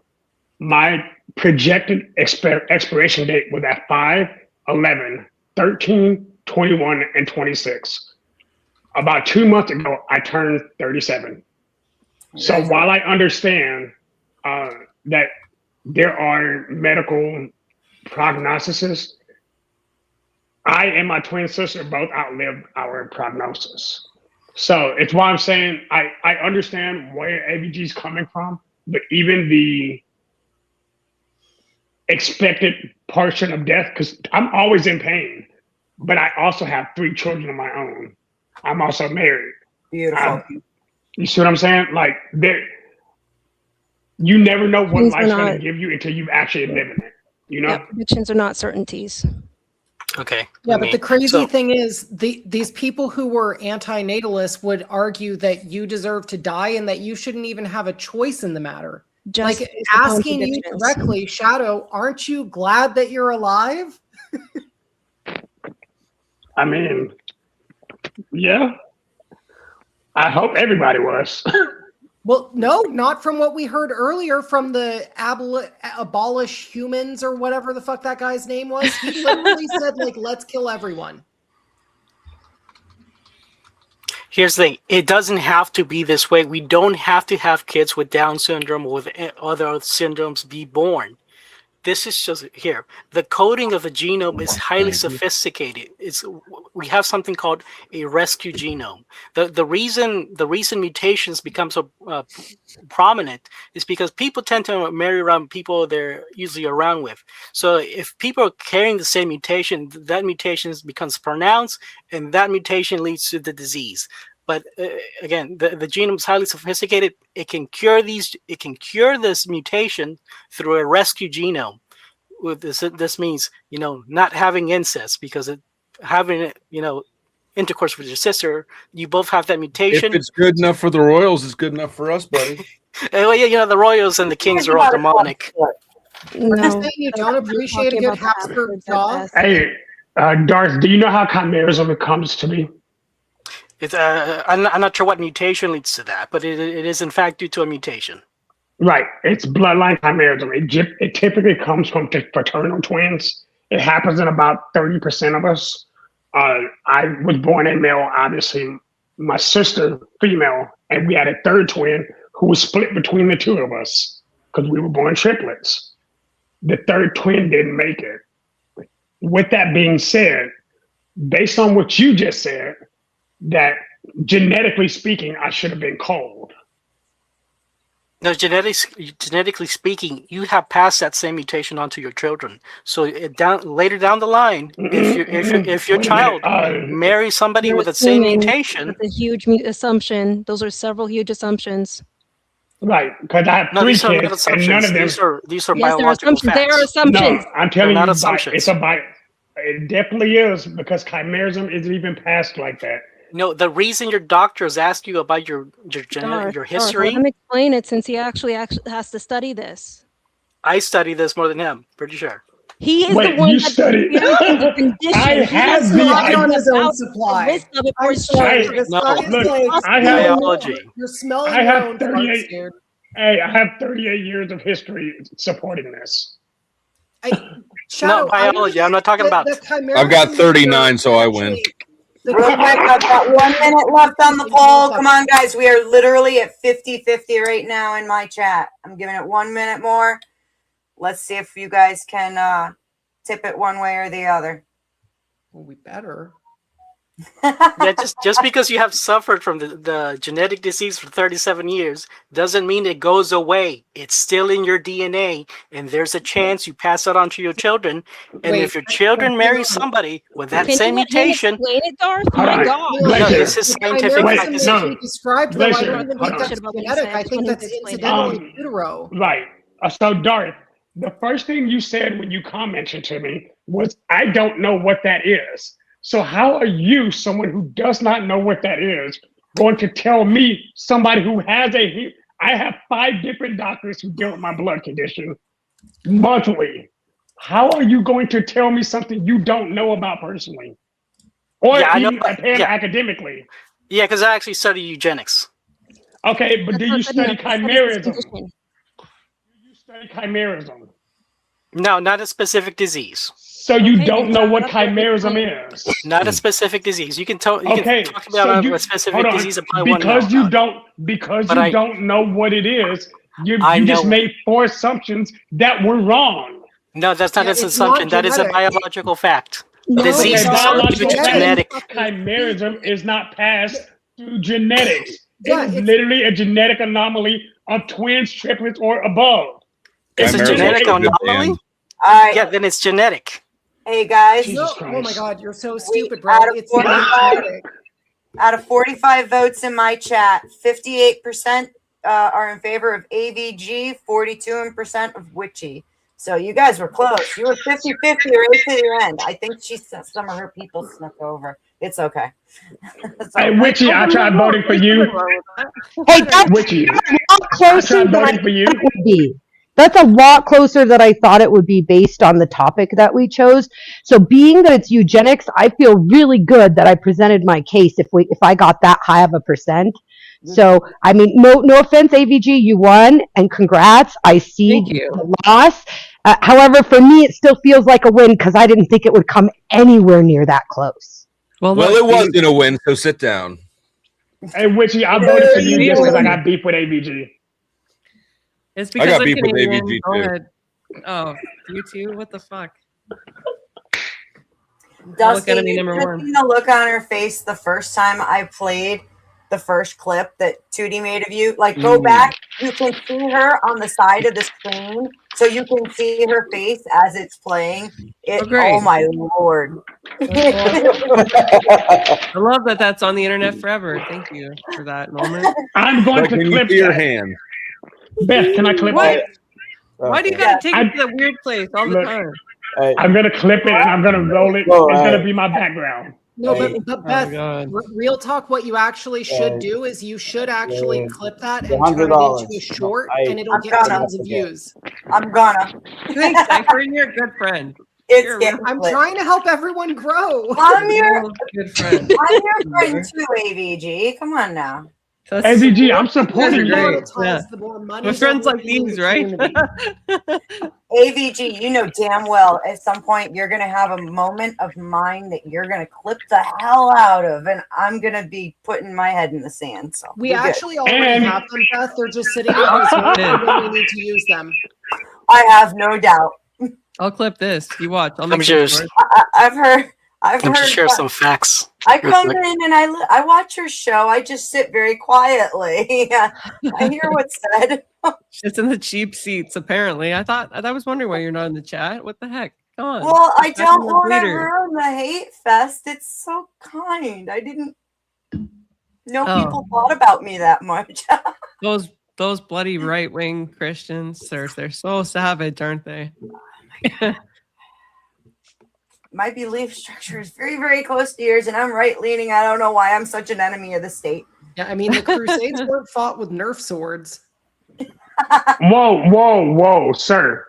My projected expiration date was at 5, 11, 13, 21, and 26. About 2 months ago, I turned 37. So while I understand that there are medical prognoses, I and my twin sister both outlived our prognosis. So it's why I'm saying I understand where AVG is coming from, but even the expected portion of death, because I'm always in pain, but I also have 3 children of my own. I'm also married. Beautiful. You see what I'm saying? Like, you never know what life's going to give you until you've actually lived it. Yeah, predictions are not certainties. Okay. Yeah, but the crazy thing is, these people who were anti-natalists would argue that you deserve to die and that you shouldn't even have a choice in the matter. Just like, asking you directly, Shadow, aren't you glad that you're alive? I mean, yeah. I hope everybody was. Well, no, not from what we heard earlier from the abolish humans or whatever the fuck that guy's name was. He literally said, like, let's kill everyone. Here's the thing. It doesn't have to be this way. We don't have to have kids with Down syndrome or with other syndromes be born. This is just here. The coding of the genome is highly sophisticated. We have something called a rescue genome. The reason mutations become so prominent is because people tend to marry around people they're usually around with. So if people are carrying the same mutation, that mutation becomes pronounced, and that mutation leads to the disease. But again, the genome is highly sophisticated. It can cure these. It can cure this mutation through a rescue genome. With this means not having incest, because having intercourse with your sister, you both have that mutation. If it's good enough for the royals, it's good enough for us, buddy. Well, yeah, the royals and the kings are all demonic. No, you don't appreciate a good Habsburg jaw. Hey, Darth, do you know how chimerism comes to be? It's I'm not sure what mutation leads to that, but it is in fact due to a mutation. Right, it's bloodline chimerism. It typically comes from fraternal twins. It happens in about 30% of us. I was born a male, obviously. My sister, female, and we had a third twin who was split between the two of us because we were born triplets. The third twin didn't make it. With that being said, based on what you just said, that genetically speaking, I should have been cold. No, genetically speaking, you have passed that same mutation onto your children. So later down the line, if your child marries somebody with the same mutation, that's a huge assumption. Those are several huge assumptions. Right, because I have three kids, and none of them. These are biological facts. They are assumptions. No, I'm telling not you, assumptions. It definitely is, because chimerism isn't even passed like that. No, the reason your doctors ask you about your history. Let him explain it, since he actually has to study this. I study this more than him, pretty sure. He is the one you that study. the condition. I have the on his own supply. I'm sorry. I have biology. You're smelling I your have own 38. farts, dude. Hey, I have 38 years of history supporting this. No, biology. I'm not talking about. I've got 39, so I win. Real quick, I've got 1 minute left on the poll. Come on, guys. We are literally at 50-50 right now in my chat. I'm giving it 1 minute more. Let's see if you guys can tip it one way or the other. Well, we better. Yeah, just because you have suffered from the genetic disease for 37 years doesn't mean it goes away. It's still in your DNA, and there's a chance you pass it on to your children. And if your children marry somebody with that same mutation, explain it, Darth? My God. no, this is scientific fact. He described, though, I don't even think that's Hold on. genetic. I think that's incidental in utero. Right. So, Darth, the first thing you said when you commented to me was, I don't know what that is. So how are you, someone who does not know what that is, going to tell me, somebody who has I have 5 different doctors who deal with my blood condition monthly. How are you going to tell me something you don't know about personally? Or even academically? Yeah, because I actually study eugenics. Okay, but do you study chimerism? Do you study chimerism? No, not a specific disease. So you don't know what chimerism is? Not a specific disease. You can talk about a specific disease upon one. Because you don't know what it is, you just made 4 assumptions that were wrong. No, that's not an assumption. That is a biological fact. No, disease is genetic. Chimerism is not passed through genetics. It's literally a genetic anomaly of twins, triplets, or above. It's a genetic anomaly? Yeah, then it's genetic. Hey, guys. Oh my God, you're so stupid, bro. Out of 45 votes in my chat, 58% are in favor of AVG, 42% of Witchy. So you guys were close. You were 50-50 right to your end. I think some of her people snuck over. It's okay. Hey, Witchy, I tried voting for you. Hey, that's Witchy, a lot closer than I voting for you. thought it would be. That's a lot closer than I thought it would be based on the topic that we chose. So being that it's eugenics, I feel really good that I presented my case if I got that high of a percent. So, I mean, no offense, AVG, you won, and congrats. I see the loss. However, for me, it still feels like a win because I didn't think it would come anywhere near that close. Well, it wasn't a win, so sit down. Hey, Witchy, I voted for you just because I got beef with AVG. It's because I got I'm beef with Canadian. AVG Go too. ahead. Oh, you too? What the fuck? Dusty, enemy you number should have 1. seen the look on her face the first time I played the first clip that Tootie made of you. Like, go back. You can see her on the side of the screen, so you can see her face as it's playing. Oh my Lord. I love that that's on the internet forever. Thank you for that moment. I'm going to clip your hand. Beth, can I clip What? it? Why do you gotta take it to that weird place all the time? I'm going to clip it and I'm going to roll it. It's going to be my background. No, Hey, but Beth, God. real talk, what you actually should do is you should actually clip that and turn it $100. into a short, and it'll I'm get gonna. tons of views. I'm gonna. Thanks, Cypher. You're a good friend. It's You're a getting real I'm clipped. trying to help everyone grow. I'm your, good friend. I'm your friend too, AVG. Come on now. AVG, I'm You guys supporting are you. great. Yeah. The more money With friends like these, right? AVG, you know damn well at some point you're gonna have a moment of mine that you're gonna clip the hell out of, and I'm gonna be putting my head in the sand. So We be good. actually already have them, Beth. They're just sitting in this room when we need to use them. I have no doubt. I'll clip this. You watch. I'll Let make me some just- shorts. I've heard. Let me just share some facts. I real come quick. in and I watch your show. I just sit very quietly. I hear what's said. It's in the cheap seats, apparently. I was wondering why you're not in the chat. What the heck? Come on. Well, I Get back don't in the want to leader. ruin the hate fest. It's so kind. I didn't know people thought about me that much. Those bloody right wing Christians, they're so savage, aren't they? My belief structure is very, very close to yours, and I'm right leaning. I don't know why I'm such an enemy of the state. Yeah, I mean, the Crusades weren't fought with Nerf swords. Whoa, sir.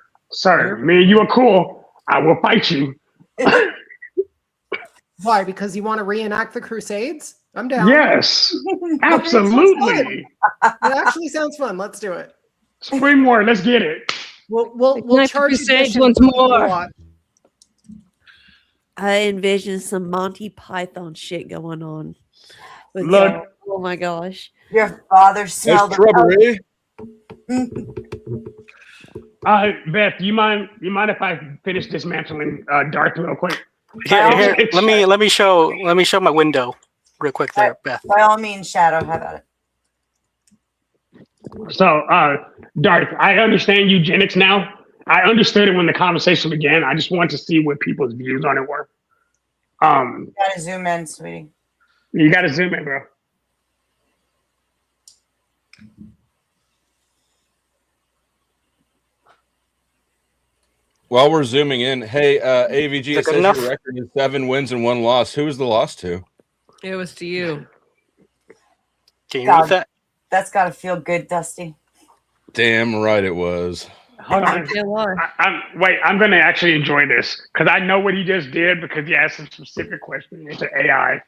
Me and you are cool. I will fight you. Why? Because you want to reenact the Crusades? I'm down. Yes, absolutely. It actually sounds fun. Let's do it. Spring War, let's get it. We'll charge Crusades admission once for people more. to watch. I envision some Monty Python shit going on. With Look. y'all. Oh my gosh. Your father smelled That's trouble, eh? Beth, you mind if I finish dismantling Darth real quick? Here, let me show my window real quick there, Beth. By all means, Shadow, how about it? So, Darth, I understand eugenics now. I understood it when the conversation began. I just wanted to see what people's views on it were. You gotta zoom in, sweetie. You gotta zoom in, bro. While we're zooming in, hey, AVG, it Good says enough? your record is 7 wins and 1 loss. Who was the loss to? It was to you. Can you God, read that? That's gotta feel good, Dusty. Damn right it was. Hold on. I'm going to actually enjoy this because I know what he just did because he asked a specific question. It's an AI.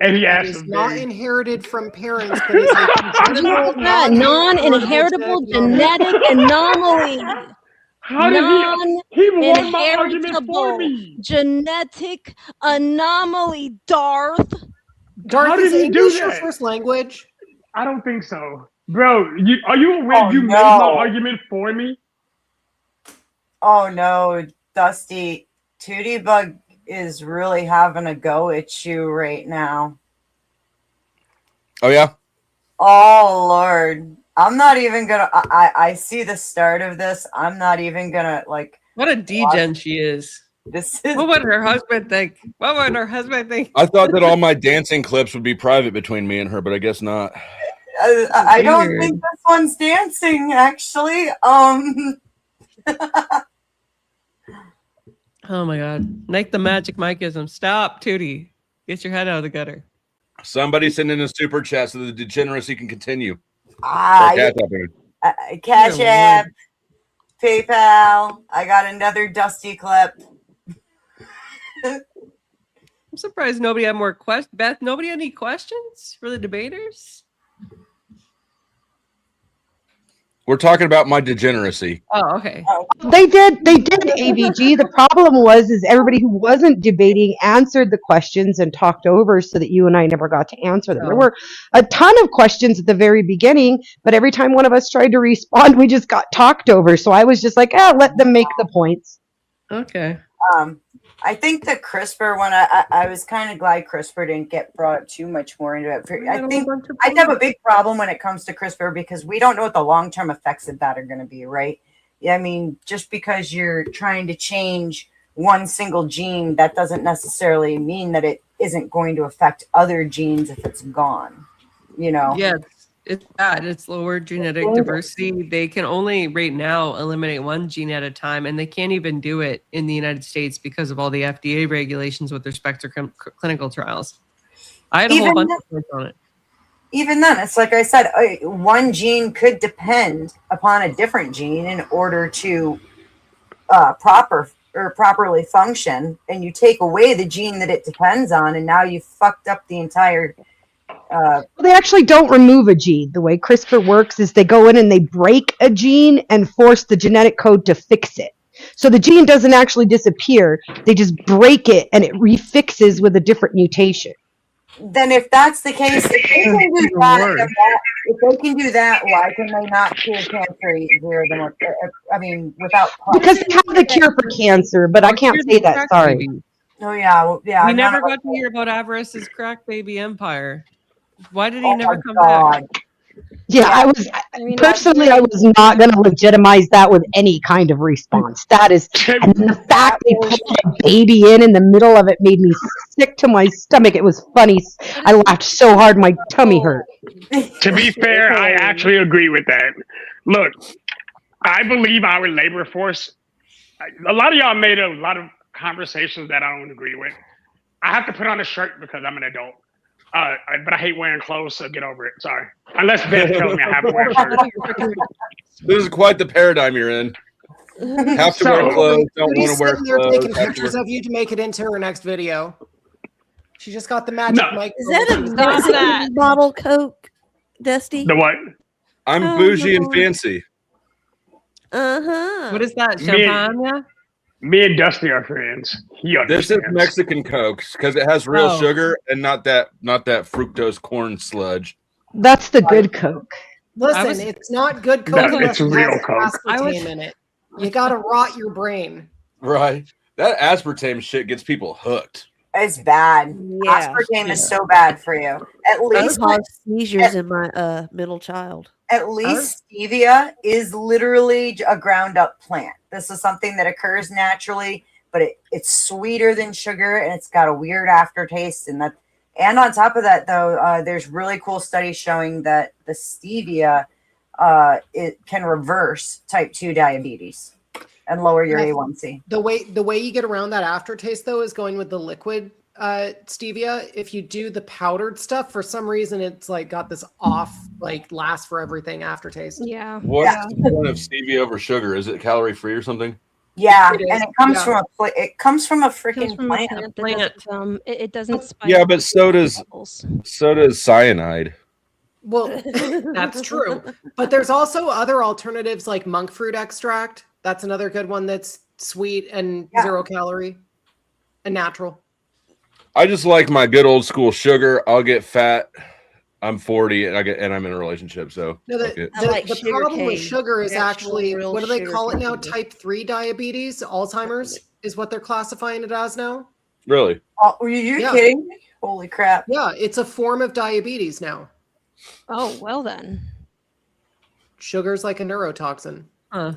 And he It asked is him not inherited from parents, but is a congenital, Non-inheritable genetic anomaly. How did he won my argument for Non-inheritable me? genetic anomaly, Darth. Darth, How is did he do English your that? first language? I don't think so. Bro, are you aware you made my argument for me? Oh no, Dusty. Tootie Bug is really having a go at you right now. Oh, yeah? Oh Lord. I'm not even gonna I see the start of this. I'm not even gonna like What a degen she is. This is What would her husband think? What would her husband think? I thought that all my dancing clips would be private between me and her, but I guess not. I don't think this one's dancing actually. Oh my god. Make the magic Mikeism. Stop, Tootie. Get your head out of the gutter. Somebody send in a super chat so the degeneracy can continue. Cash App, PayPal. I got another Dusty clip. I'm surprised nobody had more questions. Beth, nobody had any questions for the debaters? We're talking about my degeneracy. Oh, okay. They did AVG. The problem was everybody who wasn't debating answered the questions and talked over so that you and I never got to answer them. There were a ton of questions at the very beginning, but every time one of us tried to respond, we just got talked over. So I was just like, let them make the points. Okay. I think the CRISPR one, I was kind of glad CRISPR didn't get brought too much more into it. I think I'd have a big problem when it comes to CRISPR because we don't know what the long-term effects of that are going to be, right? Yeah, I mean, just because you're trying to change one single gene, that doesn't necessarily mean that it isn't going to affect other genes if it's gone, you know? Yeah, It's bad. It's lower genetic diversity. They can only right now eliminate one gene at a time, and they can't even do it in the United States because of all the FDA regulations with respect to clinical trials. I had a whole bunch of points on it. Even then, it's like I said, one gene could depend upon a different gene in order to properly function, and you take away the gene that it depends on, and now you fucked up the entire. Well, they actually don't remove a gene. The way CRISPR works is they go in and they break a gene and force the genetic code to fix it. So the gene doesn't actually disappear. They just break it and it refixes with a different mutation. Then if that's the case, if they can do that, why can they not cure cancer easier than without? Because they have the cure for cancer, but I can't say that. Sorry. Oh yeah. We never got to hear about Avarice's crack baby empire. Why did he never come back? Yeah, I was not going to legitimize that with any kind of response. That is, and the fact they put a baby in the middle of it made me sick to my stomach. It was funny. I laughed so hard my tummy hurt. To be fair, I actually agree with that. Look, I believe our labor force. A lot of y'all made a lot of conversations that I don't agree with. I have to put on a shirt because I'm an adult. But I hate wearing clothes, so get over it. Sorry. Unless Beth tells me I have to wear a shirt. This is quite the paradigm you're in. Have to wear clothes, don't want to wear clothes. Taking pictures of you to make it into her next video. She just got the magic mic. Is that a Mexican bottle Coke, Dusty? The what? I'm bougie and fancy. What is that? Champagne? Me and Dusty are friends. This is Mexican Coke because it has real sugar and not that fructose corn sludge. That's the good Coke. Listen, it's not good Coke. It's real Coke. Aspartame in it. You gotta rot your brain. Right. That aspartame shit gets people hooked. It's bad. Yeah. Aspartame is so bad for you. At least seizures in my middle child. At least stevia is literally a ground up plant. This is something that occurs naturally, but it's sweeter than sugar and it's got a weird aftertaste. And on top of that, though, there's really cool studies showing that the stevia it can reverse type 2 diabetes and lower your A1C. The way you get around that aftertaste, though, is going with the liquid stevia. If you do the powdered stuff, for some reason, it's like got this off, like last for everything aftertaste. Yeah. What's the point of stevia over sugar? Is it calorie free or something? Yeah, and it comes from a freaking plant. It doesn't spice. Yeah, but so does cyanide. Well, that's true. But there's also other alternatives like monk fruit extract. That's another good one that's sweet and 0 calorie and natural. I just like my good old school sugar. I'll get fat. I'm 40 and I'm in a relationship. So no, the problem with sugar is actually, what do they call it now? Type 3 diabetes, Alzheimer's is what they're classifying it as now. Really? Oh, are you kidding me? Holy crap. Yeah, it's a form of diabetes now. Oh, well then. Sugar's like a neurotoxin. Huh.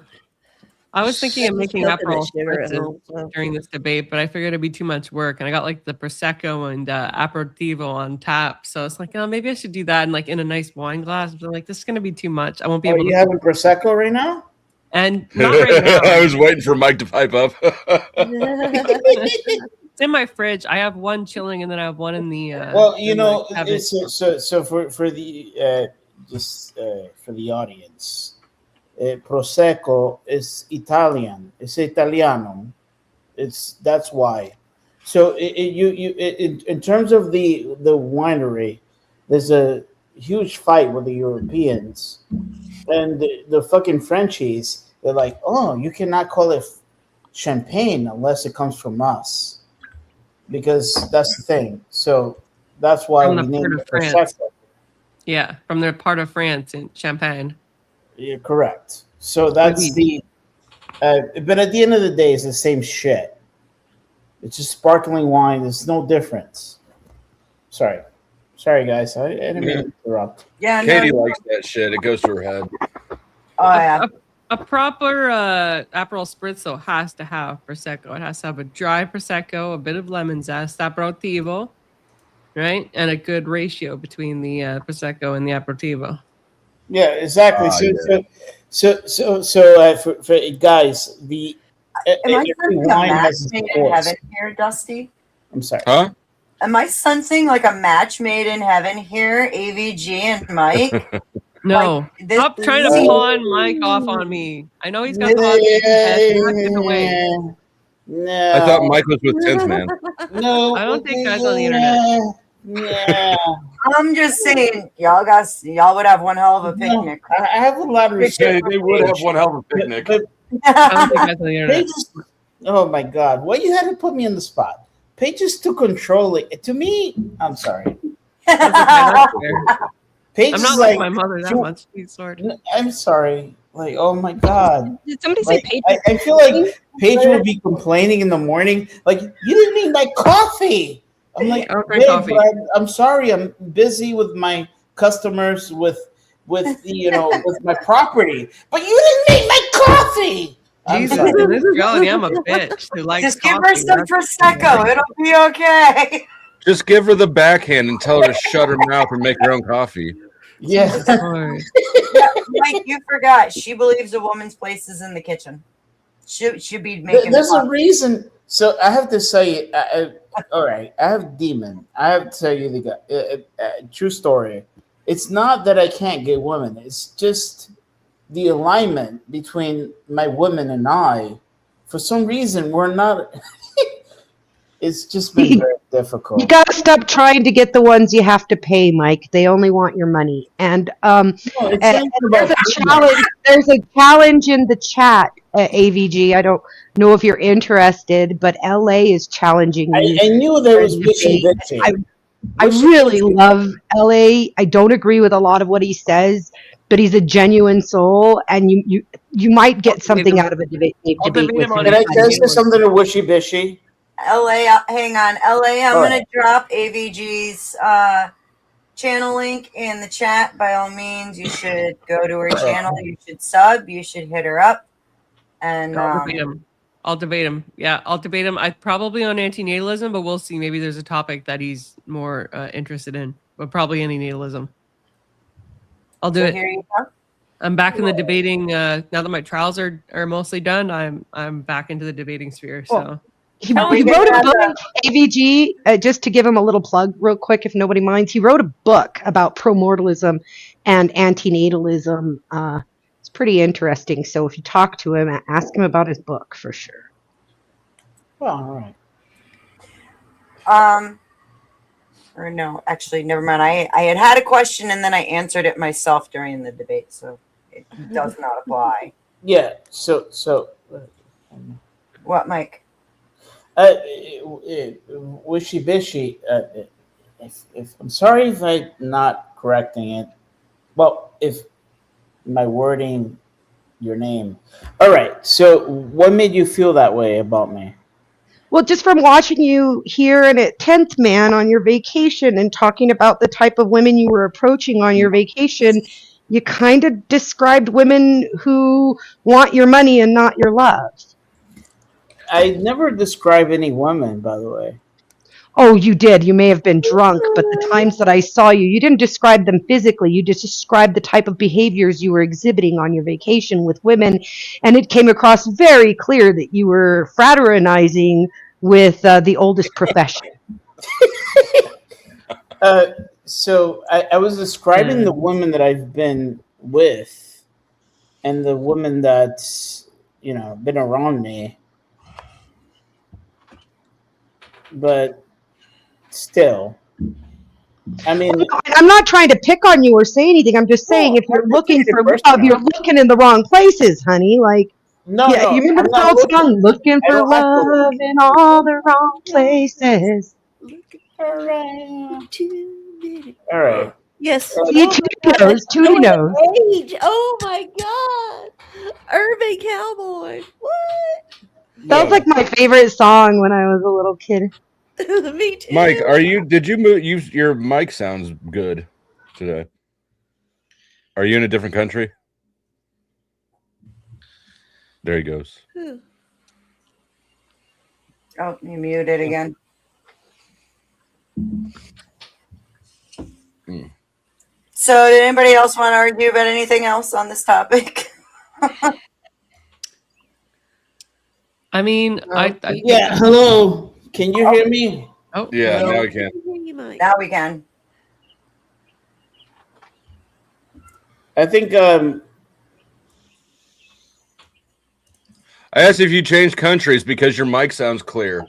I was thinking of making Aperol spritzes during this debate, but I figured it'd be too much work. And I got like the Prosecco and Aperitivo on tap. So it's like, oh, maybe I should do that and like in a nice wine glass. But I'm like, this is going to be too much. I won't be able to. You having Prosecco right now? And not right now. I was waiting for Mike to pipe up. It's in my fridge. I have one chilling and then I have one in the. Well, you know, so for the for the audience. Prosecco is Italian. It's Italiano. That's why. So in terms of the winery, there's a huge fight with the Europeans and the fucking Frenchies. They're like, oh, you cannot call it champagne unless it comes from us, because that's the thing. So that's why we named it Prosecco. Yeah, from the part of France in Champagne. You're correct. So that's the. But at the end of the day, it's the same shit. It's just sparkling wine. There's no difference. Sorry, guys. I didn't mean to interrupt. Yeah, Katie likes that shit. It goes to her head. Oh yeah. A proper Aperol spritz though has to have Prosecco. It has to have a dry Prosecco, a bit of lemon zest, Aperitivo, right, and a good ratio between the Prosecco and the Aperitivo. Yeah, exactly. For guys, the Am I every sensing a wine match has its made in course. heaven here, Dusty? I'm sorry. Huh? Am I sensing like a match made in heaven here, AVG and Mike? No, This stop trying to pawn Mike off on me. I know he's got the autism test. You're not getting away. No. I thought Mike was with Tense Man. No. I don't think guys on the internet. Yeah. I'm just saying, y'all would have one hell of a picnic. I have a lot of respect. They would have one hell of a picnic. I don't think guys on the internet. Oh my God! Why you had to put me on the spot? Pages to control it. To me, I'm sorry. Paige I'm not is like my mother that much. Please, Lord. I'm sorry. Like, oh my God. Did somebody say Paige? I feel like Paige would be complaining in the morning, like, you didn't need my coffee. I'm like, I don't drink coffee. I'm sorry. I'm busy with my customers, with with my property. But you didn't need my coffee. Jesus, in this reality, I'm a bitch who likes Just give coffee. her some Prosecco. It'll be okay. Just give her the backhand and tell her to shut her mouth and make her own coffee. Yeah. Mike, you forgot. She believes a woman's place is in the kitchen. Should be making. There's a reason. So I have to say, all right, I have demon. I have to tell you the true story. It's not that I can't get women. It's just the alignment between my women and I. For some reason, we're not. It's just been very difficult. You gotta stop trying to get the ones you have to pay, Mike. They only want your money. And there's a challenge in the chat, AVG. I don't know if you're interested, but LA is challenging you. I knew there was WitchyBishy. I really love LA. I don't agree with a lot of what he says, but he's a genuine soul, and you might get something out of a debate with him. Can I say something to WitchyBishy? LA, hang on. LA, I'm going to drop AVG's channel link in the chat. By all means, you should go to her channel. You should sub. You should hit her up. And I'll debate him. Yeah, I'll debate him. I probably on antinatalism, but we'll see. Maybe there's a topic that he's more interested in, but probably antinatalism. I'll do it. Here you go. I'm back in the debating. Now that my trials are mostly done, I'm back into the debating sphere. So. He wrote a book, AVG, just to give him a little plug real quick, if nobody minds. He wrote a book about promortalism and antinatalism. It's pretty interesting. So if you talk to him, ask him about his book for sure. Well, all right. Or no, actually, never mind. I had a question and then I answered it myself during the debate, so it does not apply. Yeah. So. What, Mike? WitchyBishy, if I'm sorry if I'm not correcting it. Well, if my wording your name. All right. So what made you feel that way about me? Well, just from watching you here and at 10th Man on your vacation and talking about the type of women you were approaching on your vacation, you kind of described women who want your money and not your love. I never describe any woman, by the way. Oh, you did. You may have been drunk, but the times that I saw you, you didn't describe them physically. You just described the type of behaviors you were exhibiting on your vacation with women, and it came across very clear that you were fraternizing with the oldest profession. So I was describing the women that I've been with and the women that's, been around me. But still, I mean, I'm not trying to pick on you or say anything. I'm just saying, if you're looking for love, you're looking in the wrong places, honey. Like, no, you remember the old song, "Looking for love in all the wrong places." All right. Yes. Tootie knows. Age. Oh my God. Urban Cowboy. What? That was like my favorite song when I was a little kid. Me too. Mike, did you move? Your mic sounds good today. Are you in a different country? There he goes. Oh, you muted again. So, did anybody else want to argue about anything else on this topic? I mean, yeah. Hello, can you hear me? Oh, yeah. Hello? Now we can. Now we can. I think I asked if you changed countries because your mic sounds clear.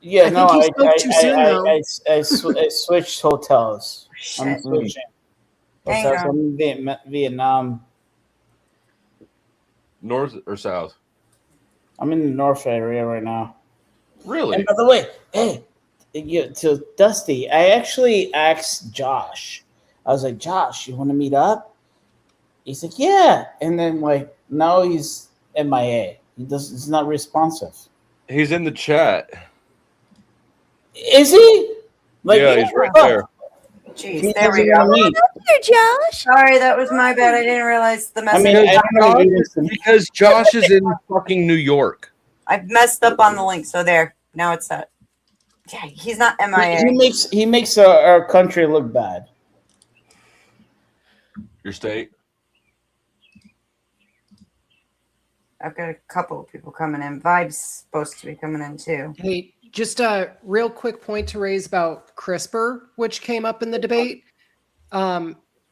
yeah, I no, think he spoke too soon, though. I switched hotels. I'm Shit. switching Hang hotels. on. I'm in Vietnam. North or south? I'm in the north area right now. Really? And by the way, hey, to Dusty, I actually asked Josh. I was like, Josh, you want to meet up? He's like, yeah. And then like now he's MIA. He's not responsive. He's in the chat. Is he? Like, yeah, he's right there. Jeez, there we go. Here, Josh. Sorry, that was my bad. I didn't realize the message. Because Josh is in fucking New York. I messed up on the link, so there. Now it's set. Yeah, he's not MIA. He makes our country look bad. Your state? I've got a couple of people coming in. Vibe's supposed to be coming in too. Hey, just a real quick point to raise about CRISPR, which came up in the debate.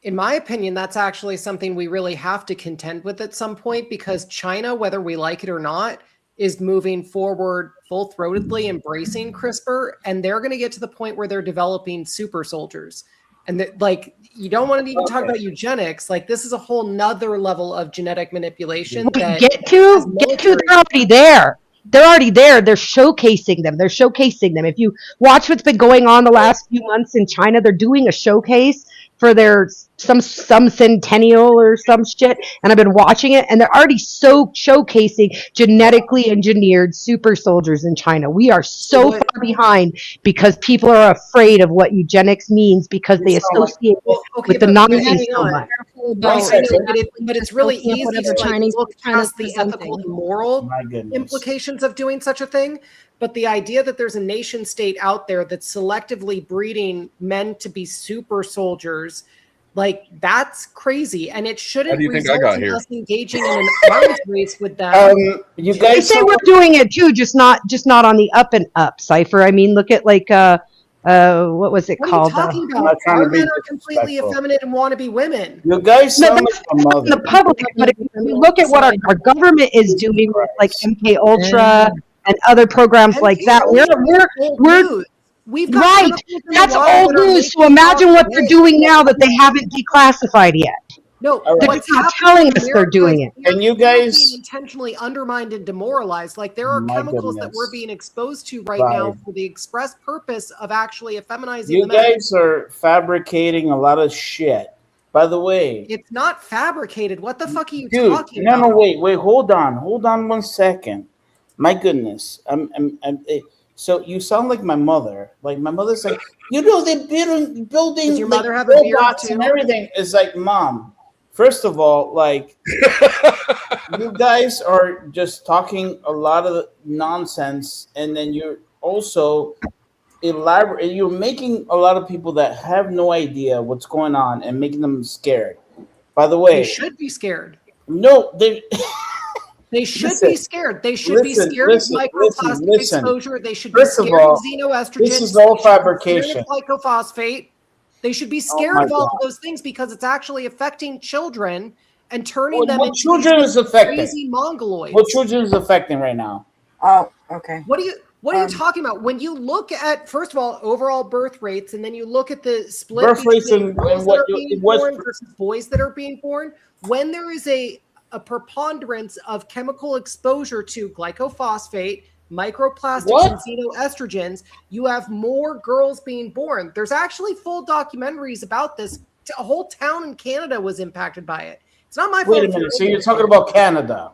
In my opinion, that's actually something we really have to contend with at some point, because China, whether we like it or not, is moving forward full-throatedly embracing CRISPR, and they're going to get to the point where they're developing super soldiers. And like, you don't want to even talk about eugenics. Like, this is a whole nother level of genetic manipulation. That Get to, they're already there. They're already there. They're showcasing them. If you watch what's been going on the last few months in China, they're doing a showcase for their some centennial or some shit, and I've been watching it, and they're already showcasing genetically engineered super soldiers in China. We are so far behind because people are afraid of what eugenics means because they associate it with the Nazis so much. But it's really easy whatever to Chinese look past the presenting. ethical and moral implications of doing such a thing. But the idea that there's a nation state out there that's selectively breeding men to be super soldiers, like, that's crazy, and it shouldn't How do you think I result got in here? us engaging in an arms race with them. You They guys say we're doing it too, just not on the up and up, Cypher. I mean, look at like what was it What called? are you talking I'm about? not trying to Our be men are completely disrespectful. effeminate and want to be women. You guys No, sound that's like my in the mother. public, but if you look at what our government is doing with like MK Ultra and other programs like that, we're We've got right. chemicals in the That's water old that are news. So making imagine what us they're sick. doing now that they haven't declassified yet. No, All right. They're what's not happening telling in us they're America doing is it. Can you we're guys- being intentionally undermined and demoralized? Like, there are My chemicals that goodness. we're being exposed to right now Right. for the express purpose of actually effeminizing You the men. guys are fabricating a lot of shit. By the way, It's not fabricated. What the fuck are you dude, talking no, about? wait, hold on 1 My goodness, so you sound like my mother. Like my mother's like, they're building Does your like mother have a beard robots too? and everything. It's like, Mom, first of all, like you guys are just talking a lot of nonsense, and then you're also you're making a lot of people that have no idea what's going on and making them scared. By the way, They should be scared. no, they They should Listen, be scared. They should be scared listen, of microplastic listen. exposure. They should be First of scared all, of xenoestrogens. this is all They should be scared fabrication. of glycophosphate. They should be Oh scared my of all God. of those things because it's actually affecting children and turning them What into children these is affecting? crazy mongoloids. What children is affecting right now? Oh, okay. What are you talking about? When you look at, first of all, overall birth rates, and then you look at the split Birth rates between and girls what- that are being what's- born versus boys that are being born, when there is a preponderance of chemical exposure to glycophosphate, microplastics, What? and xenoestrogens, you have more girls being born. There's actually full documentaries about this. A whole town in Canada was impacted by it. It's not my fault. Wait a if minute. So you're you're talking about Canada?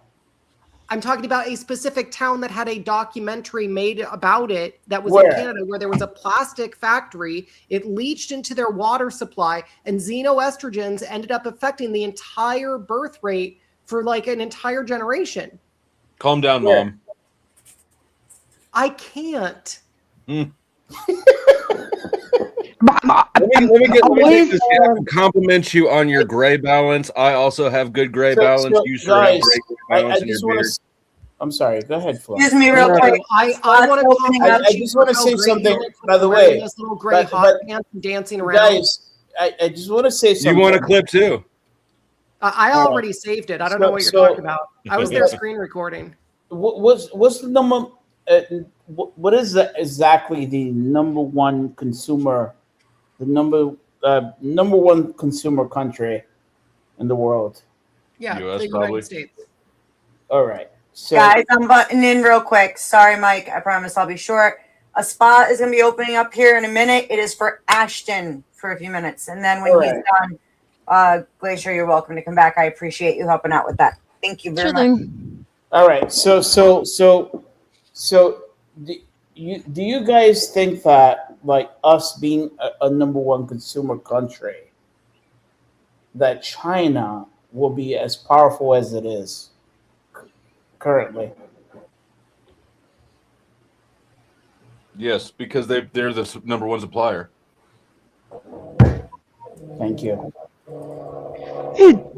I'm talking about a specific town that had a documentary made about it that was Where? in Canada, where there was a plastic factory. It leached into their water supply, and xenoestrogens ended up affecting the entire birth rate for like an entire generation. Calm down, Where? Mom. I can't. compliment you on your gray balance. I also have good gray balance. You should have great gray balance in your beard. I'm sorry. Go ahead, Flo. Excuse me, real quick. I want to talk about. I just want to say something. By the way, those little gray hot pants and dancing around. Guys, I just want to say something. You want a clip too? I already saved it. I don't know what you're talking about. I was there screen recording. What's the number? What is exactly the number one consumer? The number one consumer country in the world? Yeah, US, the probably. United States. All right. So, guys, I'm butting in real quick. Sorry, Mike. I promise I'll be short. A spot is going to be opening up here in a minute. It is for Ashton for a few minutes. And then when he's done, Glacier, you're welcome to come back. I appreciate you helping out with that. Thank you very much. all right. So do you guys think that, like, us being a number one consumer country, that China will be as powerful as it is currently? Yes, because they're the number one supplier. Thank you.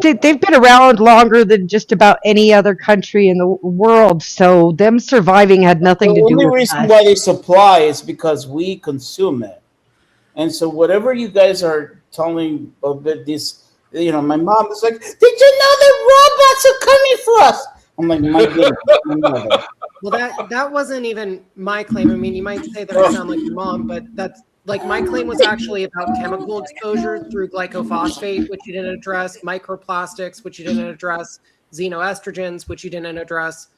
They've been around longer than just about any other country in the world, so them surviving had nothing to do with The only reason why they supply is because we consume it. And so whatever you guys are telling about this, my mom is like, did you know the robots are coming for us? I'm like, my goodness. Well, that wasn't even my claim. I mean, you might say that I sound like your mom, but that's like my claim was actually about chemical exposure through glycophosphate, which you didn't address, microplastics, which you didn't address, xenoestrogens, which you didn't address.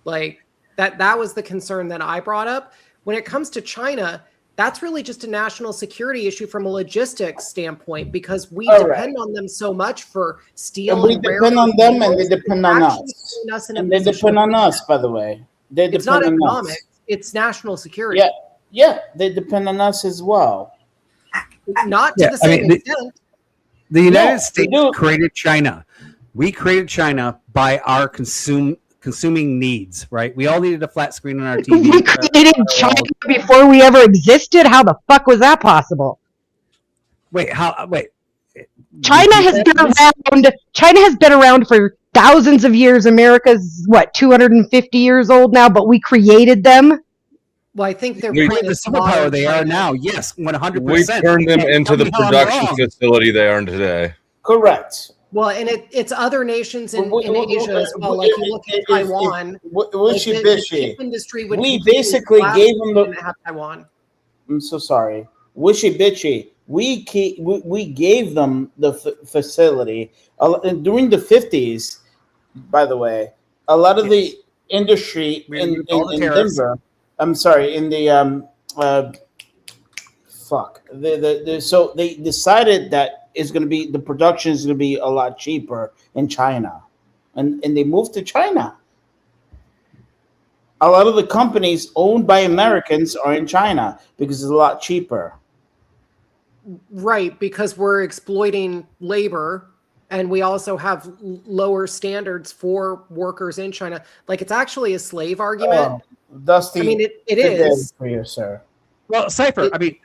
Like that was the concern that I brought up. When it comes to China, that's really just a national security issue from a logistics standpoint, because we depend on them so much for steel. And we depend on them, and they depend on us. And they depend on us, by the way. It's not economics; it's national security. Yeah, they depend on us as well. Not to the same extent. The United States created China. We created China by our consuming needs, right? We all needed a flat screen on our TV. We created China before we ever existed? How the fuck was that possible? Wait. China has been around. China has been around for thousands of years. America's 250 years old now, but we created them. Well, I think they're the superpower they are now. Yes, 100%. We turned them into the production facility they are today. Correct. Well, and it's other nations in Asia as well. Like you look at Taiwan. WitchyBishy. We basically gave them have Taiwan. I'm so sorry. WitchyBishy. We gave them the facility during the 50s. By the way, a lot of the industry in Denver. I'm sorry, in the so they decided that the production is gonna be a lot cheaper in China, and they moved to China. A lot of the companies owned by Americans are in China because it's a lot cheaper. Right, because we're exploiting labor, and we also have lower standards for workers in China. Like, it's actually a slave argument. Dusty, I mean, it is for you, sir. Well, Cypher, I mean,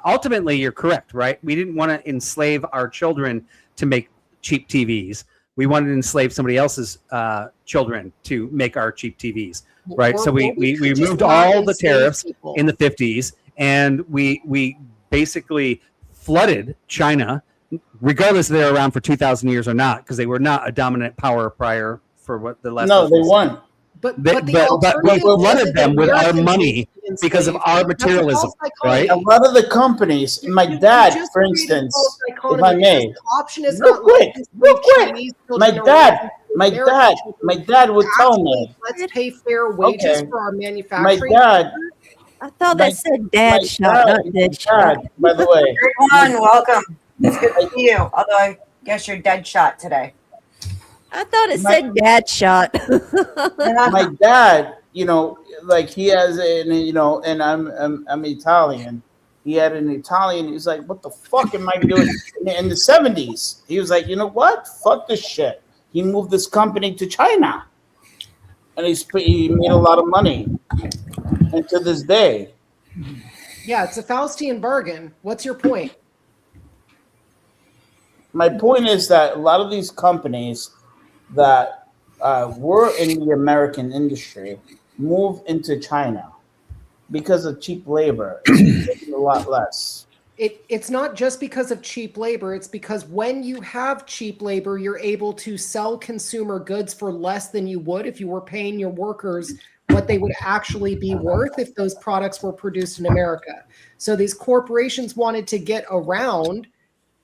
ultimately, you're correct, right? We didn't want to enslave our children to make cheap TVs. We wanted to enslave somebody else's children to make our cheap TVs, right? So we removed all the tariffs in the 50s, and we basically flooded China, regardless if they were around for 2,000 years or not, because they were not a dominant power prior for what the last. No, they weren't. But we flooded them with our money because of our materialism, right? A lot of the companies, my dad, for instance, if I may, real quick, my dad would tell me, let's pay fair wages for our manufacturing. My dad. I thought that said dad shot, not dead shot. By the way, everyone, welcome. It's good to see you. Although I guess you're dead shot today. I thought it said dad shot. My dad, like he has and I'm Italian. He had an Italian. He was like, "What the fuck am I doing?" In the 70s, he was like, "You know what? Fuck this shit." He moved this company to China, and he made a lot of money. And to this day, Yeah, it's a Faustian bargain. What's your point? My point is that a lot of these companies that were in the American industry move into China because of cheap labor. It's a lot less. It's not just because of cheap labor. It's because when you have cheap labor, you're able to sell consumer goods for less than you would if you were paying your workers what they would actually be worth if those products were produced in America. So these corporations wanted to get around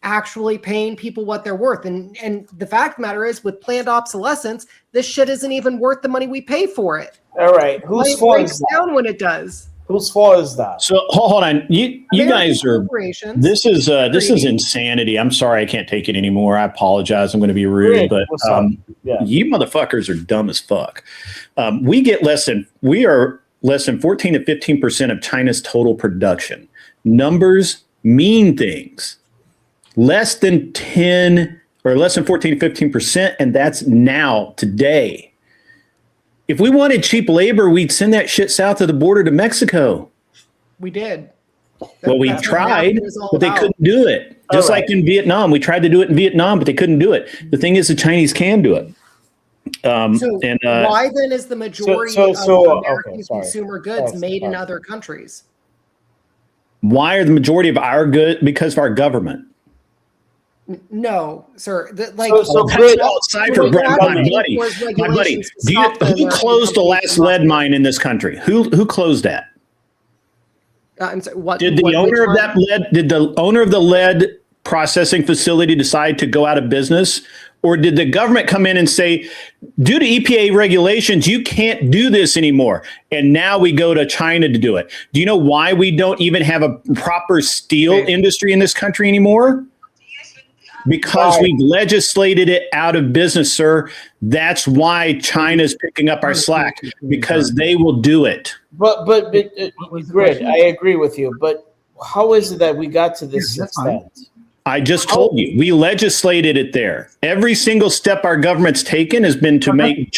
actually paying people what they're worth. And the fact of the matter is, with planned obsolescence, this shit isn't even worth the money we pay for it. All right, whose fault is that? Down when it does. Whose fault is that? So hold on, you guys are. This is insanity. I'm sorry, I can't take it anymore. I apologize. I'm going to be rude, but you motherfuckers are dumb as fuck. We are less than 14 to 15% of China's total production. Numbers mean things. Less than 10 or less than 14 to 15%, and that's now today. If we wanted cheap labor, we'd send that shit south of the border to Mexico. We did. Well, we tried, but they couldn't do it. Just like in Vietnam, we tried to do it in Vietnam, but they couldn't do it. The thing is, the Chinese can do it. Why then is the majority of American consumer goods made in other countries? Why are the majority of our goods? Because of our government. No, sir. My buddy. Who closed the last lead mine in this country? Who closed that? I'm sorry, what did the owner of that lead? Did the owner of the lead processing facility decide to go out of business, or did the government come in and say, due to EPA regulations, you can't do this anymore? And now we go to China to do it. Do you know why we don't even have a proper steel industry in this country anymore? Because we've legislated it out of business, sir. That's why China's picking up our slack, because they will do it. But Grid, I agree with you. But how is it that we got to this extent? I just told you, we legislated it there. Every single step our government's taken has been to make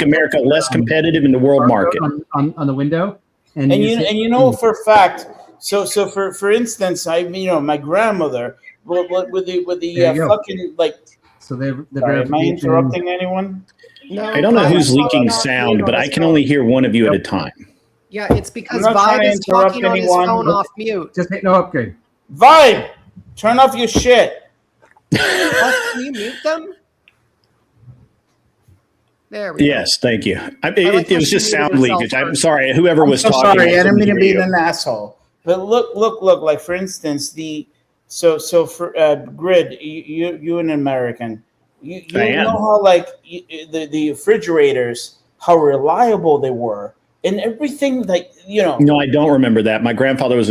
America less competitive in the world market. On the window, and you know for a fact. So for instance, my grandmother. With the fucking like. So am I interrupting anyone? No. I don't know who's leaking sound, but I can only hear one of you at a time. Yeah, it's because Vibe is talking on his phone off mute. Just hit no upgrade. Vibe, turn off your shit. Can you mute them? There we go. Yes, thank you. It was just sound leakage. I'm sorry, whoever was talking. Sorry, I didn't mean to be an asshole. But look. Like for instance, So for Grid, you an American, you know how like the refrigerators, how reliable they were, and everything like No, I don't remember that. My grandfather was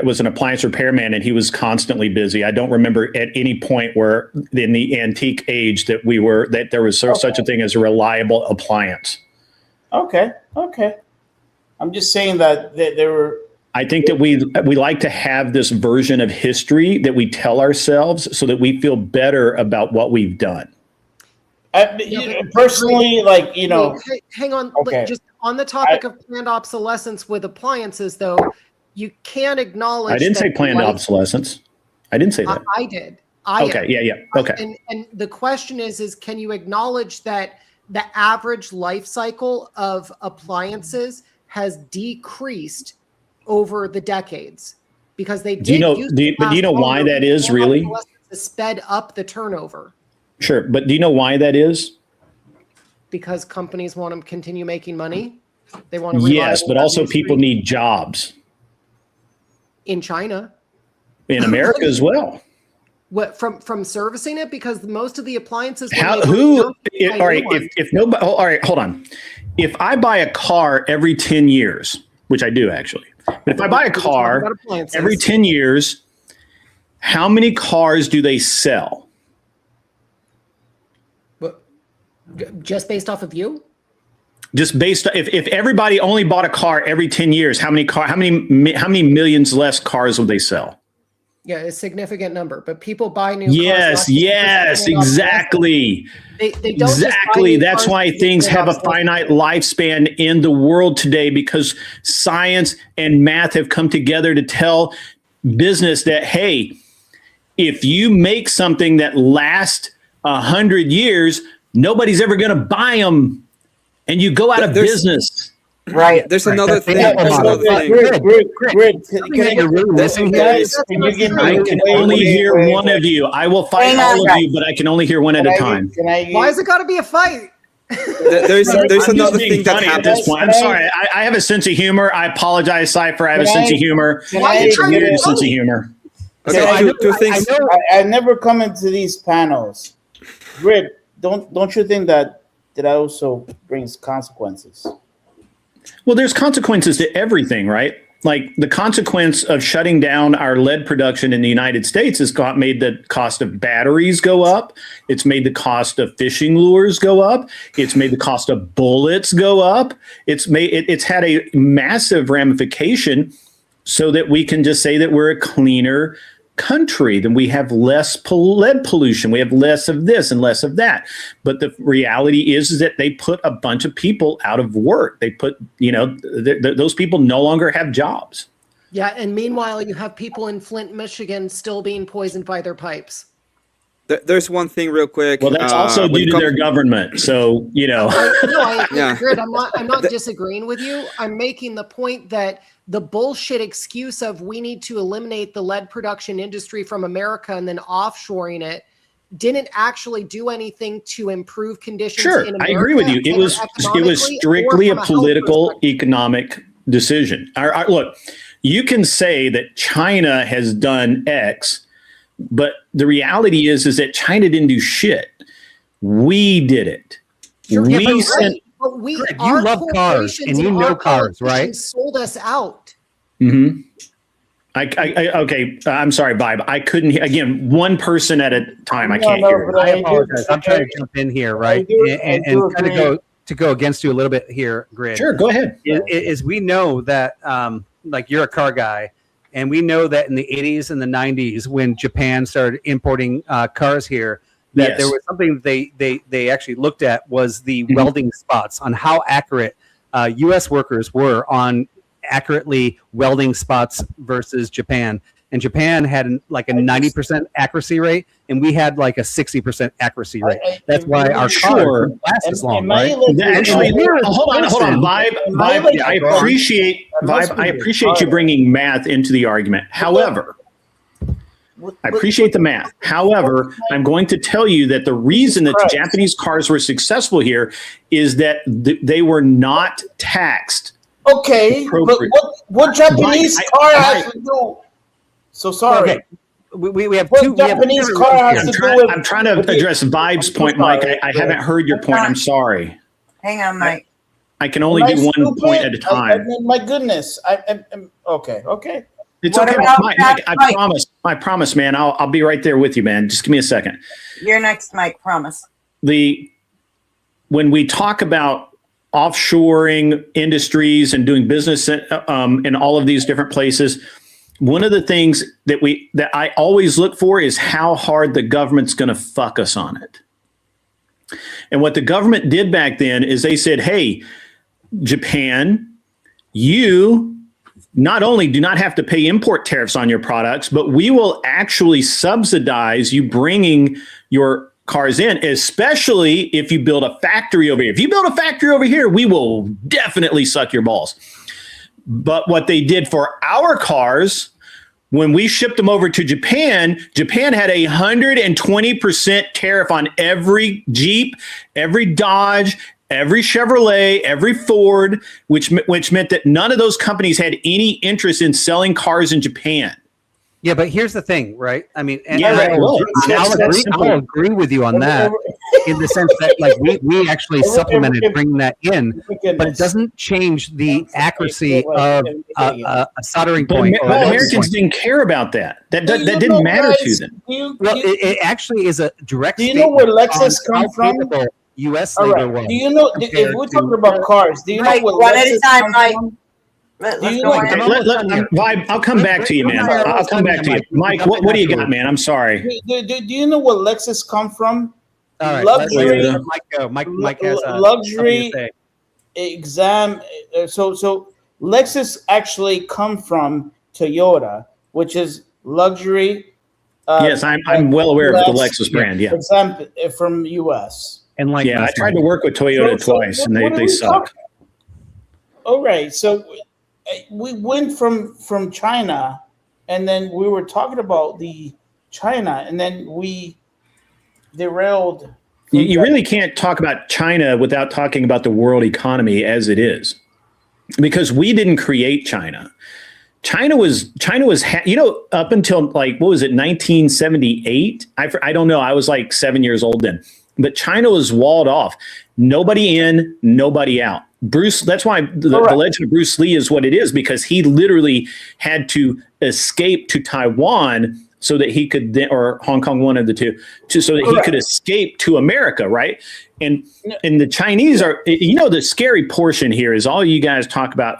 was an appliance repairman, and he was constantly busy. I don't remember at any point where in the antique age that there was such a thing as a reliable appliance. Okay. I'm just saying that there were. I think that we like to have this version of history that we tell ourselves so that we feel better about what we've done. Personally, hang on. Okay. Just on the topic of planned obsolescence with appliances, though, you can't acknowledge. I didn't say planned obsolescence. I didn't say that. I did. Okay. Yeah. Okay. And the question is can you acknowledge that the average life cycle of appliances has decreased over the decades, because they did. Do you know why that is really? Sped up the turnover. Sure, but do you know why that is? Because companies want to continue making money. They want to. Yes, but also people need jobs. In China. In America as well. What from servicing it, because most of the appliances. All right, if nobody. All right, hold on. If I buy a car every 10 years, which I do actually. But if I buy a car every 10 years, how many cars do they sell? Just based off of you? Just based if everybody only bought a car every 10 years, how many millions less cars would they sell? Yeah, a significant number. But people buy new Yes, cars. yes, exactly. They don't exactly. Just buy That's why things have a finite lifespan in the world today, because science and math have come together to tell business that, hey, if you make something that lasts 100 years, nobody's ever going to buy them, and you go out of business. Right. There's another thing. I can only hear one of you. I will fight all of you, but I can only hear one at a time. Why has it got to be a fight? There's another thing that happens. At this point. I'm sorry. I have a sense of humor. I apologize, Cypher. I have a sense of humor. It's a weird sense of humor. Okay, two things. I never come into these panels. Grid, don't you think that also brings consequences? Well, there's consequences to everything, right? Like the consequence of shutting down our lead production in the United States has made the cost of batteries go up. It's made the cost of fishing lures go up. It's made the cost of bullets go up. It's had a massive ramification so that we can just say that we're a cleaner country, then we have less lead pollution. We have less of this and less of that. But the reality is that they put a bunch of people out of work. They put, those people no longer have jobs. Yeah, and meanwhile, you have people in Flint, Michigan still being poisoned by their pipes. There's one thing real quick. Well, that's also due to their government. So, Grid, I'm not disagreeing with you. I'm making the point that the bullshit excuse of we need to eliminate the lead production industry from America and then offshoring it didn't actually do anything to improve conditions in America. I agree with you. It was strictly a political economic decision. Look, you can say that China has done X, but the reality is that China didn't do shit. We did it. We sent. But you love cars and you know cars, right? Sold us out. Mm-hmm. Okay. I'm sorry, Vibe. I couldn't. Again, one person at a time. I can't hear. I apologize. I'm trying to jump in here, right, and kind of go against you a little bit here, Grid. Sure, go ahead. Is we know that like you're a car guy, and we know that in the 80s and the 90s when Japan started importing cars here, that there was something they actually looked at was the welding spots on how accurate U.S. workers were on accurately welding spots versus Japan. And Japan had like a 90% accuracy rate, and we had like a 60% accuracy rate. That's why our cars last as long, right? Actually, hold on, Vibe. I appreciate you bringing math into the argument. However, I appreciate the math. However, I'm going to tell you that the reason that the Japanese cars were successful here is that they were not taxed. Okay, but what Japanese car has to do? So sorry. Okay. We have two Japanese car has to do with. I'm trying to address Vibe's point, Mike. I haven't heard your point. I'm sorry. Hang on, Mike. I can only do one point at a time. My goodness. I'm okay. It's okay, Mike. I promise, man. I'll be right there with you, man. Just give me a second. You're next, Mike. Promise. When we talk about offshoring industries and doing business in all of these different places, one of the things that I always look for is how hard the government's going to fuck us on it. And what the government did back then is they said, hey, Japan, you not only do not have to pay import tariffs on your products, but we will actually subsidize you bringing your cars in, especially if you build a factory over here. If you build a factory over here, we will definitely suck your balls. But what they did for our cars, when we shipped them over to Japan had 120% tariff on every Jeep, every Dodge, every Chevrolet, every Ford, which meant that none of those companies had any interest in selling cars in Japan. Yeah, but here's the thing, right? I mean, I'll agree with you on that in the sense that like we actually supplemented bringing that in, but it doesn't change the accuracy of a soldering point. But Americans didn't care about that. That didn't matter to them. Well, it actually is a direct. Do you know where Lexus comes from? U.S. All labor right. Do you know if we're talking about cars? Do you know where one at a time, Mike. Let's go ahead. Vibe, I'll come back to you, man. I'll come back to you. Mike, what do you got, man? I'm sorry. Do you know where Lexus come from? All right, Luxury. Mike go. Mike has luxury exam. So Lexus actually come from Toyota, which is luxury. Yes, I'm well aware of the Lexus brand. Yeah, exam from US. And like, yeah, I tried to work with Toyota twice, and they suck. All right, so we went from China, and then we were talking about the China, and then we derailed. You really can't talk about China without talking about the world economy as it is, because we didn't create China. China was, up until like, what was it, 1978? I don't know. I was like 7 years old then, but China was walled off. Nobody in, nobody out. That's why the legend of Bruce Lee is what it is, because he literally had to escape to Taiwan so that he could, or Hong Kong, one of the two, so that he could escape to America, right? And the Chinese are, the scary portion here is all you guys talk about,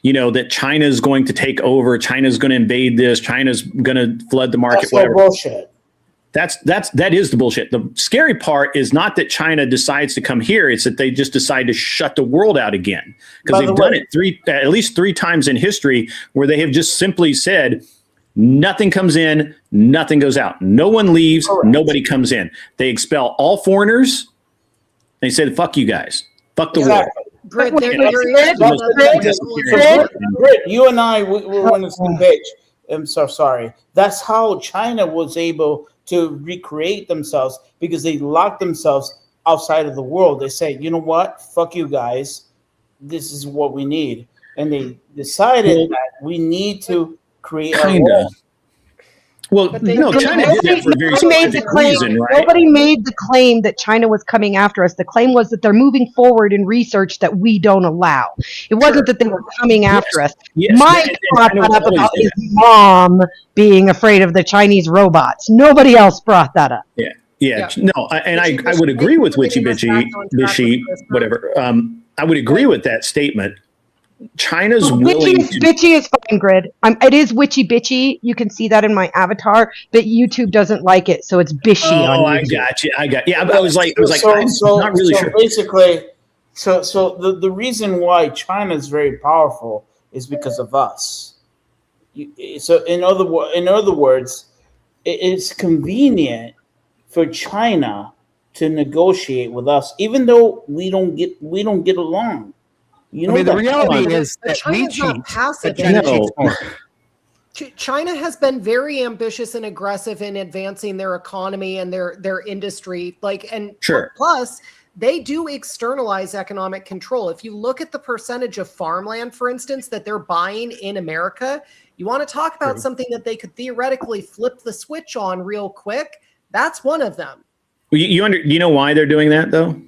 that China's going to take over, China's going to invade this, China's going to flood the market, That's whatever. Bullshit. That is the bullshit. The scary part is not that China decides to come here; it's that they just decide to shut the world out again, because they've done it at least three times in history, where they have just simply said, nothing comes in, nothing goes out, no one leaves, nobody comes in. They expel all foreigners. They said, "Fuck you guys, fuck the world." Britt, you and I were on the same page. I'm so sorry. That's how China was able to recreate themselves, because they locked themselves outside of the world. They say, you know what? Fuck you guys. This is what we need. And they decided that we need to create our own. Well, China did that for a very specific reason, right? Nobody made the claim that China was coming after us. The claim was that they're moving forward in research that we don't allow. It wasn't that they were coming after us. Yes, Mike brought that up about his mom being afraid of the Chinese robots. Nobody else brought that up. Yeah. No, I would agree with WitchyBishy, whatever. I would agree with that statement. China's Bitchy is fine, Grid. It is WitchyBishy. You can see that in my avatar, but YouTube doesn't like it, so it's Bishy on YouTube. I got you. Yeah, I was like, I'm not really sure. Basically, the reason why China is very powerful is because of us. So in other words, it's convenient for China to negotiate with us, even though we don't get along. The reality is that China's not passive. China has been very ambitious and aggressive in advancing their economy and their industry. Plus, they do externalize economic control. If you look at the percentage of farmland, for instance, that they're buying in America, you want to talk about something that they could theoretically flip the switch on real quick. That's one of them. You know why they're doing that, though?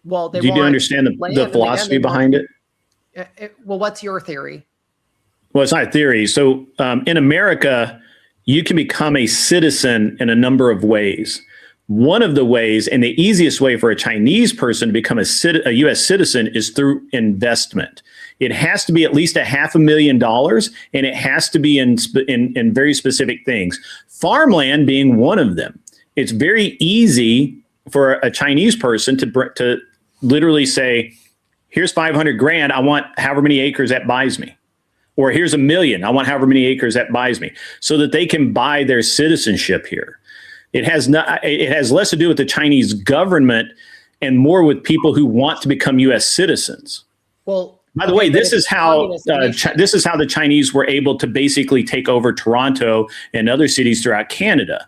Well, do you understand the philosophy behind it? Well, what's your theory? Well, it's not a theory. So in America, you can become a citizen in a number of ways. One of the ways, and the easiest way for a Chinese person to become a U.S. citizen, is through investment. It has to be at least $500,000, and it has to be in very specific things. Farmland being one of them. It's very easy for a Chinese person to literally say, here's 500 grand. I want however many acres that buys me. Or here's $1 million. I want however many acres that buys me, so that they can buy their citizenship here. It has less to do with the Chinese government and more with people who want to become U.S. citizens. Well, by the way, this is how the Chinese were able to basically take over Toronto and other cities throughout Canada.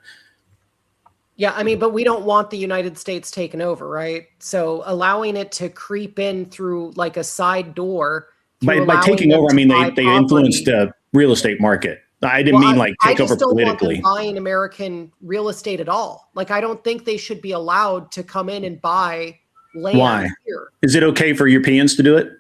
Yeah, but we don't want the United States taken over, right? So allowing it to creep in through like a side door. By taking over, they influenced the real estate market. I didn't mean take over politically. I just don't want them buying American real estate at all. I don't think they should be allowed to come in and buy land. Why? Here. Is it okay for Europeans to do it?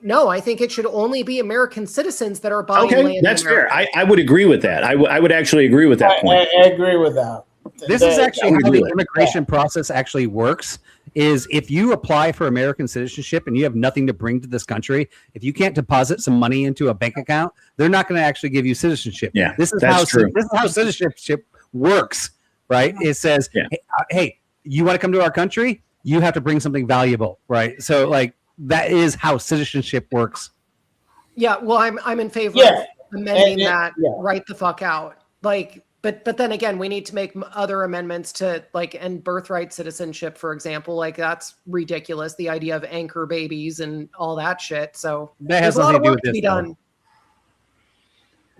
No, I think it should only be American citizens that are buying land. Okay, that's fair. I would agree with that. I would actually agree with that point. I agree with that. This is actually how the immigration process actually works. is if you apply for American citizenship and you have nothing to bring to this country, if you can't deposit some money into a bank account, they're not going to actually give you citizenship. Yeah, this is that's true. This is how citizenship works, right? It says, hey, you want to come to our country? You have to bring something valuable, right? So like that is how citizenship works. Yeah, well, I'm in favor of amending that right the fuck out. Like, but then again, we need to make other amendments to like end birthright citizenship, for example. Like that's ridiculous. The idea of anchor babies and all that shit. So that has there's a lot nothing of to do work with to this, be done.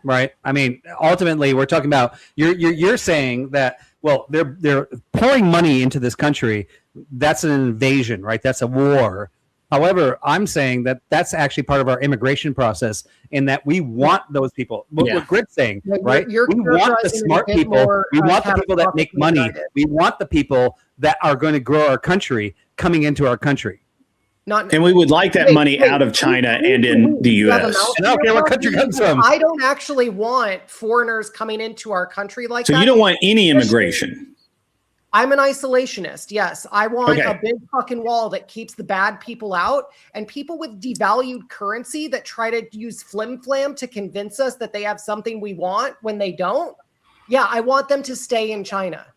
Right. I mean, ultimately, we're talking about you're saying that, well, they're pouring money into this country. That's an invasion, right? That's a war. However, I'm saying that that's actually part of our immigration process, in that we want those people. What Grit's saying, right? You're we want the smart people. We want the people that make money. We want the people that are going to grow our country coming into our country. And we would like that money out of China and in the U.S. I don't care what country comes from. I don't actually want foreigners coming into our country like that. So you don't want any immigration? I'm an isolationist. Yes, I want Okay. a big fucking wall that keeps the bad people out, and people with devalued currency that try to use flim flam to convince us that they have something we want when they don't. Yeah, I want them to stay in China.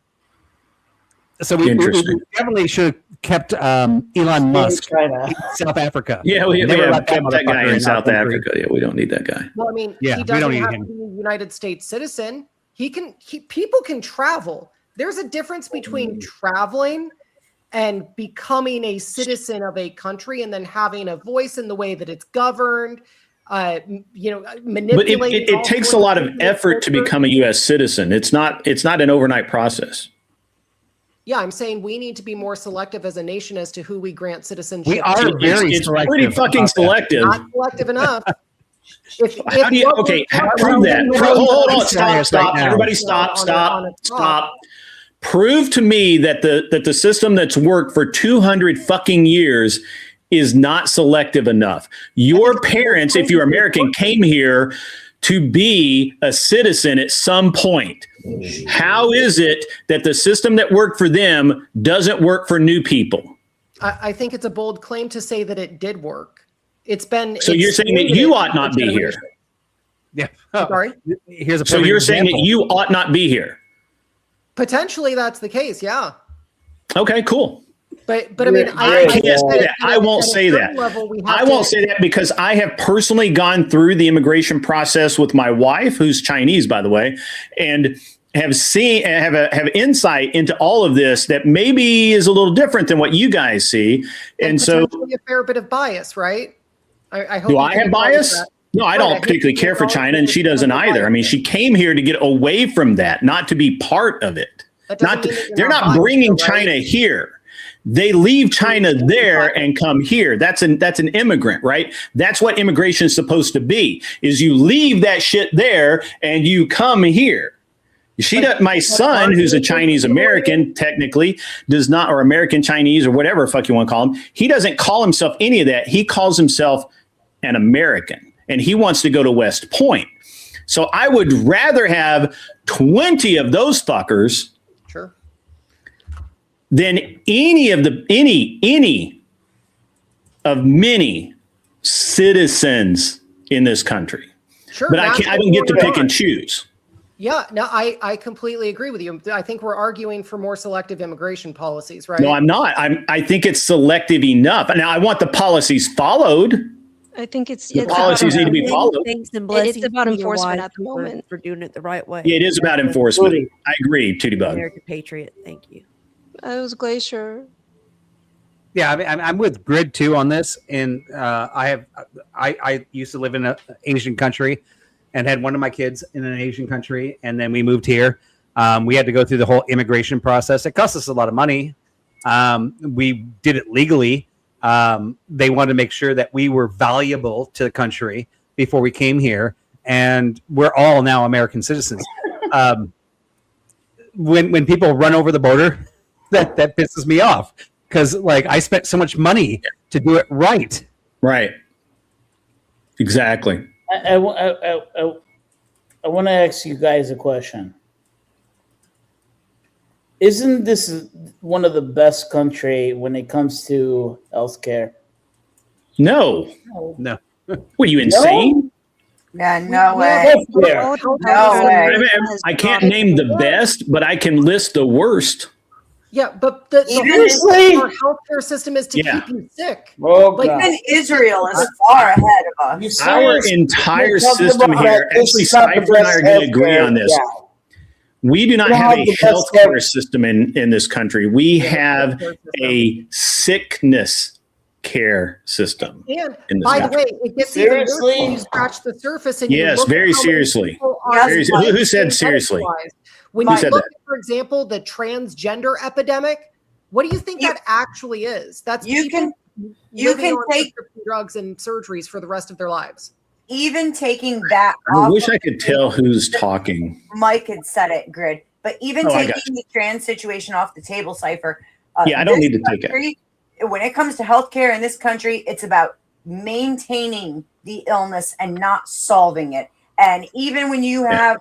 So we definitely should have kept Elon Musk in South Africa. Yeah, we Never have let kept that guy motherfucker in our South country. Africa. Yeah, we don't need that guy. Well, I mean, Yeah, he we don't doesn't need have him. to be a United States citizen. People can travel. There's a difference between traveling and becoming a citizen of a country and then having a voice in the way that it's governed, manipulating. But it takes a lot of effort to become a U.S. citizen. It's not an overnight process. Yeah, I'm saying we need to be more selective as a nation as to who we grant citizenship. We are to. very It's selective pretty fucking about that. selective. Not selective enough. How do you? Okay, prove that. Hold on, stop. Everybody, stop. Prove to me that the system that's worked for 200 fucking years is not selective enough. Your parents, if you're American, came here to be a citizen at some point. How is it that the system that worked for them doesn't work for new people? I think it's a bold claim to say that it did work. It's been. So you're saying that you ought not be here. Yeah. Sorry. Here's a So perfect you're saying that example. you ought not be here. Potentially, that's the case. Yeah. Okay, cool. But I mean, I can't say that. I won't say that. I won't say that because I have personally gone through the immigration process with my wife, who's Chinese, by the way, and have insight into all of this that maybe is a little different than what you guys see. And so, potentially a fair bit of bias, right? I hope. do you I can have acknowledge bias? that. No, I Right, don't hope particularly you care for acknowledge China, and she doesn't either. I mean, she came here to get away from that, not to be part of it. That doesn't mean that you're They're not biased, bringing though, right? China here. They leave China there and come here. That's an immigrant, right? That's what immigration is supposed to be. Is you leave that shit there and you come here. My son, who's a Chinese American, technically does not, or American Chinese or whatever fuck you want to call him. He doesn't call himself any of that. He calls himself an American, and he wants to go to West Point. So I would rather have 20 of those fuckers Sure. than any of many citizens in this country. Sure. But I don't get to pick and choose. Yeah, no, I completely agree with you. I think we're arguing for more selective immigration policies, right? No, I'm not. I think it's selective enough. Now I want the policies followed. I think it's The policies need to be followed. Thanks and It's blessings about to your enforcement wife at the moment. for doing it the right way. Yeah, it is about enforcement. I agree, Tootie Bug. American patriot. Thank you. It was Glacier. Yeah, I mean, I'm with Grid too on this, and I used to live in an Asian country, and had one of my kids in an Asian country, and then we moved here. We had to go through the whole immigration process. It cost us a lot of money. We did it legally. They wanted to make sure that we were valuable to the country before we came here, and we're all now American citizens. When people run over the border, that pisses me off. Because like I spent so much money to do it right. Right. Exactly. I want to ask you guys a question. Isn't this one of the best country when it comes to healthcare? No. No. What are you insane? Yeah, no way. Healthcare. No way. I can't name the best, but I can list the worst. Yeah, but the whole Seriously? our healthcare system is to Yeah. keep you sick. Oh, Like, God. Even Israel is far ahead of us. Our entire system here, actually, Cypher and I are going to agree on this. We do not We don't have have a the best healthcare system in this country. We have a sickness care system. And in this by the country. way, it gets Seriously? even worse when you scratch the surface and you Yes, look at very how many seriously. people are Very- who said seriously? When Who you said look that? at, for example, the transgender epidemic, what do you think that actually is? That's You people can living on take prescription drugs and surgeries for the rest of their lives. even taking that I off. wish of I could the tell table, who's talking. Mike had said it, Grid. But even Oh, I taking got you. the trans situation off the table, Cypher. Yeah, I don't this need to take it. country, when it comes to healthcare in this country, it's about maintaining the illness and not solving it. And even when you have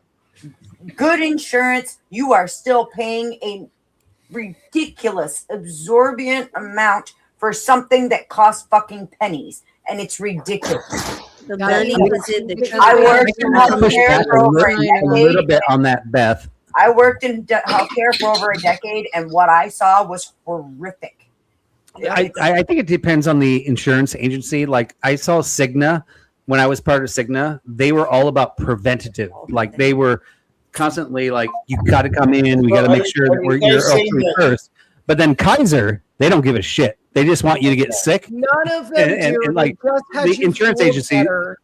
good insurance, you are still paying a ridiculous, absorbent amount for something that costs fucking pennies. And it's ridiculous. The money was in the I worked in healthcare for over a a little decade. bit on that, Beth. I worked in healthcare for over a decade, and what I saw was horrific. I think it depends on the insurance agency. Like I saw Cigna when I was part of Cigna, they were all about preventative. Like they were constantly like, you got to come in, we got to make sure that you're okay first. But then Kaiser, they don't give a shit. They just want you to get sick. None of them do. And like They just had the you insurance feel agency. better.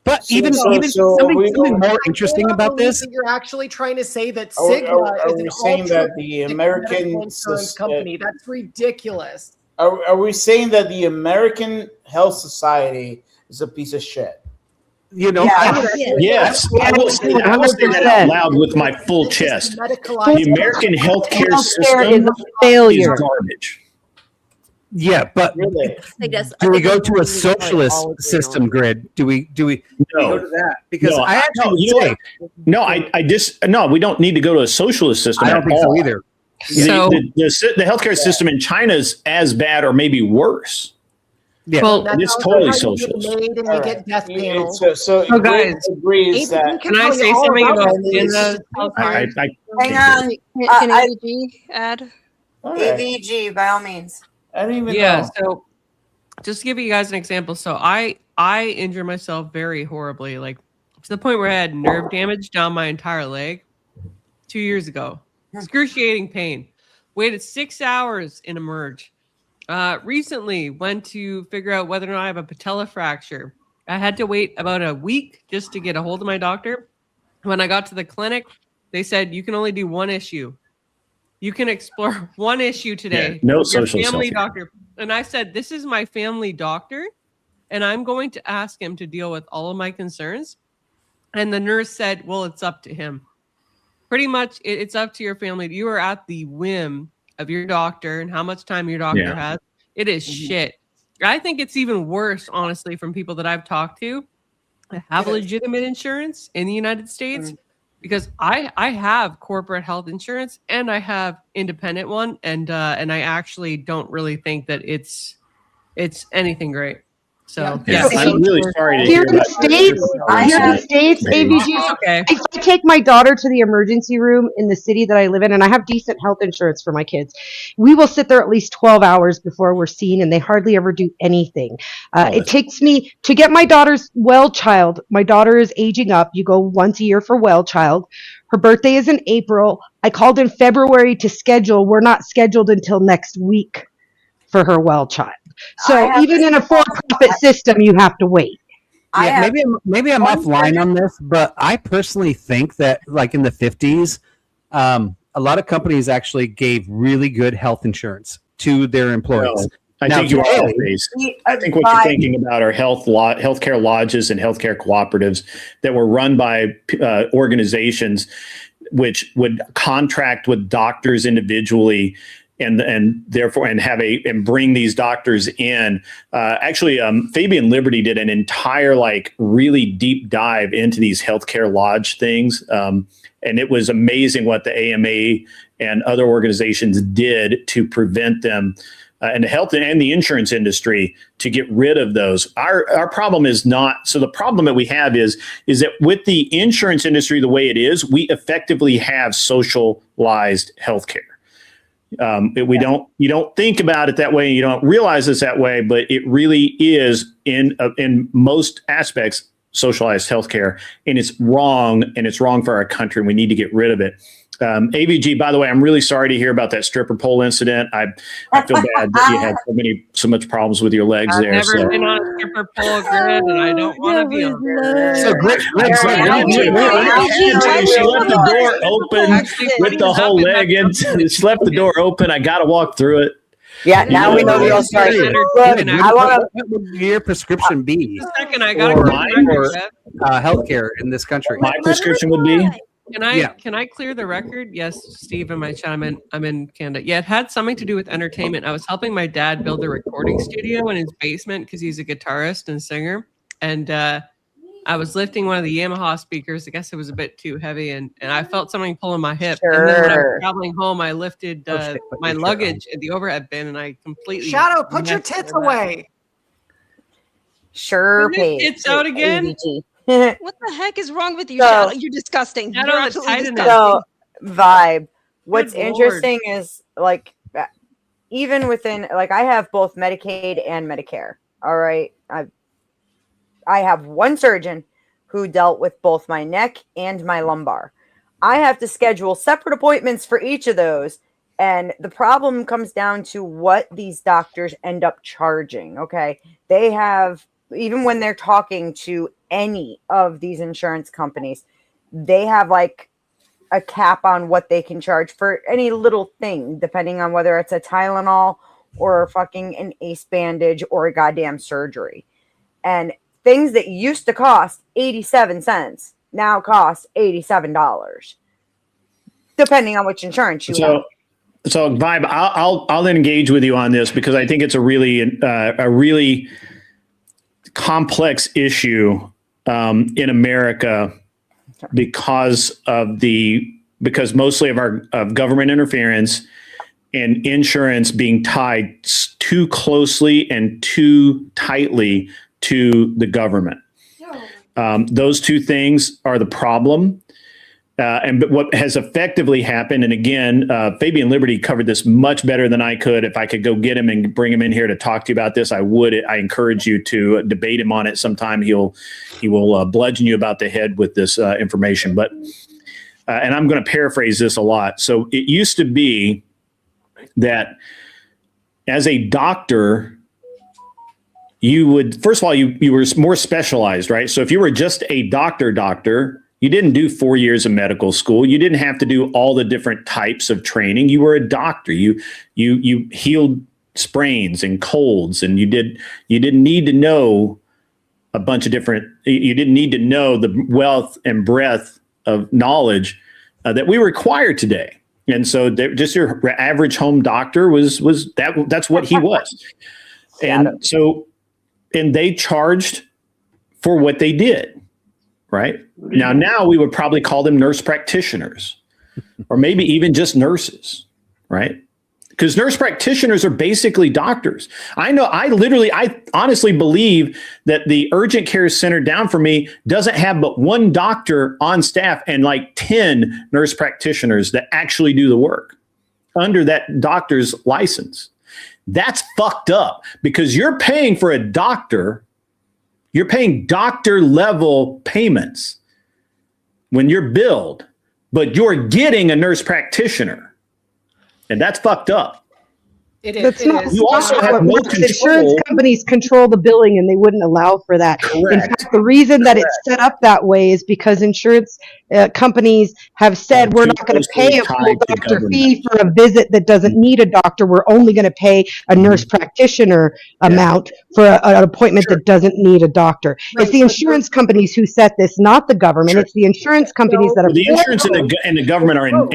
But So- even so- even so something we- more interesting I about believe this. that you're actually trying to say that Are we- Cigna are is we an saying that the altruistic American medical insurance company. That's ridiculous. Are we saying that the American health society is a piece of shit? You know, Yes, I will say that out loud with my full chest. The American healthcare system is a failure. is garbage. Yeah, but do we go to a socialist system grid? Do we go to that? Because No, I actually you know what? No, we don't need to go to a socialist system. I don't at think so all. either. The healthcare system in China is as bad or maybe worse. Yeah, Well, it's totally socialist. Made and we get death panels. So guys, agrees that. Can I say something about the healthcare? Hang on. Can AVG add? AVG, by all means. I don't even Yeah, know. so just to give you guys an example. So I injured myself very horribly, like to the point where I had nerve damage down my entire leg 2 years ago. Excruciating pain. Waited 6 hours in Emerge. Recently went to figure out whether or not I have a patella fracture. I had to wait about a week just to get a hold of my doctor. When I got to the clinic, they said you can only do one issue. You can explore one issue today. Yeah, no Your social family selfie. doctor. And I said, this is my family doctor, and I'm going to ask him to deal with all of my concerns. And the nurse said, well, it's up to him. Pretty much, it's up to your family. You are at the whim of your doctor and how much time your doctor has. It is shit. I think it's even worse, honestly, from people that I've talked to that have legitimate insurance in the United States. Because I have corporate health insurance and I have independent one, and I actually don't really think that it's anything great. So Yeah, I'm really sorry to Here hear in the about States, AVG, okay. if I take my daughter to the emergency room in the city that I live in, and I have decent health insurance for my kids, we will sit there at least 12 hours before we're seen, and they hardly ever do anything. It takes me to get my daughter's well child. My daughter is aging up. You go once a year for well child. Her birthday is in April. I called in February to schedule. We're not scheduled until next week for her well child. So even in a for-profit system, you have to wait. Yeah, maybe I'm offline on this, but I personally think that like in the 50s, a lot of companies actually gave really good health insurance to their employees. I Now, think you are today- off base. I think what you're thinking about are healthcare lodges and healthcare cooperatives that were run by organizations which would contract with doctors individually and therefore and bring these doctors in. Actually, Fabian Liberty did an entire really deep dive into these healthcare lodge things, and it was amazing what the AMA and other organizations did to prevent them. And the health and the insurance industry to get rid of those. Our problem is not, so the problem that we have is that with the insurance industry the way it is, we effectively have socialized healthcare. You don't think about it that way, you don't realize it's that way, but it really is in most aspects socialized healthcare, and it's wrong for our country, and we need to get rid of it. AVG, by the way, I'm really sorry to hear about that stripper pole incident. I feel bad that you had so much problems with your legs I've there. never been on a stripper pole grid, and I don't want to be on there. So she left the door open with the whole leg in. She left the door open. I got to walk through it. Yeah, now we know the real story. What would your prescription be? A second, I got healthcare in this country. My prescription would be. Can I clear the record? Yes, Steve and my chat. I'm in Canada. Yeah, it had something to do with entertainment. I was helping my dad build a recording studio in his basement because he's a guitarist and singer. And I was lifting one of the Yamaha speakers. I guess it was a bit too heavy, and I felt something pulling my hip. Sure. And then when I was traveling home, I lifted my luggage at the overhead bin, and I completely Shadow, put your tits away. Sure, tits out again. What the heck is wrong with you, Shadow? You're disgusting. You're absolutely disgusting. So, Vibe. What's Good interesting is even within I have both Medicaid and Medicare. All right, I have one surgeon who dealt with both my neck and my lumbar. I have to schedule separate appointments for each of those, and the problem comes down to what these doctors end up charging. Okay, they have, even when they're talking to any of these insurance companies, they have a cap on what they can charge for any little thing, depending on whether it's a Tylenol or fucking an ACE bandage or a goddamn surgery. And things that used to cost 87 cents now cost $87, depending on which insurance you have. So Vibe, I'll engage with you on this because I think it's a really complex issue in America because mostly of government interference and insurance being tied too closely and too tightly to the government. Those two things are the problem. But what has effectively happened, and again, Fabian Liberty covered this much better than I could. If I could go get him and bring him in here to talk to you about this, I would. I encourage you to debate him on it sometime. He will bludgeon you about the head with this information. But and I'm going to paraphrase this a lot. So it used to be that as a doctor, you would, first of all, you were more specialized, right? So if you were just a doctor, you didn't do 4 years of medical school. You didn't have to do all the different types of training. You were a doctor. You healed sprains and colds, and you didn't need to know a bunch of different. You didn't need to know the wealth and breadth of knowledge that we require today. And so, just your average home doctor was that. That's what he was. And so, and they charged for what they did. Right now we would probably call them nurse practitioners, or maybe even just nurses, right? Because nurse practitioners are basically doctors. I honestly believe that the urgent care center down from me doesn't have but one doctor on staff and 10 nurse practitioners that actually do the work under that doctor's license. That's fucked up because you're paying for a doctor. You're paying doctor level payments when you're billed, but you're getting a nurse practitioner. And that's fucked up. It is. That's not. You also have no control. Insurance companies control the billing, and they wouldn't allow for that. Correct. In fact, the reason that it's set up that way is because insurance companies have said we're not going to pay a full doctor fee for a visit that doesn't need a doctor. We're only going to pay a nurse practitioner amount for an appointment that doesn't need a doctor. Right. It's the insurance companies who set this, not the government. It's the insurance companies that are the insurance and the government are in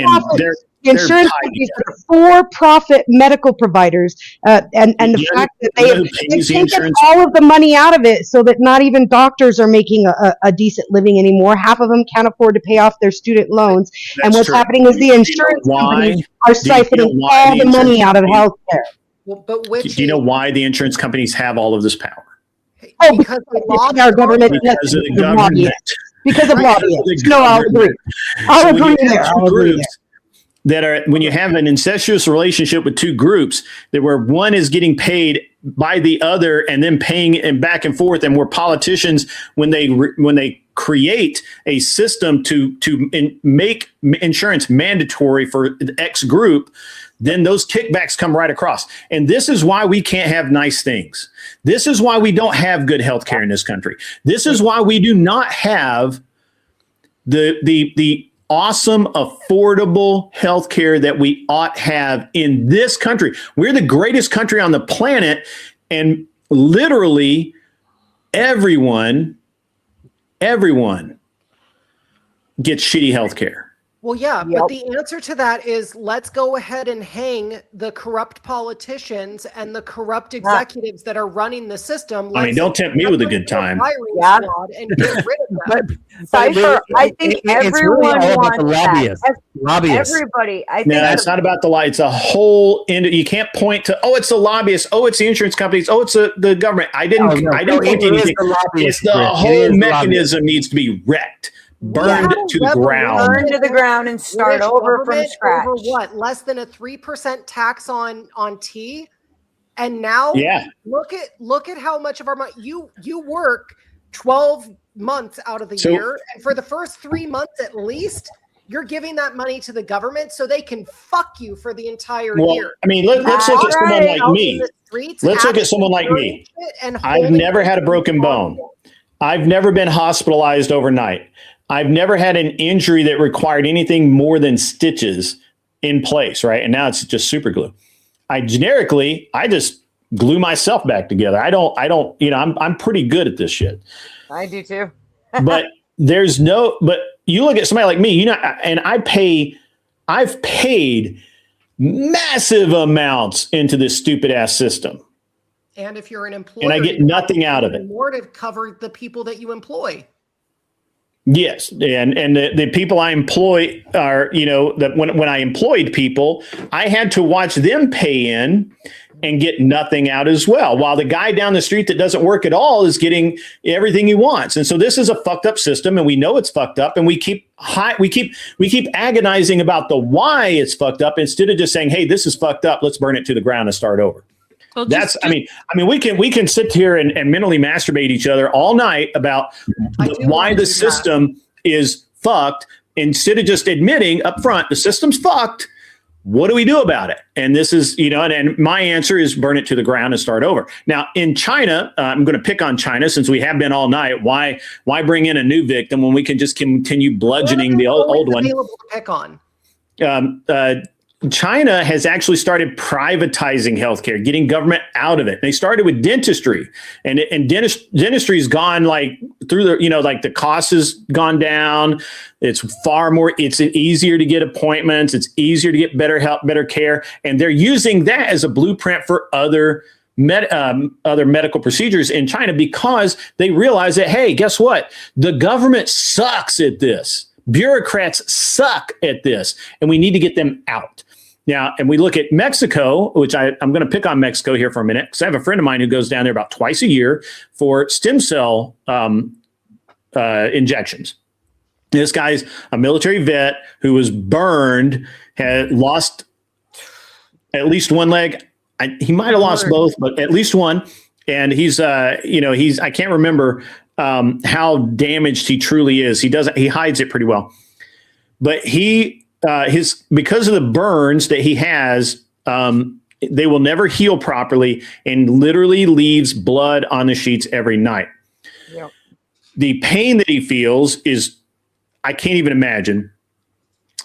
The insurance companies are for-profit medical providers, and the fact that they've taken all of the money out of it, so that not even doctors are making a decent living anymore. Half of them can't afford to pay off their student loans, and what's happening is the insurance companies are siphoning all the money out of healthcare. Well, but Do you know why the insurance companies have all of this power? Oh, because our government. Because of the government. Because of lobbyists. No, I'll agree. I'll agree there. That are, when you have an incestuous relationship with two groups, that where one is getting paid by the other and then paying and back and forth, and where politicians, when they create a system to make insurance mandatory for the X group, then those kickbacks come right across. And this is why we can't have nice things. This is why we don't have good health care in this country. This is why we do not have the awesome, affordable health care that we ought have in this country. We're the greatest country on the planet, and literally everyone gets shitty health care. Well, yeah, but the answer to that is let's go ahead and hang the corrupt politicians and the corrupt executives that are running the system. I mean, don't tempt me with a good time. Yeah. And get rid of them. Cypher, I think everyone really wants that. Lobbyists. Everybody. I think No, it's not about the lie. It's a whole. You can't point to, oh, it's the lobbyists. Oh, it's the insurance companies. Oh, it's the government. I didn't point to anything. It's the whole mechanism needs to be wrecked. Burned to the ground. Burned to the ground and start over from scratch. Over what? Less than a 3% tax on tea, and now look at how much of our money you work 12 months out of the year, and for the first 3 months at least, you're giving that money to the government so they can fuck you for the entire year. I mean, let's look at someone like me. Let's look at someone like me. I've never had a broken bone. I've never been hospitalized overnight. I've never had an injury that required anything more than stitches in place, right? And now it's just super glue. I just glue myself back together. I don't, I'm pretty good at this shit. I do too. But but you look at somebody like me, and I've paid massive amounts into this stupid ass system. And if you're an employer, and I get nothing out of it. More to cover the people that you employ. Yes, and the people I employ are, that when I employed people, I had to watch them pay in and get nothing out as well, while the guy down the street that doesn't work at all is getting everything he wants. And so this is a fucked up system, and we know it's fucked up, and we keep agonizing about the why it's fucked up instead of just saying, hey, this is fucked up, let's burn it to the ground and start over. Well, I mean, we can sit here and mentally masturbate each other all night about why the system is fucked instead of just admitting up front the system's fucked. What do we do about it? And this is, and my answer is burn it to the ground and start over. Now, in China, I'm going to pick on China since we have been all night. Why bring in a new victim when we can just continue bludgeoning the old one? Available to pick on. China has actually started privatizing healthcare, getting government out of it. They started with dentistry, and dentistry's gone like through the, like the cost has gone down. It's it's easier to get appointments. It's easier to get better help, better care. And they're using that as a blueprint for other medical procedures in China, because they realize that, hey, guess what? The government sucks at this. Bureaucrats suck at this, and we need to get them out. Now, and we look at Mexico, which I'm going to pick on Mexico here for a minute, because I have a friend of mine who goes down there about twice a year for stem cell injections. This guy's a military vet who was burned, had lost at least one leg. He might have lost both, but at least one. And he's I can't remember how damaged he truly is. He hides it pretty well, but because of the burns that he has, they will never heal properly, and literally leaves blood on the sheets every night. Yep. The pain that he feels is, I can't even imagine.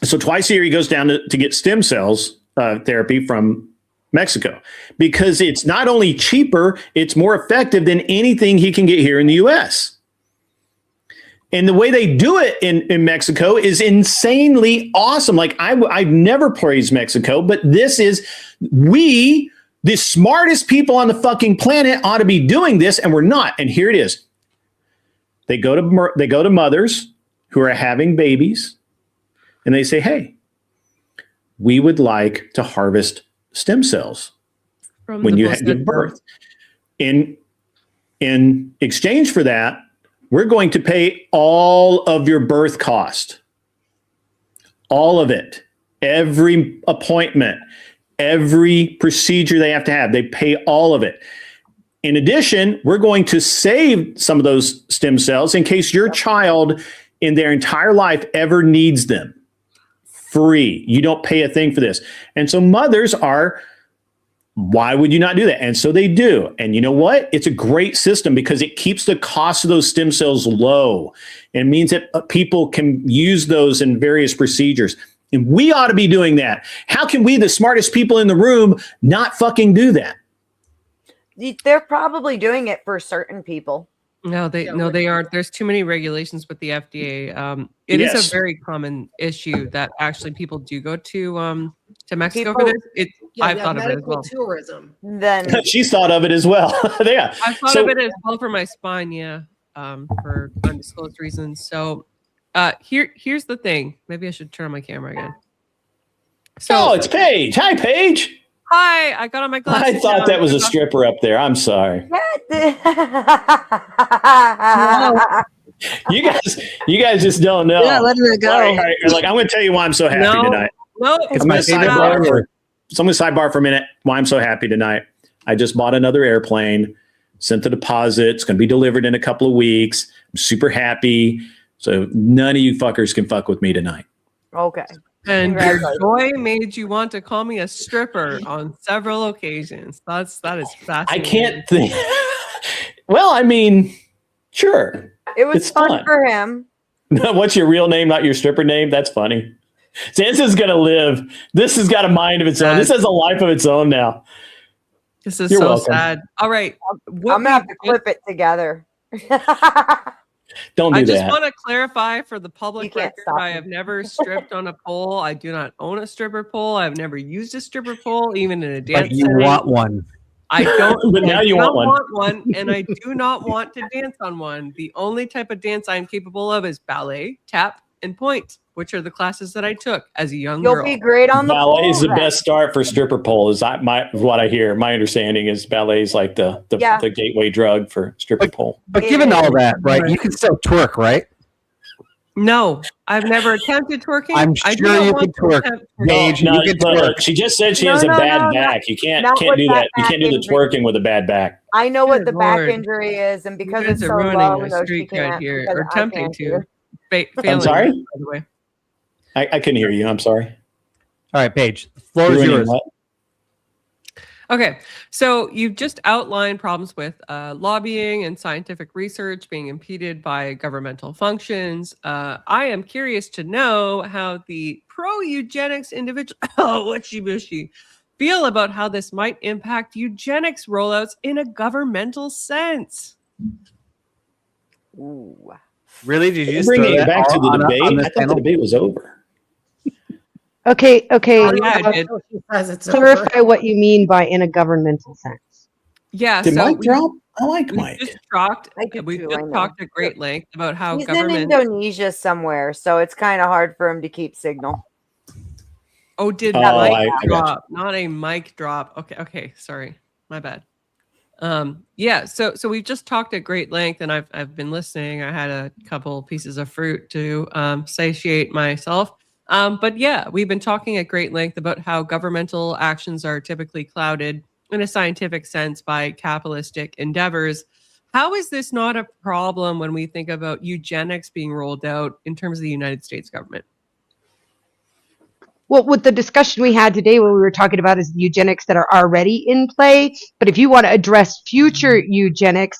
So twice a year he goes down to get stem cells therapy from Mexico, because it's not only cheaper, it's more effective than anything he can get here in the US. And the way they do it in Mexico is insanely awesome. Like I've never praised Mexico, but this is the smartest people on the fucking planet ought to be doing this, and we're not. And here it is. They go to mothers who are having babies, and they say, "Hey, we would like to harvest stem cells when you give birth. In exchange for that, we're going to pay all of your birth cost, all of it, every appointment, every procedure they have to have. They pay all of it. In addition, we're going to save some of those stem cells in case your child in their entire life ever needs them. Free. You don't pay a thing for this." And so mothers are, why would you not do that? And so they do. And you know what? It's a great system because it keeps the cost of those stem cells low. It means that people can use those in various procedures. And we ought to be doing that. How can we, the smartest people in the room, not fucking do that? They're probably doing it for certain people. No, they aren't. There's too many regulations with the FDA. It is a very common issue that actually people do go to Mexico for this. I've thought of it as well. Tourism. Then She's thought of it as well. Yeah, I've thought of it as well for my spine. Yeah, for undisclosed reasons. So here's the thing. Maybe I should turn on my camera again. So it's Paige. Hi, Paige. Hi, I got on my glasses. I thought that was a stripper up there. I'm sorry. You guys just don't know. Yeah, letting it go. All right, like, I'm going to tell you why I'm so happy tonight. No, I'm going to sidebar for a minute. Why I'm so happy tonight. I just bought another airplane, sent the deposit. It's going to be delivered in a couple of weeks. I'm super happy. So none of you fuckers can fuck with me tonight. Okay. And your joy made you want to call me a stripper on several occasions. That is fascinating. I can't think. Well, I mean, sure. It was fun for him. What's your real name, not your stripper name? That's funny. See, this is going to live. This has got a mind of its own. This has a life of its own now. This is so sad. All right. I'm going to have to clip it together. Don't do that. I just want to clarify for the public record, I have never stripped on a pole. I do not own a stripper pole. I've never used a stripper pole, even in a dance. But you want one. I don't. But now you want one, and I do not want to dance on one. The only type of dance I'm capable of is ballet, tap, and point, which are the classes that I took as a young girl. You'll be great on the pole. Ballet is the best start for stripper pole. Is what I hear. My understanding is ballet is like the gateway drug for stripper pole. But given all that, right, you can still twerk, right? No, I've never attempted twerking. I'm sure you can twerk. Paige, you can twerk. She just said she has a bad back. You can't do that. You can't do the twerking with a bad back. I know what the back injury is, and because it's so low, no, she can't. Here, or attempting to. I'm sorry? By the way. I couldn't hear you. I'm sorry. All right, Paige. The floor is yours. What? Okay, so you've just outlined problems with lobbying and scientific research being impeded by governmental functions. I am curious to know how the pro-eugenics individual, WitchyBishy, feel about how this might impact eugenics rollouts in a governmental sense. Ooh. Really? Did you just bring it back to the debate? I thought the debate was over. Okay. Clarify what you mean by in a governmental sense. Yeah. Did Mike drop? I like Mike. We just talked at great length about how he's government. in Indonesia somewhere, so it's kind of hard for him to keep signal. Oh, did Mike drop? Not a mic drop. Okay. Sorry, my bad. Yeah. So we've just talked at great length, and I've been listening. I had a couple pieces of fruit to satiate myself. But yeah, we've been talking at great length about how governmental actions are typically clouded in a scientific sense by capitalistic endeavors. How is this not a problem when we think about eugenics being rolled out in terms of the United States government? Well, with the discussion we had today, what we were talking about is the eugenics that are already in play. But if you want to address future eugenics,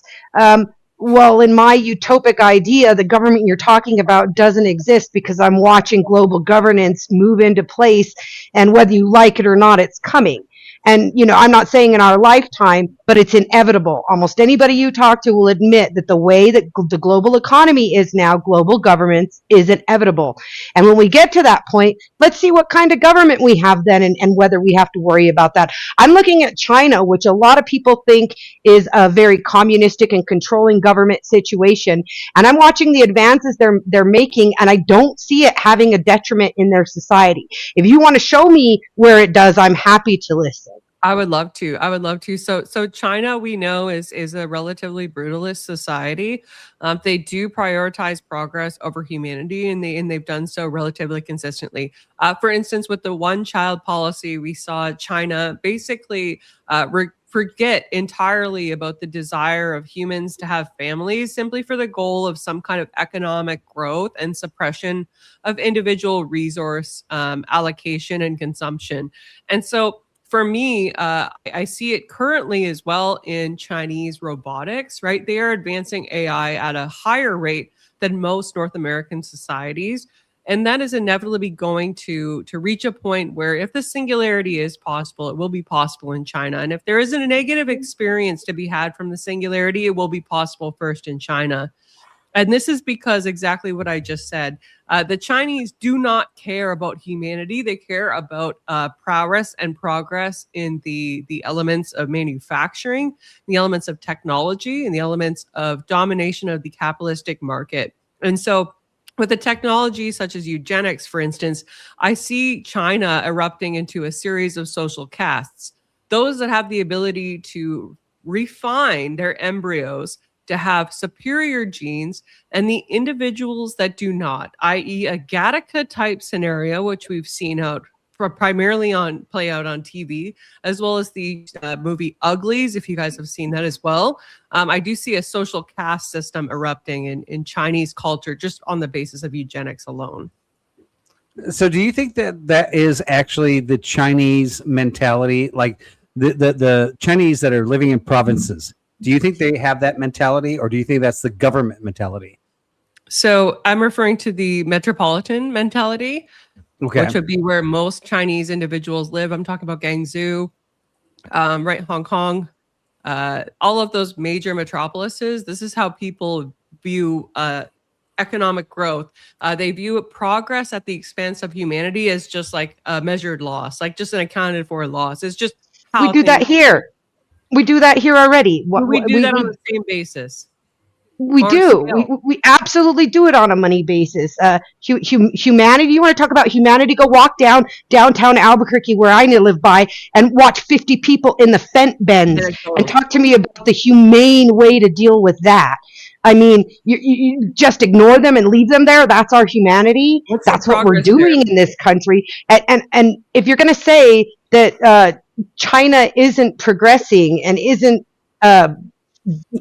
well, in my utopic idea, the government you're talking about doesn't exist because I'm watching global governance move into place, and whether you like it or not, it's coming. And, I'm not saying in our lifetime, but it's inevitable. Almost anybody you talk to will admit that the way that the global economy is now, global governments, is inevitable. And when we get to that point, let's see what kind of government we have then, and whether we have to worry about that. I'm looking at China, which a lot of people think is a very communistic and controlling government situation. And I'm watching the advances they're making, and I don't see it having a detriment in their society. If you want to show me where it does, I'm happy to listen. I would love to. I would love to. So China, we know, is a relatively brutalist society. They do prioritize progress over humanity, and they've done so relatively consistently. For instance, with the one-child policy, we saw China basically forget entirely about the desire of humans to have families, simply for the goal of some kind of economic growth and suppression of individual resource allocation and consumption. And so, for me, I see it currently as well in Chinese robotics, right? They are advancing AI at a higher rate than most North American societies. And that is inevitably going to reach a point where if the singularity is possible, it will be possible in China. And if there isn't a negative experience to be had from the singularity, it will be possible first in China. And this is because exactly what I just said. The Chinese do not care about humanity. They care about prowess and progress in the elements of manufacturing, the elements of technology, and the elements of domination of the capitalistic market. And so with a technology such as eugenics, for instance, I see China erupting into a series of social castes. Those that have the ability to refine their embryos to have superior genes, and the individuals that do not, i.e. a Gattaca type scenario, which we've seen primarily play out on TV, as well as the movie Uglies, if you guys have seen that as well. I do see a social caste system erupting in Chinese culture just on the basis of eugenics alone. So do you think that is actually the Chinese mentality, like the Chinese that are living in provinces? Do you think they have that mentality, or do you think that's the government mentality? So I'm referring to the metropolitan mentality, which would be where most Chinese individuals live. I'm talking about Guangzhou, right, Hong Kong, all of those major metropolises. This is how people view economic growth. They view progress at the expense of humanity as just like a measured loss, like just an accounted for loss. It's just how we do that here. We do that here already. We do that on the same basis. We do. We absolutely do it on a money basis. Humanity. You want to talk about humanity? Go walk downtown Albuquerque, where I live by, and watch 50 people in the fence bends, and talk to me about the humane way to deal with that. I mean, you just ignore them and leave them there. That's our humanity. That's what we're doing in this country. And if you're going to say that China isn't progressing and isn't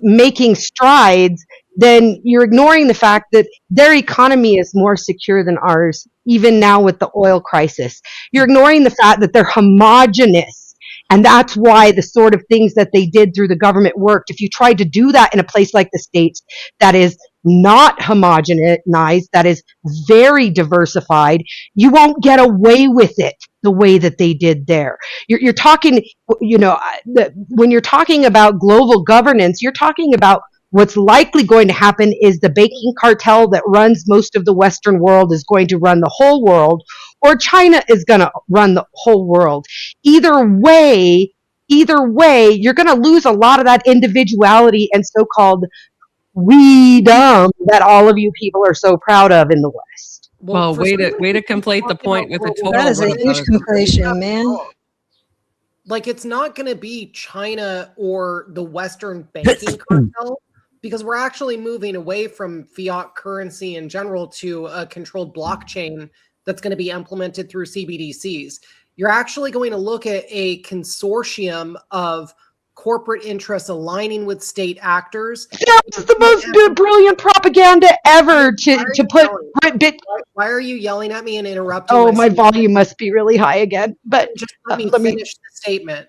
making strides, then you're ignoring the fact that their economy is more secure than ours, even now with the oil crisis. You're ignoring the fact that they're homogenous. And that's why the sort of things that they did through the government worked. If you tried to do that in a place like the States that is not homogenized, that is very diversified, you won't get away with it the way that they did there. You're talking, when you're talking about global governance, you're talking about what's likely going to happen is the banking cartel that runs most of the Western world is going to run the whole world, or China is going to run the whole world. Either way, you're going to lose a lot of that individuality and so-called freedom that all of you people are so proud of in the West. Well, way to complete the point with a total. That is a huge completion, man. Like, it's not going to be China or the Western banking cartel, because we're actually moving away from fiat currency in general to a controlled blockchain that's going to be implemented through CBDCs. You're actually going to look at a consortium of corporate interests aligning with state actors. That's the most brilliant propaganda ever to put Bit. Why are you yelling at me and interrupting? Oh, my volume must be really high again. But just let me finish the statement.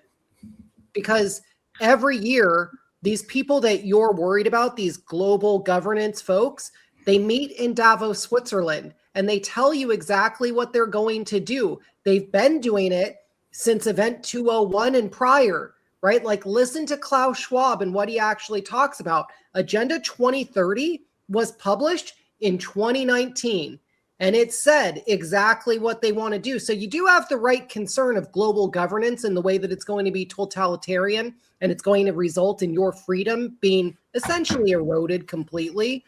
Because every year, these people that you're worried about, these global governance folks, they meet in Davos, Switzerland, and they tell you exactly what they're going to do. They've been doing it since Event 201 and prior. right? Like listen to Klaus Schwab and what he actually talks about. Agenda 2030 was published in 2019. And it said exactly what they want to do. So you do have the right concern of global governance and the way that it's going to be totalitarian and it's going to result in your freedom being essentially eroded completely.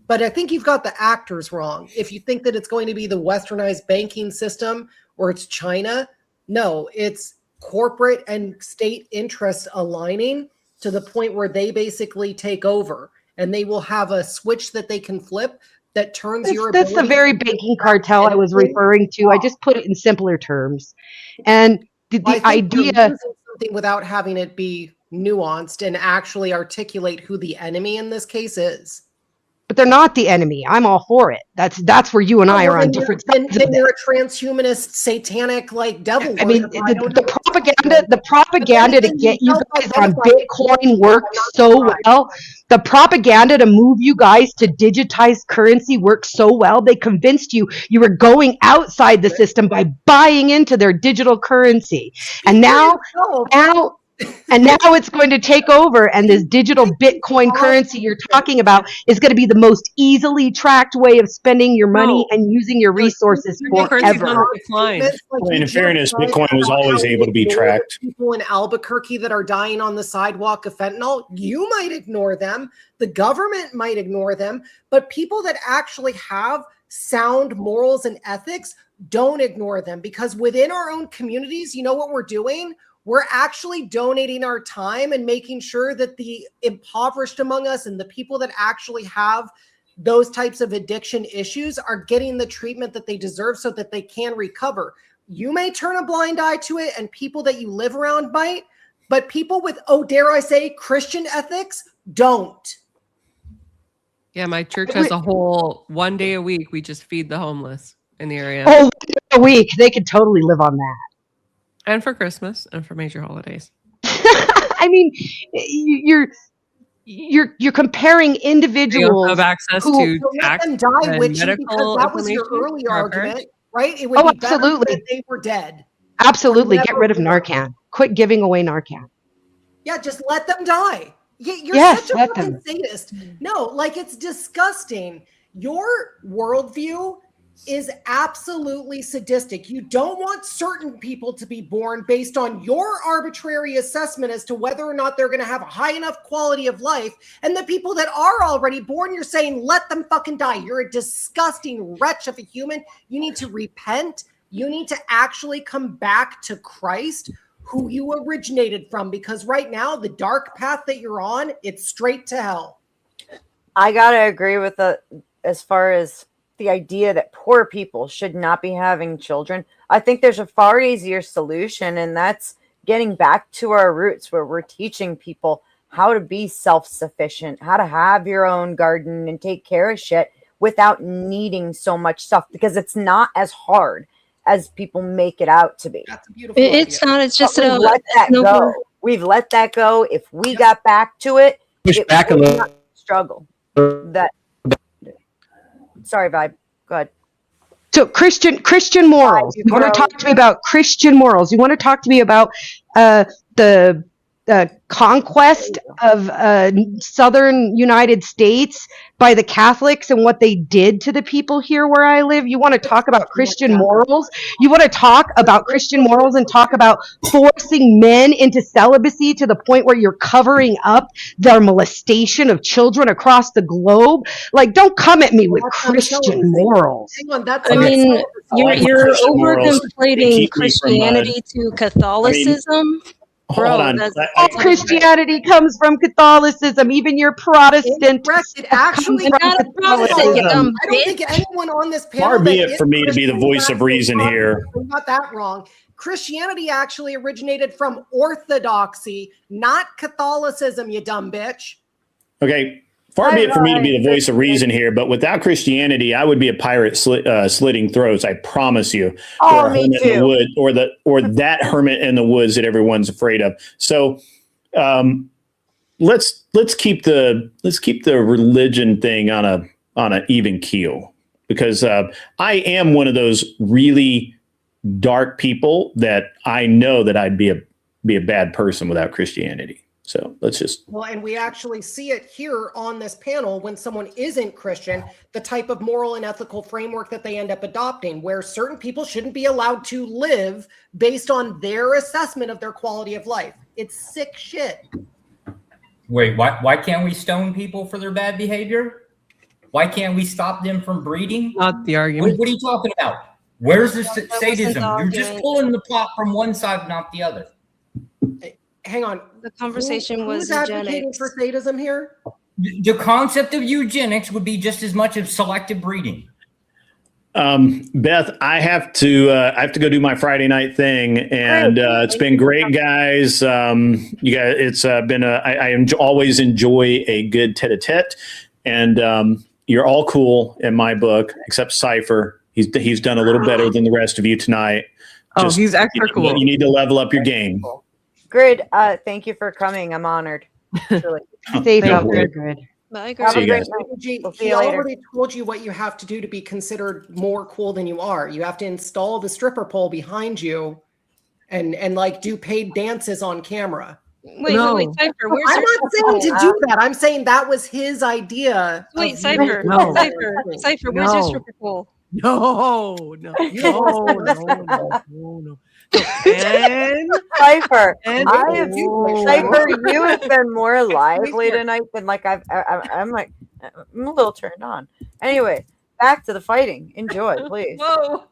But I think you've got the actors wrong. If you think that it's going to be the westernized banking system or it's China, no, it's corporate and state interests aligning to the point where they basically take over and they will have a switch that they can flip that turns your That's the very banking cartel I was referring to. I just put it in simpler terms. And the idea something without having it be nuanced and actually articulate who the enemy in this case is. But they're not the enemy. I'm all for it. That's where you and I are on different sides. Then you're a transhumanist, satanic, like devil. I mean, the propaganda to get you guys on Bitcoin works so well. The propaganda to move you guys to digitized currency works so well. They convinced you were going outside the system by buying into their digital currency, and now it's going to take over, and this digital Bitcoin currency you're talking about is going to be the most easily tracked way of spending your money and using your resources forever. In fairness, Bitcoin was always able to be tracked. People in Albuquerque that are dying on the sidewalk of fentanyl, you might ignore them. The government might ignore them, but people that actually have sound morals and ethics don't ignore them, because within our own communities, you know what we're doing? We're actually donating our time and making sure that the impoverished among us and the people that actually have those types of addiction issues are getting the treatment that they deserve so that they can recover. You may turn a blind eye to it, and people that you live around might, but people with, dare I say, Christian ethics don't. Yeah, my church has a whole 1 day a week. We just feed the homeless in the area. Oh, a week. They could totally live on that. And for Christmas and for major holidays. I mean, you're comparing individuals. Have access to tax let them die, and Witchy, medical because that was your information earlier records. argument, right? It would be better absolutely. if they were dead. Absolutely. Get rid of Narcan. Quit giving away Narcan. Yeah, just let them die. You're Yes, such a let fucking them. sadist. No, like it's disgusting. Your worldview is absolutely sadistic. You don't want certain people to be born based on your arbitrary assessment as to whether or not they're going to have a high enough quality of life. And the people that are already born, you're saying, let them fucking die. You're a disgusting wretch of a human. You need to repent. You need to actually come back to Christ, who you originated from, because right now the dark path that you're on, it's straight to hell. I gotta agree with as far as the idea that poor people should not be having children. I think there's a far easier solution, and that's getting back to our roots, where we're teaching people how to be self-sufficient, how to have your own garden and take care of shit without needing so much stuff, because it's not as hard as people make it out to be. That's a beautiful It's idea. not. It's just We've let that go. We've let that go. If we got back to it, Push it back a would little. not struggle. Sorry, Vibe. Go ahead. So Christian morals. You want to talk to me about Christian morals? You want to talk to me about the conquest of southern United States by the Catholics and what they did to the people here where I live? You want to talk about Christian morals? You want to talk about Christian morals and talk about forcing men into celibacy to the point where you're covering up their molestation of children across the globe? Like, don't come at me with Christian morals. Hang on, that's I not mean, celibacy. you're Christian morals overconflating keep me from, Christianity to Catholicism. Hold on. All Christianity comes from Catholicism. Even your Protestant. It actually You're not a Protestant, you dumb I don't think bitch. anyone on this panel. Far be that it is for me to be the Christian voice of reason here. got that wrong. Christianity actually originated from Orthodoxy, not Catholicism, you dumb bitch. Okay. Far be it for me to be the voice of reason here, but without Christianity, I would be a pirate slitting throats. I promise you. Oh, or a me hermit in the too. wood, or that hermit in the woods that everyone's afraid of. So, let's keep the religion thing on an even keel, because I am one of those really dark people that I know that I'd be be a bad person without Christianity. So let's just. Well, and we actually see it here on this panel when someone isn't Christian, the type of moral and ethical framework that they end up adopting, where certain people shouldn't be allowed to live based on their assessment of their quality of life. It's sick shit. Wait, why can't we stone people for their bad behavior? Why can't we stop them from breeding? Not the argument. What are you talking about? Where's the sadism? the You're just argument. pulling the pot from one side, not the other. Hang on. The conversation was who's advocating eugenics. for sadism here? The concept of eugenics would be just as much as selective breeding. Beth, I have to go do my Friday night thing, and it's been great, guys. You guys, it's been I always enjoy a good tete-a-tete, and you're all cool in my book, except Cypher. He's done a little better than the rest of you tonight. Oh, he's extra cool. You need to level up your game. Grid, thank you for coming. I'm honored. Really. Safe No out there, worries. Grid. Bye, Have a See you great guys. night. We'll see He you later. already told you what you have to do to be considered more cool than you are. You have to install the stripper pole behind you and like do paid dances on camera. Wait, Cypher, where's I'm your not saying to do that. I'm saying that was his idea. Wait, of Cypher, you- Cypher, where's your stripper pole? No. And Cypher, And- I have Oh. Cypher. You have been more lively tonight than like I'm like I'm a little turned on. Anyway, back to the fighting. Enjoy, please. Whoa.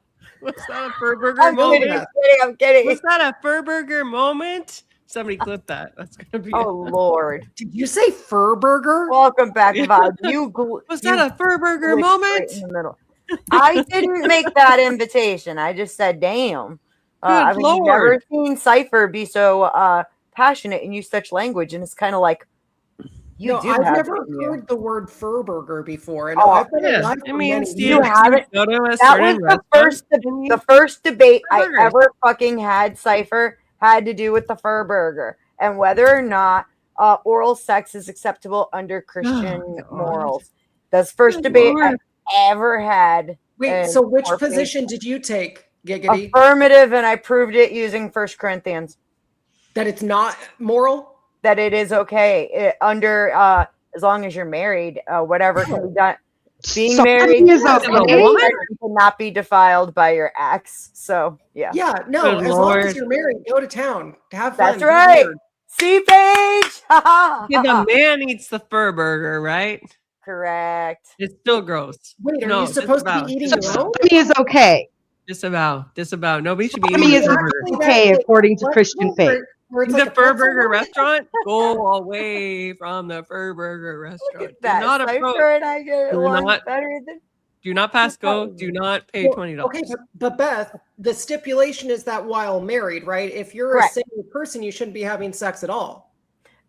Was that a Furburger I'm moment? kidding. I'm kidding. Was that a Furburger moment? Somebody clip that. That's gonna be. Oh Lord! Did you say Furburger? Welcome back, Yeah. Bob. You Was that a Furburger glitched moment? right in the middle. I didn't make that invitation. I just said, "Damn." I've never Lord. seen Cypher be so passionate and use such language, and it's kind of like you No, do I've have never it in you. heard the word Furburger before, and Oh, I've been yeah. alive I for mean, many Steve, You years. haven't. Go to a That was certain the first debate I Burger. ever fucking had. Cypher had to do with the fur burger and whether or not oral sex is acceptable under Christian morals. That's the first Good debate Lord. I ever had. Wait, in so which our faith. position did you take, Giggity? Affirmative, and I proved it using 1 Corinthians. That it's not moral? That it is okay under as long as you're married, whatever can be done. Being Sodomy married is doesn't okay? mean that you cannot be defiled by your ex. So yeah, Yeah, no, Good as long as Lord. you're married, go to town. Have fun. that's be right. weird. See, Paige. Yeah, the man eats the Furburger, right? Correct. It's still gross. Wait, are No, you supposed to disavow. be eating So your own? sodomy is okay. Disavow. Nobody should be Sodomy eating is a Furburger. okay according to Christian faith. Where In it's the like a pretzel Furburger roll? restaurant, go away from the Furburger Look restaurant. at that. Do not Cypher approach. and I get Do along not- better than. Do not pass go. Do not pay Well, $20. okay, but Beth, the stipulation is that while married, right? If you're Correct. a single person, you shouldn't be having sex at all.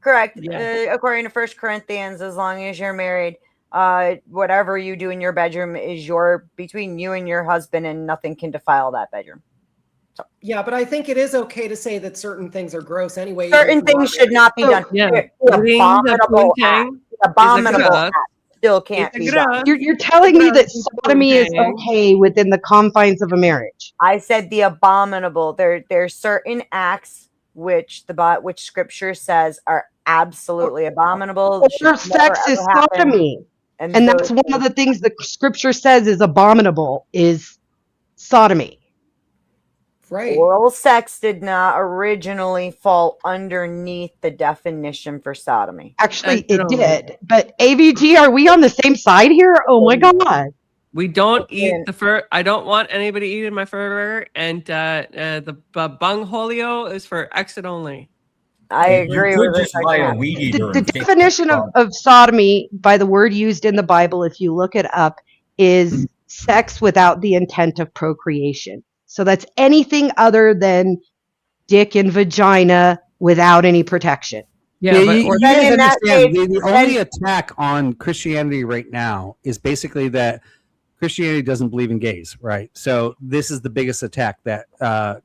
Correct. Yeah. According to 1 Corinthians, as long as you're married, whatever you do in your bedroom is between you and your husband, and nothing can defile that bedroom. Yeah, but I think it is okay to say that certain things are gross anyway. Certain even if you things are should not be married. done. Yeah. The Eating the abominable poontang act. The abominable is a act still can't It's a be done. gross. You're telling me that Gross. sodomy is Okay. okay within the confines of a marriage. I said the abominable. There's certain acts which which Scripture says are absolutely abominable. Or should never, sex is ever happen. sodomy. And And that's one of the things the scripture says is abominable is sodomy. Right. Oral sex did not originally fall underneath the definition for sodomy. Actually, I it don't. did. But AVG, are we on the same side here? Oh my God. We don't eat And- the fur. I don't want anybody eating my Furburger. And the bungholio is for exit only. I agree You with could this. just buy a weed eater. The and take definition it. of sodomy by the word used in the Bible, if you look it up, is sex without the intent of procreation. So that's anything other than dick and vagina without any protection. Yeah, but you Then guys in that understand case, the only attack on Christianity right now is basically that Christianity doesn't believe in gays, right? So this is the biggest attack that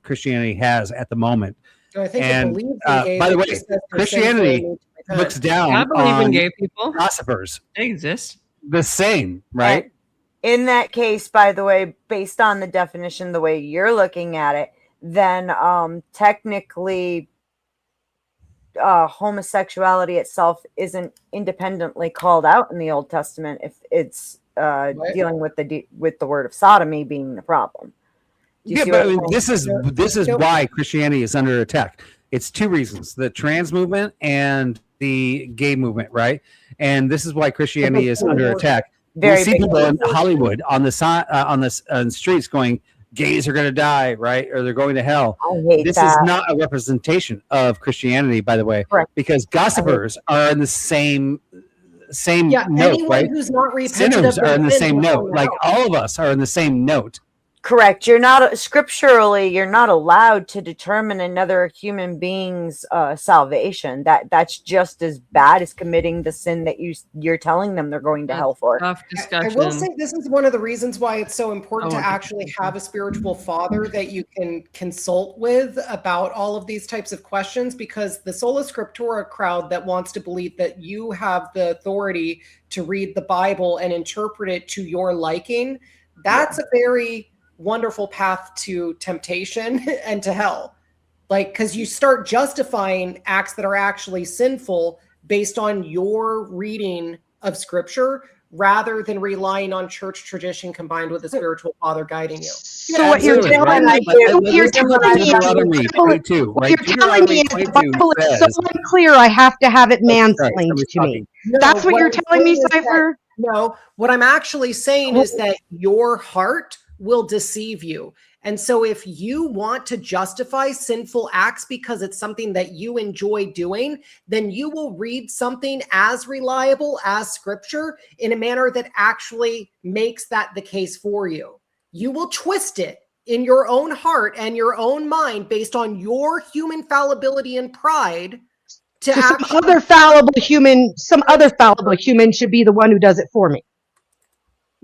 Christianity has at the moment. I think And, it believes in gays, by the it way, just says they're Christianity sinful and need to repent. looks down I believe in on gay people. philosophers. They exist. The same, right? in that case, by the way, based on the definition, the way you're looking at it, then technically homosexuality itself isn't independently called out in the Old Testament if it's dealing with the word of sodomy being the problem. Yeah, but I mean, this is why Christianity is under attack. It's two reasons: the trans movement and the gay movement, right? And this is why Christianity is under attack. We see people in Hollywood on the streets going, "Gays are going to die," right? Or they're going to hell. This is not a representation of Christianity, by the way, because gossipers are in the same note, anyone right? who's not repentant Sinners of are in the sin same will note. go to Like hell. all of us are in the same note. Correct. You're not scripturally. You're not allowed to determine another human being's salvation. That's just as bad as committing the sin that you're telling them they're going to hell for. Tough I discussion. will say this is one of the reasons why it's so important Oh, to actually have a spiritual father that you can consult with about all of these types of questions, because the Sola Scriptura crowd that wants to believe that you have the authority to read the Bible and interpret it to your liking, that's a very wonderful path to temptation and to hell. Like, because you start justifying acts that are actually sinful based on your reading of scripture rather than relying on church tradition combined with a spiritual father guiding you. So what you're telling me, what you're telling me is the Bible is so unclear. I have to have it mansplained to me. That's what you're telling me, Cypher. No, what I'm actually saying is that your heart will deceive you. And so if you want to justify sinful acts because it's something that you enjoy doing, then you will read something as reliable as scripture in a manner that actually makes that the case for you. You will twist it in your own heart and your own mind based on your human fallibility and pride. So some other fallible human should be the one who does it for me.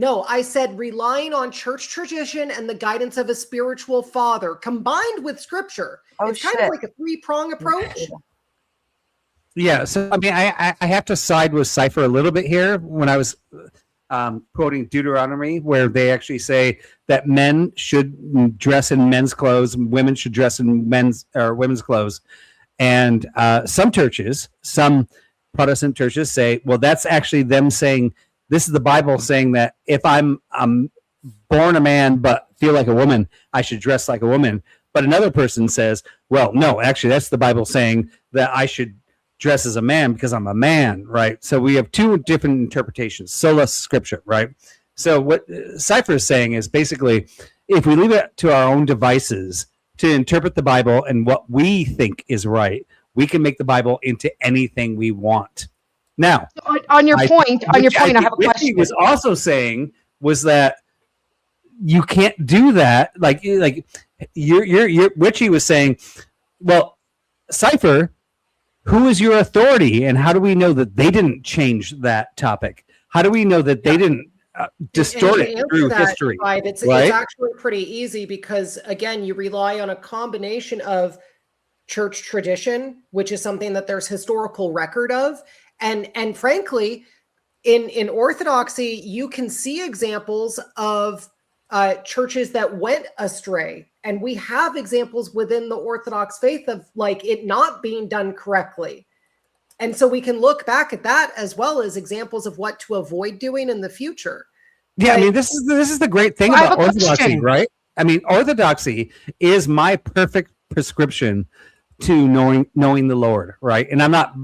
No, I said relying on church tradition and the guidance of a spiritual father combined with scripture. It's kind of like a three-prong approach. Yeah, so I mean, I have to side with Cypher a little bit here when I was quoting Deuteronomy, where they actually say that men should dress in men's clothes, women should dress in women's clothes, and some churches, some Protestant churches say, well, that's actually them saying. This is the Bible saying that if I'm born a man but feel like a woman, I should dress like a woman. But another person says, well, no, actually, that's the Bible saying that I should dress as a man because I'm a man, right? So we have two different interpretations, sola scriptura, right? So what Cypher is saying is basically, if we leave it to our own devices to interpret the Bible and what we think is right, we can make the Bible into anything we want. Now, on your point, I have a question. What he was also saying was that you can't do that. Like your Witchy was saying, well, Cypher, who is your authority, and how do we know that they didn't change that topic? How do we know that they didn't distort it through history? Right. It's actually pretty easy because, again, you rely on a combination of church tradition, which is something that there's historical record of. And frankly, in Orthodoxy, you can see examples of churches that went astray. And we have examples within the Orthodox faith of like it not being done correctly. And so we can look back at that as well as examples of what to avoid doing in the future. Yeah, I mean, this is the great thing about Orthodoxy, right? I mean, Orthodoxy is my perfect prescription to knowing the Lord, right? And I'm not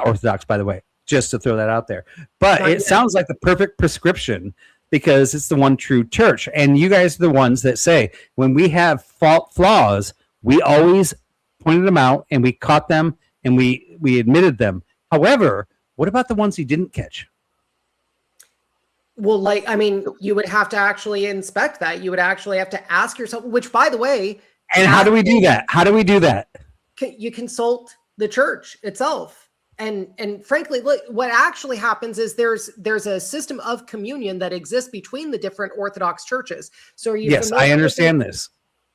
Orthodox, by the way, just to throw that out there. But it sounds like the perfect prescription because it's the one true church. And you guys are the ones that say when we have flaws, we always pointed them out and we caught them and we admitted them. However, what about the ones you didn't catch? Well, like, I mean, you would have to actually inspect that. You would actually have to ask yourself, which, by the way. And how do we do that? How do we do that? You consult the church itself. And frankly, look, what actually happens is there's a system of communion that exists between the different Orthodox churches. So are you Yes, I understand this.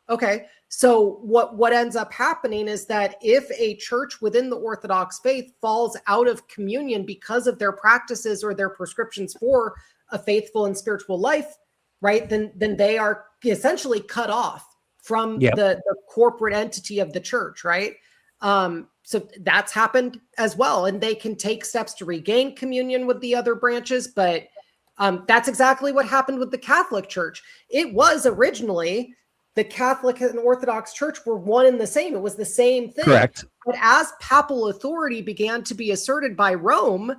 Okay. So what ends up happening is that if a church within the Orthodox faith falls out of communion because of their practices or their prescriptions for a faithful and spiritual life, right, then they are essentially cut off from the corporate entity of the church, right? So that's happened as well. And they can take steps to regain communion with the other branches. But that's exactly what happened with the Catholic Church. It was originally the Catholic and Orthodox Church were one and the same. It was the same thing. Correct. But as papal authority began to be asserted by Rome,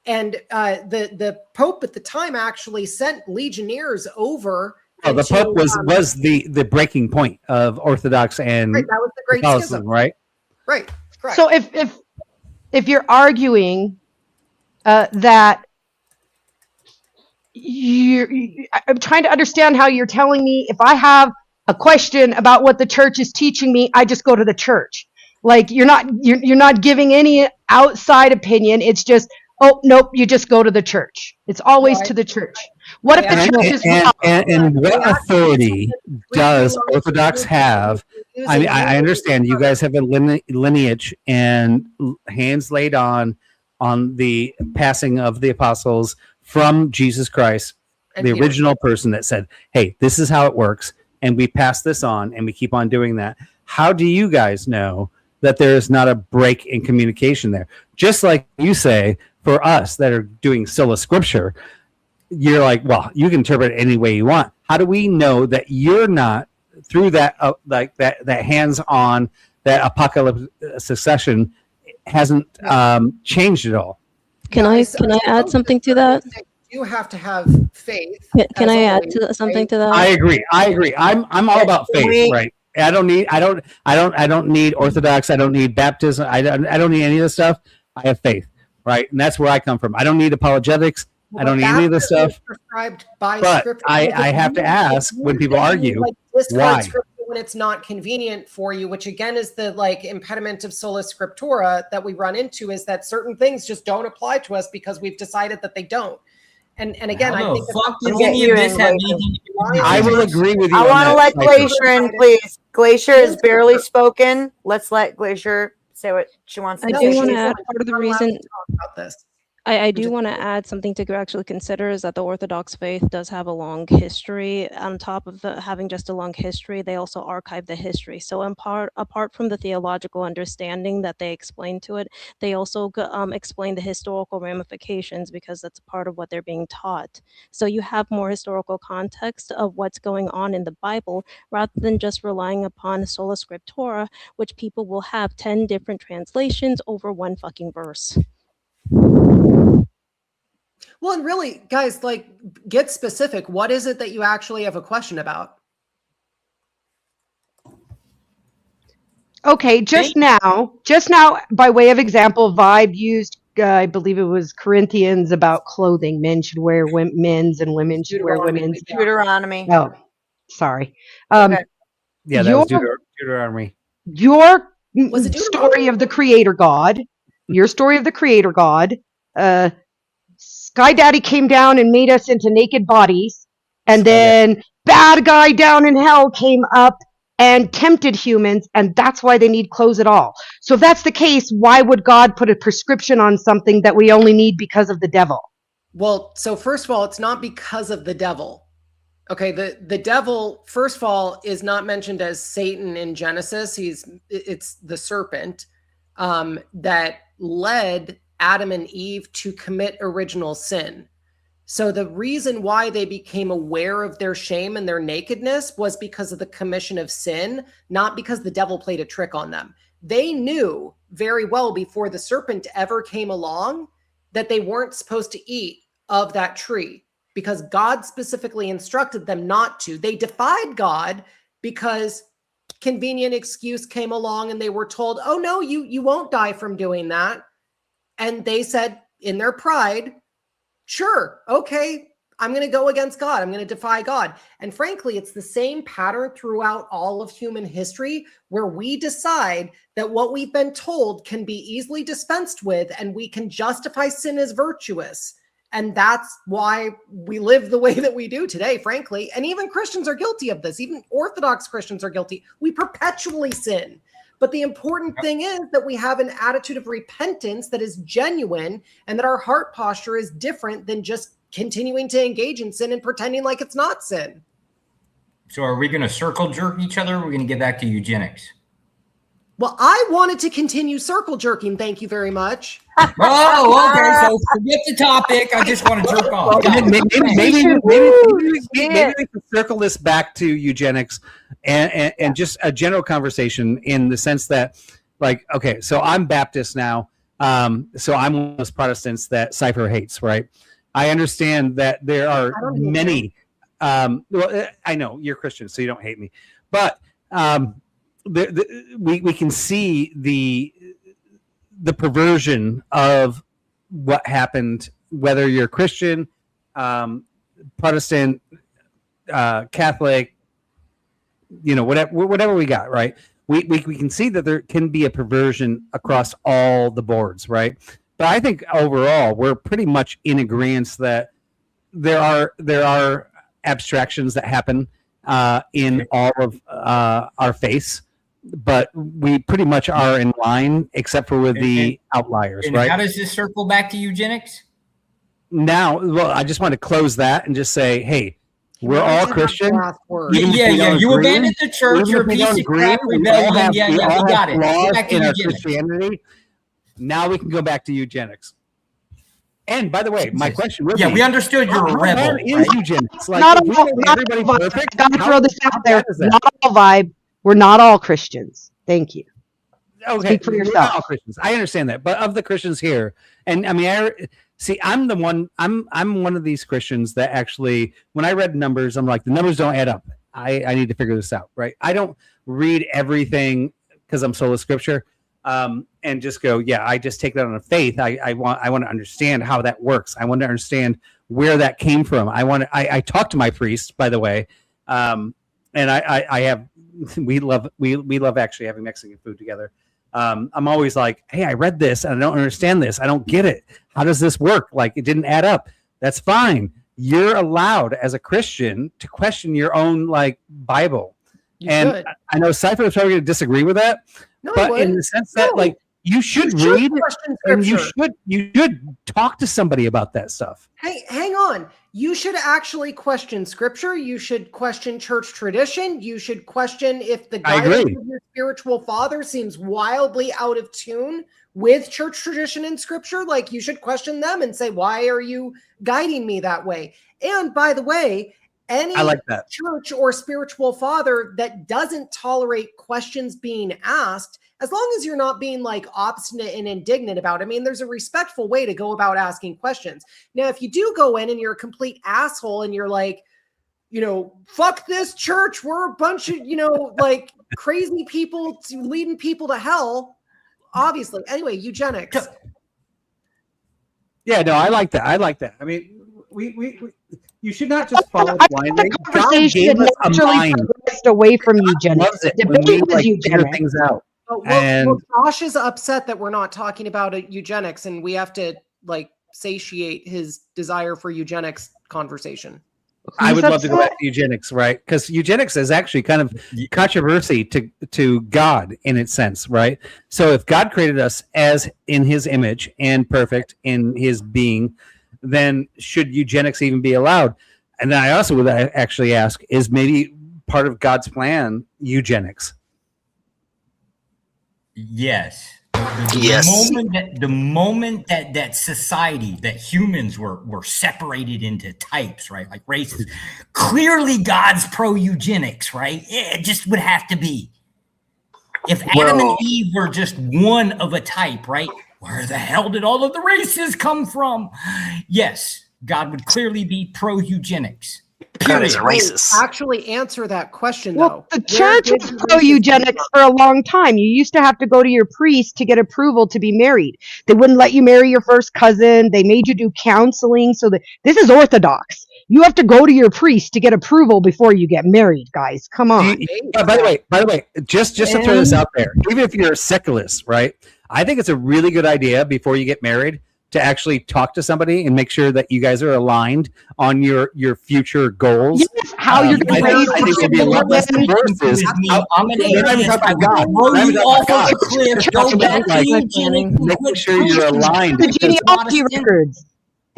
and the Pope at the time actually sent legionnaires over. Well, the Pope was the breaking point of Orthodox and right, that was the Great Catholicism, Schism. right? Right. Correct. So if you're arguing that I'm trying to understand how you're telling me if I have a question about what the church is teaching me, I just go to the church. Like you're not giving any outside opinion. It's just, oh nope, you just go to the church. It's always to the church. What if the church is wrong? And what authority does Orthodox have? I mean, I understand you guys have a lineage and hands laid on the passing of the apostles from Jesus Christ, the original person that said, hey, this is how it works. And we pass this on and we keep on doing that. How do you guys know that there is not a break in communication there? Just like you say, for us that are doing sola scripture, you're like, well, you can interpret it any way you want. How do we know that you're not through that, like that hands-on, that apocalyptic succession hasn't changed at all? Can I add something to that? You have to have faith. Can I add something to that? I agree. I'm all about faith, right? I don't need Orthodox. I don't need baptism. I don't need any of this stuff. I have faith, right? And that's where I come from. I don't need apologetics. I don't need any of this stuff. Prescribed by but scripture. I have to ask when people argue, discard why? Scripture when it's not convenient for you, which again is the impediment of sola scriptura that we run into, is that certain things just don't apply to us because we've decided that they don't. And again, I think I will agree with you. I want to let Glacier in, please. Glacier is barely spoken. Let's let Glacier say what she wants to say. I do want to add part of the reason about this. I do want to add something to actually consider is that the Orthodox faith does have a long history. On top of having just a long history, they also archive the history. So apart from the theological understanding that they explain to it, they also explain the historical ramifications because that's a part of what they're being taught. So you have more historical context of what's going on in the Bible rather than just relying upon sola scriptura, which people will have 10 different translations over one fucking verse. Well, and really, guys, get specific. What is it that you actually have a question about? Okay, just now, by way of example, Vibe used, I believe it was Corinthians about clothing. Men should wear men's and women should wear women's. Deuteronomy. Oh, sorry. Okay. Yeah, that was Deuteronomy. Your story of the Creator God, your story of the Creator God, Sky Daddy came down and made us into naked bodies, and then bad guy down in hell came up and tempted humans, and that's why they need clothes at all. So if that's the case, why would God put a prescription on something that we only need because of the devil? Well, so first of all, it's not because of the devil. Okay, the devil, first of all, is not mentioned as Satan in Genesis. It's the serpent that led Adam and Eve to commit original sin. So the reason why they became aware of their shame and their nakedness was because of the commission of sin, not because the devil played a trick on them. They knew very well before the serpent ever came along that they weren't supposed to eat of that tree because God specifically instructed them not to. They defied God because convenient excuse came along and they were told, oh no, you won't die from doing that. And they said in their pride, sure, okay, I'm going to go against God. I'm going to defy God. And frankly, it's the same pattern throughout all of human history where we decide that what we've been told can be easily dispensed with and we can justify sin as virtuous. And that's why we live the way that we do today, frankly. And even Christians are guilty of this. Even Orthodox Christians are guilty. We perpetually sin. But the important thing is that we have an attitude of repentance that is genuine and that our heart posture is different than just continuing to engage in sin and pretending like it's not sin. So are we going to circle jerk each other? Or are we going to get back to eugenics? Well, I wanted to continue circle jerking. Thank you very much. Oh, okay. So forget the topic. I just want to jerk off. Maybe we can circle this back to eugenics and just a general conversation in the sense that, like, okay, so I'm Baptist now. So I'm one of those Protestants that Cypher hates, right? I understand that there are many. Well, I know you're Christian, so you don't hate me, but we can see the perversion of what happened, whether you're Christian, Protestant, Catholic, whatever we got, right? We can see that there can be a perversion across all the boards, right? But I think overall we're pretty much in agreement that there are abstractions that happen in all of our faiths, but we pretty much are in line, except for with the outliers, and right? How does this circle back to eugenics? Now, well, I just want to close that and just say, hey, we're all Christian. Yeah. You abandoned the church. You're a piece of crap. Rebellion. We got it. Go back to in our eugenics. Christianity. Now we can go back to eugenics. And by the way, my question would be, we understood you're a rebel. Is eugenics? Like, Not if all, we make not everybody all, perfect, gotta how throw this out there. bad is that? Not all vibe. We're not all Christians. Thank you. Okay, Speak for we're yourself. not all Christians. I understand that, but of the Christians here, and I mean, I'm the one. I'm one of these Christians that actually, when I read numbers, I'm like, the numbers don't add up. I need to figure this out, right? I don't read everything because I'm sola scripture, and just go, yeah, I just take that on faith. I want to understand how that works. I want to understand where that came from. I talk to my priest, by the way, and I have. We love actually having Mexican food together. I'm always like, hey, I read this and I don't understand this. I don't get it. How does this work? Like, it didn't add up. That's fine. You're allowed as a Christian to question your own Bible. And I know Cypher is probably going to disagree with that, but in the sense that you should read and you should talk to somebody about that stuff. Hey, hang on. You should actually question scripture. You should question church tradition. You should question if the guidance of your spiritual father seems wildly out of tune with church tradition and scripture. Like, you should question them and say, why are you guiding me that way? And by the way, any church or spiritual father that doesn't tolerate questions being asked, as long as you're not being obstinate and indignant about it. I mean, there's a respectful way to go about asking questions. Now, if you do go in and you're a complete asshole and you're like, fuck this church, we're a bunch of, crazy people leading people to hell, obviously. Anyway, eugenics. Yeah, no, I like that. I mean, you should not just follow blindly. The conversation naturally progressed away from eugenics. Debate was eugenics. Things out. Well, Josh is upset that we're not talking about eugenics, and we have to satiate his desire for eugenics conversation. I would love to go back to eugenics, right? Because eugenics is actually kind of controversy to God in its sense, right? So if God created us as in His image and perfect in His being, then should eugenics even be allowed? And then I also would actually ask, is maybe part of God's plan eugenics? Yes. The moment that society, that humans were separated into types, right? Like races, clearly God's pro-eugenics, right? It just would have to be. If Adam and Eve were just one of a type, right? Where the hell did all of the races come from? Yes, God would clearly be pro-eugenics. God is racist. Actually answer that question, though. The church was pro-eugenics for a long time. You used to have to go to your priest to get approval to be married. They wouldn't let you marry your first cousin. They made you do counseling. So this is orthodox. You have to go to your priest to get approval before you get married, guys. Come on. By the way, just to throw this out there, even if you're a secularist, right? I think it's a really good idea before you get married to actually talk to somebody and make sure that you guys are aligned on your future goals. Yes, how you're going to raise. I think it'd be a lot less diverse. I'm an atheist. I will throw you off of the cliff. Go back to eugenics. Make sure you're aligned. The genealogy records,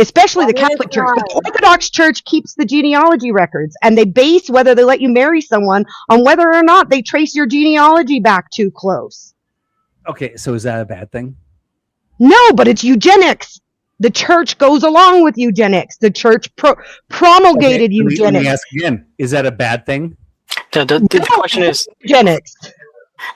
especially the Catholic Church. The Orthodox Church keeps the genealogy records, and they base whether they let you marry someone on whether or not they trace your genealogy back too close. Okay, so is that a bad thing? No, but it's eugenics. The church goes along with eugenics. The church promulgated eugenics. Let me ask again. Is that a bad thing? The question is eugenics.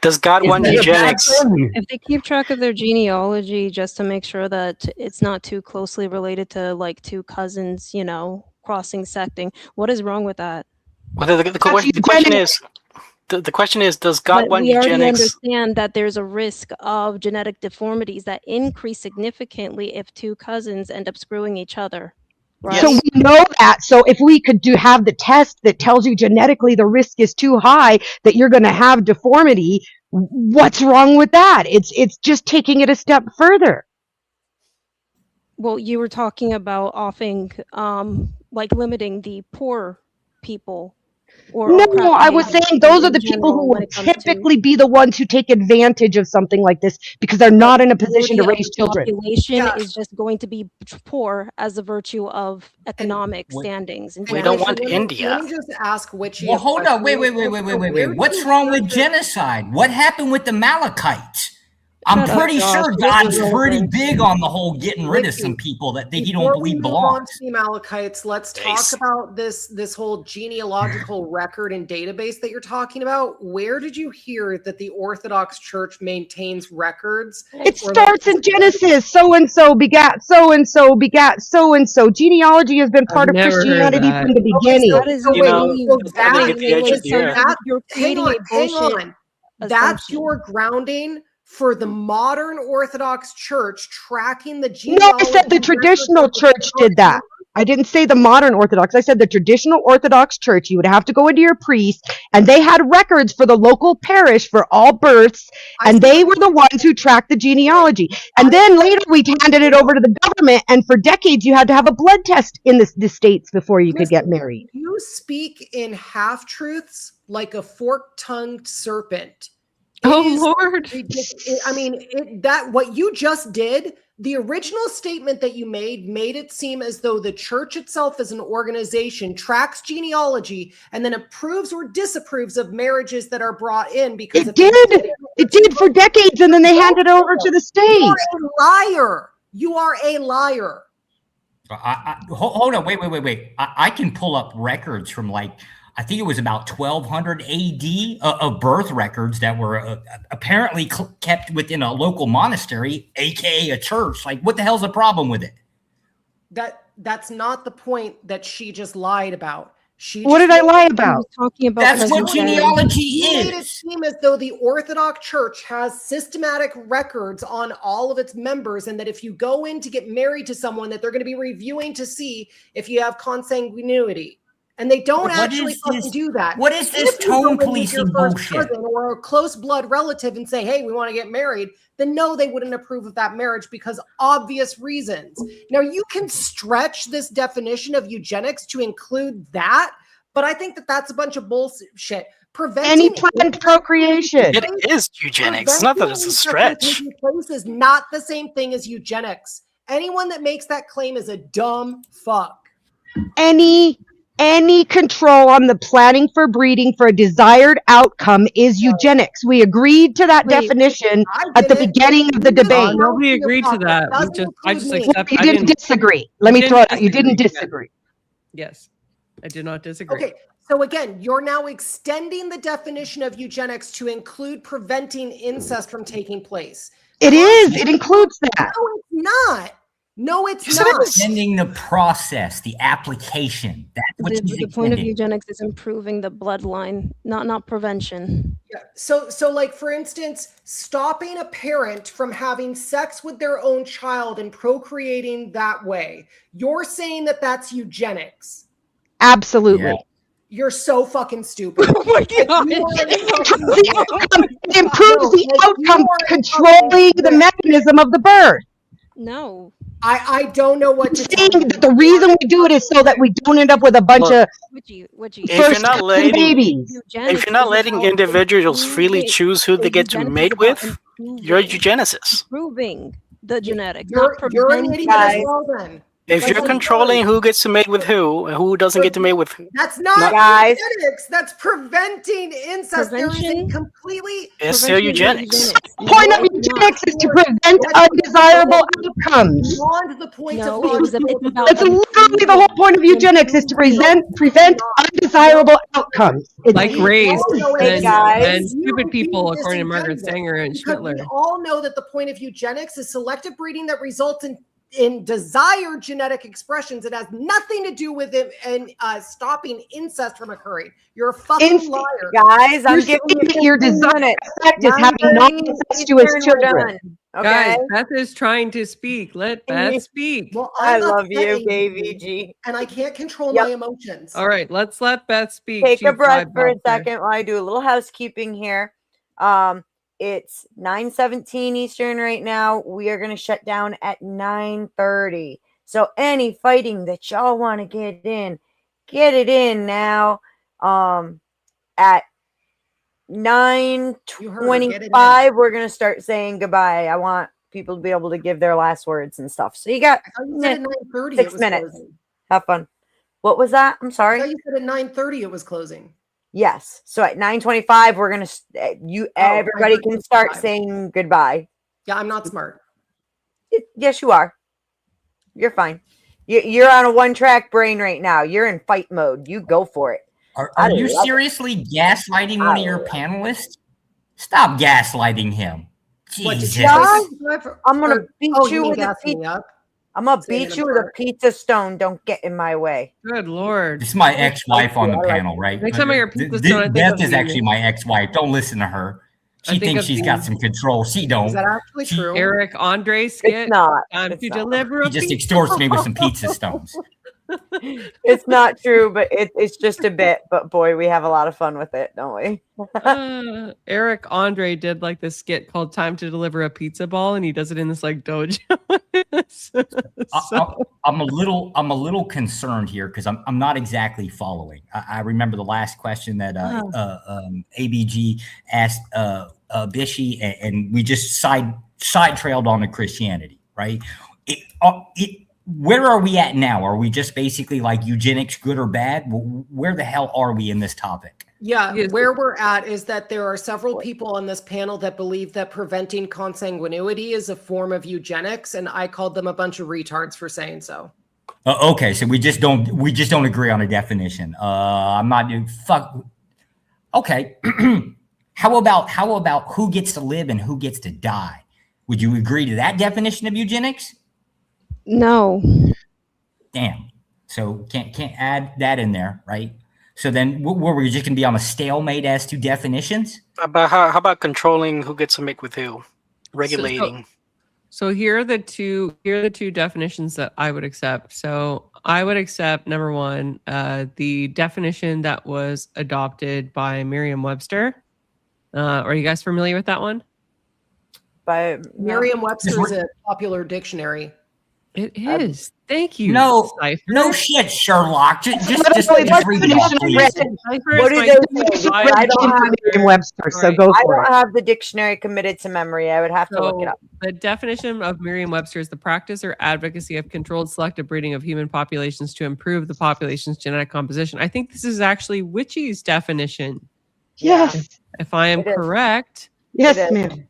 Does God want eugenics? If they keep track of their genealogy just to make sure that it's not too closely related to like two cousins, you know, crossing secting, what is wrong with that? Well, the question is, the question is, does God But want we already eugenics? understand that there's a risk of genetic deformities that increase significantly if two cousins end up screwing each other. Right? So we know that. So if we could have the test that tells you genetically the risk is too high that you're going to have deformity, what's wrong with that? It's just taking it a step further. Well, you were talking about offing, like limiting the poor people. No, I was saying those are the people who would typically be the ones who take advantage of something like this because they're not in a position to raise children. The population is just going to be poor as a virtue of economic standings. We don't want India. Let me just ask Witchy. Well, hold on. Wait. What's wrong with genocide? What happened with the Malachites? I'm pretty sure God's pretty big on the whole getting rid of some people that he don't believe belong. The Amalekites, let's talk about this whole genealogical record and database that you're talking about. Where did you hear that the Orthodox Church maintains records? It starts in Genesis. So and so begat so and so begat so and so. Genealogy has been part of Christianity from the beginning. Hang on. That's your grounding for the modern Orthodox Church tracking the genealogy. No, I said the traditional church did that. I didn't say the modern Orthodox. I said the traditional Orthodox Church. You would have to go into your priest, and they had records for the local parish for all births, and they were the ones who tracked the genealogy. And then later we handed it over to the government, and for decades you had to have a blood test in the states before you could get married. You speak in half-truths like a fork-tongued serpent. Lord. I mean, that what you just did, the original statement that you made it seem as though the church itself as an organization tracks genealogy and then approves or disapproves of marriages that are brought in because it did for decades, and then they handed it over to the state. You are a liar. You are a liar. Hold on. Wait. I can pull up records from I think it was about 1200 AD of birth records that were apparently kept within a local monastery, aka a church. What the hell's the problem with it? That's not the point that she just lied about. What did I lie about? That's what genealogy is. You made it seem as though the Orthodox Church has systematic records on all of its members, and that if you go in to get married to someone, that they're going to be reviewing to see if you have consanguinity. And they don't actually fucking do that. What is this tone policing bullshit? Or a close blood relative and say, hey, we want to get married, then no, they wouldn't approve of that marriage because obvious reasons. Now, you can stretch this definition of eugenics to include that, but I think that that's a bunch of bullshit. Any planned procreation. It is eugenics. It's not that it's a stretch. Place is not the same thing as eugenics. Anyone that makes that claim is a dumb fuck. Any control on the planning for breeding for a desired outcome is eugenics. We agreed to that definition at the beginning of the debate. Nobody agreed to that. I just accept. You didn't disagree. Let me throw it out. You didn't disagree. Yes, I did not disagree. Okay, so again, you're now extending the definition of eugenics to include preventing incest from taking place. It is. It includes that. No, it's not. No, it's not. Extending the process, the application. That's what the point of eugenics is improving the bloodline, not prevention. Yeah. So like for instance, stopping a parent from having sex with their own child and procreating that way. You're saying that that's eugenics. Absolutely. Yeah. You're so fucking stupid. Oh my God. It improves the outcome by controlling the mechanism of the birth. No. I don't know what to say. The reason we do it is so that we don't end up with a bunch of if you're not letting individuals freely choose who they get to mate with, you're a eugenicist. Proving the genetics. You're an idiot as well then. If you're controlling who gets to mate with who and who doesn't get to mate with who. That's not eugenics. That's preventing incest. Prevention? There is a completely... It's still eugenics. Point of Eugenics is to prevent undesirable outcomes. Beyond the point No, of it's about That's literally the whole point of eugenics is to prevent undesirable outcomes. Like race guys, and stupid people, according to Margaret Sanger and because we Schmittler. all know that the point of eugenics is selective breeding that results in desired genetic expressions. It has nothing to do with it and stopping incest from occurring. You're a fucking liar, guys. I'm giving you your desired effect is having non-incestuous children. Okay, Guys, Beth is trying to speak. Let Beth speak. Well, I I'm love you, upsetting KVG. and I can't control my emotions. All right, let's let Beth speak. Take a She's breath live for a out there. second while I do a little housekeeping here. It's 9:17 Eastern right now. We are going to shut down at 9:30. So any fighting that y'all want to get it in now. At 9:25, we're going to start saying goodbye. I want people to be able to give their last words and stuff. So you got 9:30. 6 minutes. Have fun. What was that? I'm sorry. I thought you said at 9:30 it was closing. Yes. So at 9:25, we're gonna everybody can start saying goodbye. Yeah, I'm not smart. Yes, you are. You're fine. You're on a one-track brain right now. You're in fight mode. You go for it. Are you seriously gaslighting one of your panelists? Stop gaslighting him. Jesus. I'm gonna beat you with a gassing me pizza. up? I'm gonna Saying beat I'm you with a smart. pizza stone. Don't get in my way. Good Lord. This is my ex-wife on the panel, right? Next time I hear pizza stone, I think Beth of is the- actually my ex-wife. Don't listen to her. I She think thinks of she's the- got some control. She don't. Is that actually She- true? Eric Andre skit. not. Time It's to not. deliver. He just extorts me with some pizza stones. It's not true, but it's just a bit. But boy, we have a lot of fun with it, don't we? Eric Andre did like this skit called "Time to Deliver a Pizza Ball," and he does it in this like dojo. I'm a little concerned here because I'm not exactly following. I remember the last question that ABG asked Bishy, and we just side trailed on to Christianity, right? Where are we at now? Are we just basically like eugenics, good or bad? Where the hell are we in this topic? Yeah, where we're at is that there are several people on this panel that believe that preventing consanguinity is a form of eugenics, and I called them a bunch of retards for saying so. Okay, so we just don't agree on a definition. I'm not fuck. Okay, how about who gets to live and who gets to die? Would you agree to that definition of eugenics? No. Damn. So can't add that in there, right? So then, were we just gonna be on a stalemate as to definitions? How about controlling who gets to make with who, regulating? So here are the two definitions that I would accept. So I would accept number one, the definition that was adopted by Merriam-Webster. Are you guys familiar with that one? By Merriam-Webster is a popular dictionary. It is. Thank you. No, Cypher. no shit, Sherlock. Just read definition that, please. What do they say? I don't have Merriam-Webster, so go I for don't it. have the dictionary committed to memory. I would have to look it up. The definition of Merriam-Webster is the practice or advocacy of controlled selective breeding of human populations to improve the population's genetic composition. I think this is actually Witchy's definition. Yes. If I am correct. Yes, ma'am.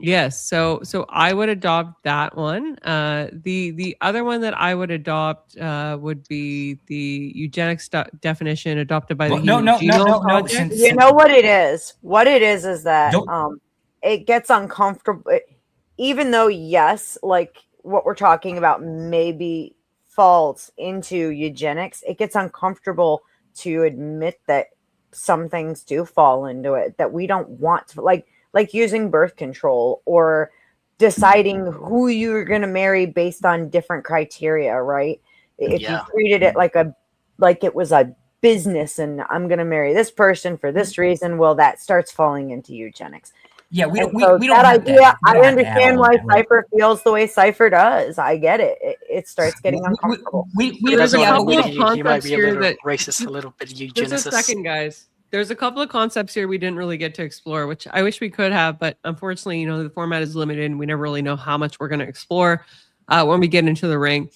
Yes, so I would adopt that one. The other one that I would adopt would be the eugenics definition adopted by the Human Genome Project. You know what it is? What it is that it gets uncomfortable. Even though, yes, like what we're talking about maybe falls into eugenics, it gets uncomfortable to admit that some things do fall into it that we don't want to, like using birth control or deciding who you're going to marry based on different criteria, right? If you treated it like it was a business and I'm going to marry this person for this reason, well, that starts falling into eugenics. Yeah, we don't that have idea. that. I understand why Cypher feels the way Cypher does. I get it. It starts getting uncomfortable. There's a couple of He might concepts be a here little that racist, a little bit Just a eugenicist. second, guys. There's a couple of concepts here we didn't really get to explore, which I wish we could have, but unfortunately, the format is limited and we never really know how much we're going to explore when we get into the ring.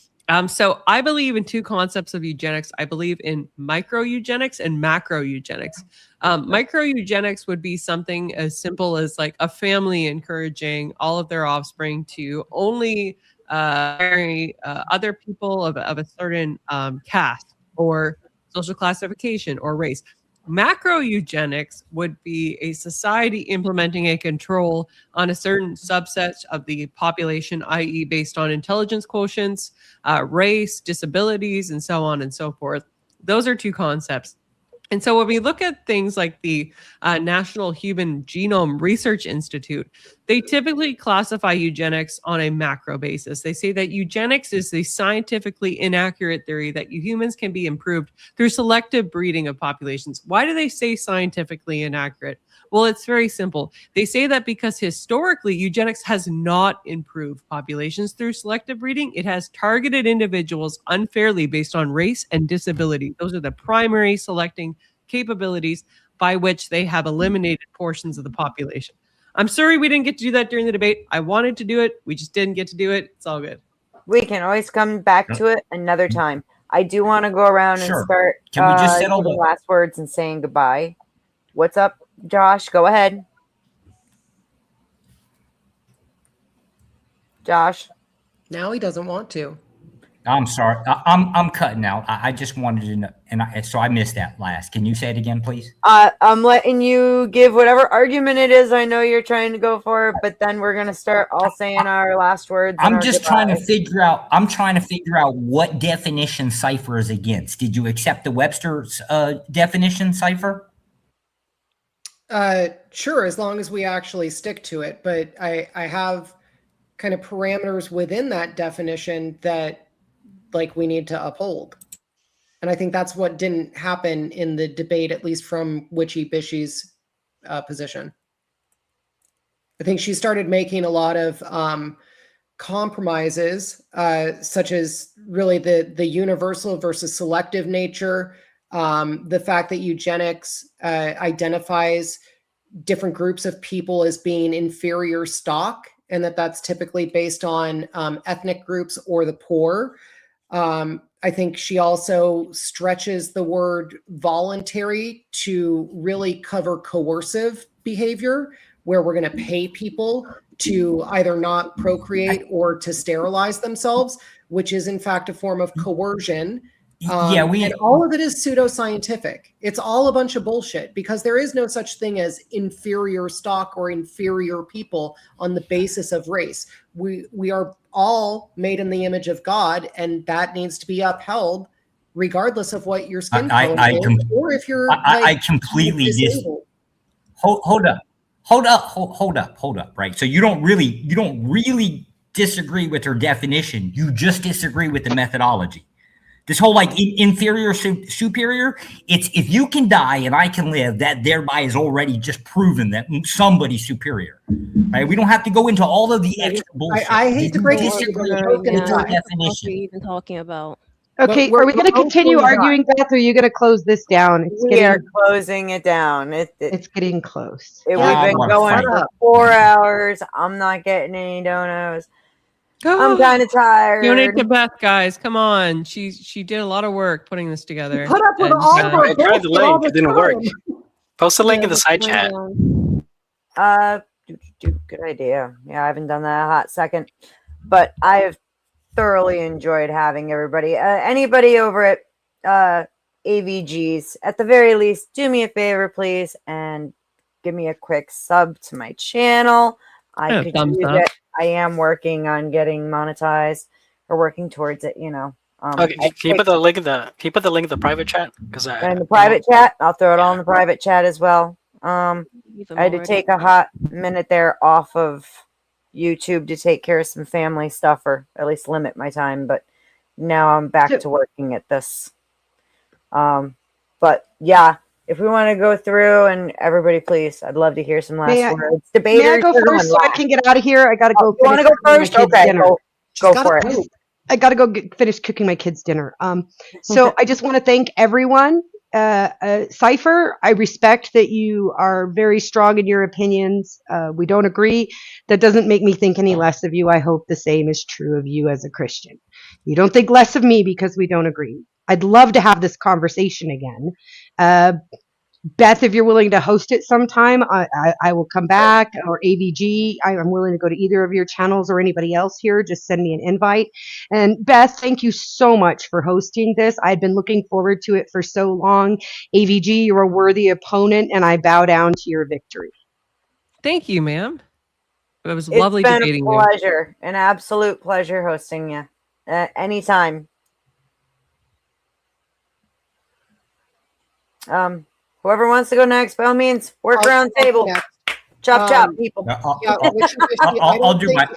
So I believe in two concepts of eugenics. I believe in micro eugenics and macro eugenics. Micro eugenics would be something as simple as like a family encouraging all of their offspring to only marry other people of a certain caste or social classification or race. Macro eugenics would be a society implementing a control on a certain subset of the population, i.e., based on intelligence quotients, race, disabilities, and so on and so forth. Those are two concepts. And so when we look at things like the National Human Genome Research Institute, they typically classify eugenics on a macro basis. They say that eugenics is the scientifically inaccurate theory that humans can be improved through selective breeding of populations. Why do they say scientifically inaccurate? Well, it's very simple. They say that because historically, eugenics has not improved populations through selective breeding. It has targeted individuals unfairly based on race and disability. Those are the primary selecting capabilities by which they have eliminated portions of the population. I'm sorry we didn't get to do that during the debate. I wanted to do it. We just didn't get to do it. It's all good. We can always come back to it another time. I do want to go around and start Can we just settle giving last words and saying goodbye. What's up, Josh? Go ahead. Josh. Now he doesn't want to. I'm sorry. I'm cutting out. I just wanted to know, so I missed that last. Can you say it again, please? I'm letting you give whatever argument it is I know you're trying to go for, but then we're gonna start all saying our last words. I'm just trying to figure out. I'm trying to figure out what definition Cipher is against. Did you accept the Webster's definition, Cipher? Sure, as long as we actually stick to it. But I have kind of parameters within that definition that we need to uphold. And I think that's what didn't happen in the debate, at least from WitchyBishy's position. I think she started making a lot of compromises, such as really the universal versus selective nature, the fact that eugenics identifies different groups of people as being inferior stock, and that's typically based on ethnic groups or the poor. I think she also stretches the word voluntary to really cover coercive behavior, where we're going to pay people to either not procreate or to sterilize themselves, which is in fact a form of coercion. And all of it is pseudoscientific. It's all a bunch of bullshit, because there is no such thing as inferior stock or inferior people on the basis of race. We are all made in the image of God, and that needs to be upheld regardless of what your skin color is, or if you're I completely hold up, right? So you don't really disagree with her definition. You just disagree with the methodology. This whole inferior superior, it's if you can die and I can live, that thereby is already just proven that somebody's superior, right? We don't have to go into all of the extra bullshit. I hate to break disagree it. with your What are definition. you even talking about? Okay, are we going to continue arguing, Beth, or are you going to close this down? We are closing it down. It's getting close. We've been going for 4 hours. I'm not getting any donuts. I'm kind of tired. Donate to Beth, guys. Come on. She did a lot of work putting this together. Put up with all of our I tried the link. It didn't work. Post the link in the side chat. Good idea. Yeah, I haven't done that in a hot second, but I have thoroughly enjoyed having everybody. Anybody over at AVGs, at the very least, do me a favor, please, and give me a quick sub to my channel. I could use it. I am working on getting monetized, or working towards it. Okay, can you put the link in the private chat? Because in the private chat, I'll throw it all in the private chat as well. I had to take a hot minute there off of YouTube to take care of some family stuff, or at least limit my time. But now I'm back to working at this. But yeah, if we want to go through, and everybody, please, I'd love to hear some last words. Debaters, may I go first so I can get out of here? I got to go. You want to go first? Okay, go for it. I got to go finish cooking my kids' dinner. So I just want to thank everyone Cypher, I respect that you are very strong in your opinions. We don't agree. That doesn't make me think any less of you. I hope the same is true of you as a Christian. You don't think less of me because we don't agree. I'd love to have this conversation again. Beth, if you're willing to host it sometime, I will come back, or AVG. I'm willing to go to either of your channels or anybody else here. Just send me an invite. And Beth, thank you so much for hosting this. I've been looking forward to it for so long. AVG, you're a worthy opponent, and I bow down to your victory. Thank you, ma'am. It was It's lovely been debating a you. pleasure, an absolute pleasure hosting you. Anytime. Whoever wants to go next, by all means, work around the table. Chop, chop, people. I'll do my.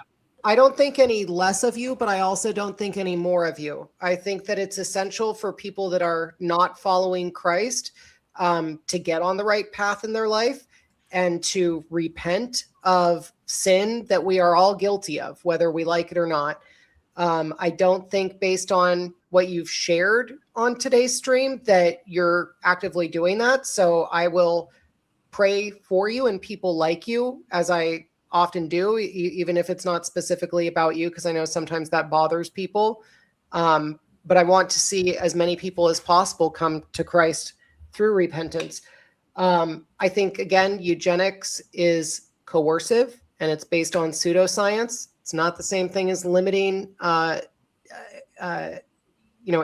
I don't think any less of you, but I also don't think any more of you. I think that it's essential for people that are not following Christ to get on the right path in their life and to repent of sin that we are all guilty of, whether we like it or not. I don't think, based on what you've shared on today's stream, that you're actively doing that. So I will pray for you and people like you, as I often do, even if it's not specifically about you, because I know sometimes that bothers people. But I want to see as many people as possible come to Christ through repentance. I think, again, eugenics is coercive and it's based on pseudoscience. It's not the same thing as limiting,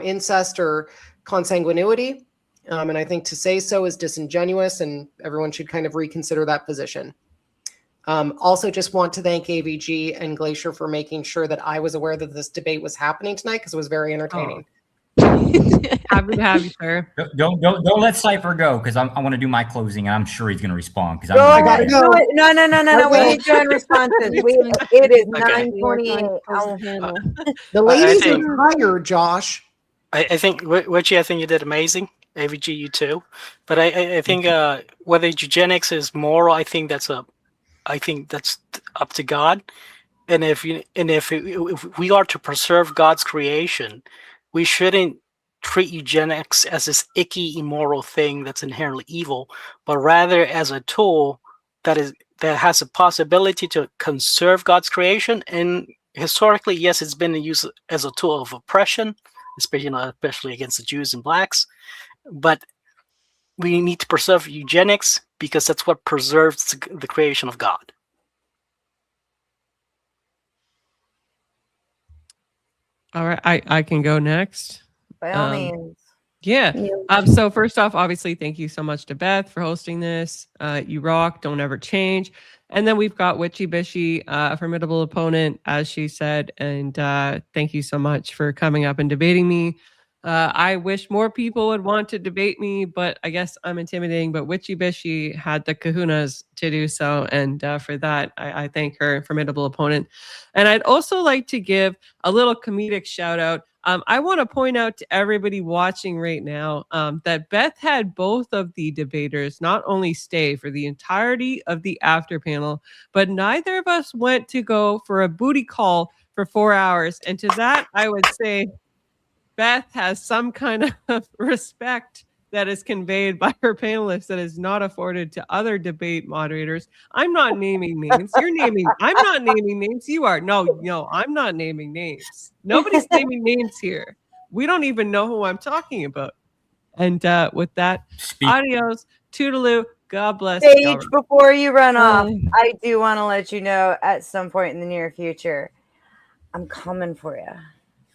incest or consanguinity. And I think to say so is disingenuous, and everyone should kind of reconsider that position. Also, just want to thank AVG and Glacier for making sure that I was aware that this debate was happening tonight, because it was very entertaining. Happy to have you, sir. Don't let Cypher go, because I want to do my closing, and I'm sure he's going to respond. Because No. We need joint responses. It is 9:28. The ladies are tired, Josh. I think, Witchy, I think you did amazing. AVG, you too. But I think whether eugenics is moral, I think that's up to God. And if we are to preserve God's creation, we shouldn't treat eugenics as this icky, immoral thing that's inherently evil, but rather as a tool that has a possibility to conserve God's creation. And historically, yes, it's been used as a tool of oppression, especially against the Jews and blacks. But we need to preserve eugenics because that's what preserves the creation of God. All right, I can go next. By all means. Yeah. So first off, obviously, thank you so much to Beth for hosting this. You rock. Don't ever change. And then we've got WitchyBishy, a formidable opponent, as she said. And thank you so much for coming up and debating me. I wish more people would want to debate me, but I guess I'm intimidating. But WitchyBishy had the kahunas to do so. And for that, I thank her, formidable opponent. And I'd also like to give a little comedic shout out. I want to point out to everybody watching right now that Beth had both of the debaters not only stay for the entirety of the after panel, but neither of us went to go for a booty call for 4 hours. And to that, I would say Beth has some kind of respect that is conveyed by her panelists that is not afforded to other debate moderators. I'm not naming names. You're naming. I'm not naming names. You are. No, I'm not naming names. Nobody's naming names here. We don't even know who I'm talking about. And with that, adios, toodaloo, God bless. Sage, before you run off, I do want to let you know at some point in the near future, I'm coming for you.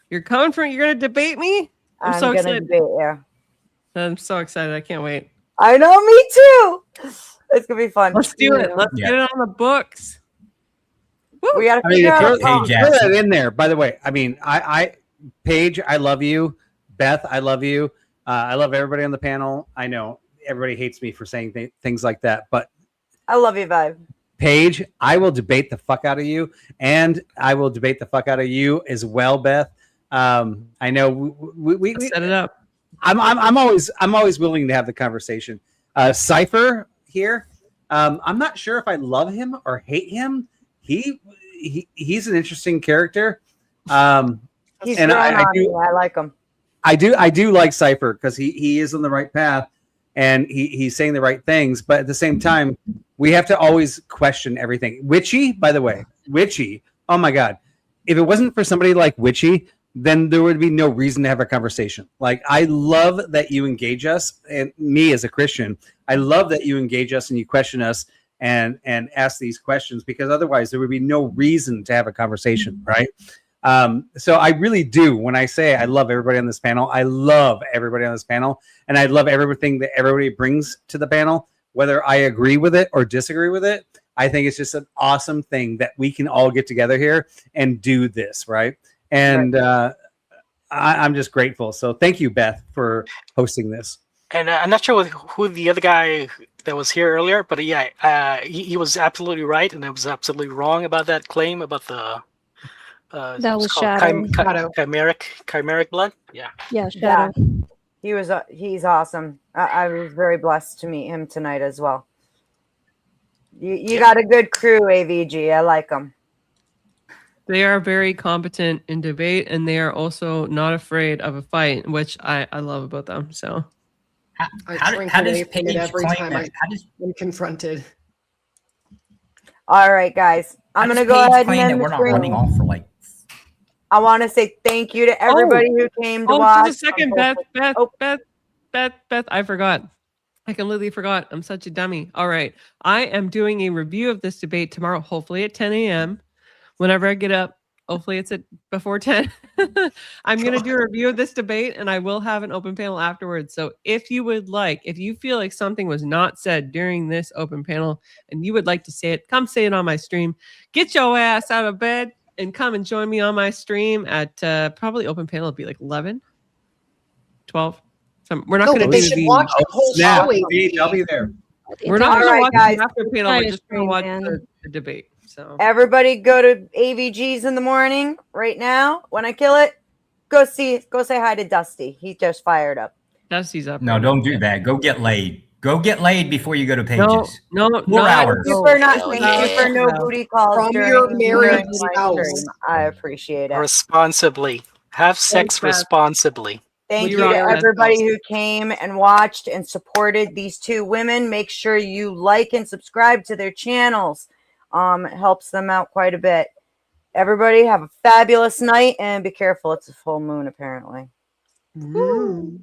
You're coming for? You're going to debate me? I'm so excited. Debate you. I'm so excited. I can't wait. I know, me too. It's going to be fun. Let's do it. Let's get it on the books. Woo. We got to figure out throw that in there. By the way, I mean, Paige, I love you. Beth, I love you. I love everybody on the panel. I know everybody hates me for saying things like that, but I love you, Vibe. Paige, I will debate the fuck out of you, and I will debate the fuck out of you as well, Beth. I know we set it up. I'm always willing to have the conversation. Cypher here. I'm not sure if I love him or hate him. He's an interesting character. He's and I like him. I do like Cypher because he is on the right path and he's saying the right things, but at the same time, we have to always question everything. Witchy, by the way, Witchy. Oh my God. If it wasn't for somebody like Witchy, then there would be no reason to have a conversation. Like, I love that you engage us, and me as a Christian, I love that you engage us and you question us and ask these questions, because otherwise there would be no reason to have a conversation, right? So I really do. When I say I love everybody on this panel, I love everybody on this panel, and I love everything that everybody brings to the panel, whether I agree with it or disagree with it. I think it's just an awesome thing that we can all get together here and do this, right? And I'm just grateful. So thank you, Beth, for hosting this. And I'm not sure who the other guy that was here earlier, but yeah, he was absolutely right, and I was absolutely wrong about that claim about the that was Shadow. Chimeric blood. Yeah. Yeah, Shadow. Yeah. He's awesome. I was very blessed to meet him tonight as well. You got a good crew, AVG. I like them. They are very competent in debate, and they are also not afraid of a fight, which I love about them. So, how does Paige every claim time that? I'm confronted? All right, guys. I'm going to go ahead and end we're the not running stream. off for like. I want to say thank you to everybody who came to watch. Just a second, Beth. I forgot. I completely forgot. I'm such a dummy. All right. I am doing a review of this debate tomorrow, hopefully at 10 a.m. Whenever I get up, hopefully it's at before 10. I'm going to do a review of this debate, and I will have an open panel afterwards. So if you feel like something was not said during this open panel and you would like to say it, come say it on my stream. Get your ass out of bed and come and join me on my stream at probably open panel will be like 11, 12. We're not going to do the watch the whole show. I'll be there. We're not going to watch guys. the after panel. We're just going to watch the debate. So everybody go to AVG's in the morning right now. When I kill it, go say hi to Dusty. He just fired up. Dusty's up. No, don't do that. Go get laid. Go get laid before you go to Pages. No, 4 hours. Thank you for no booty calls From during your married my house. stream. I appreciate it. Responsibly. Have sex responsibly. Thank you to everybody who came and watched and supported these two women. Make sure you like and subscribe to their channels. It helps them out quite a bit. Everybody have a fabulous night and be careful. It's a full moon, apparently. Mm.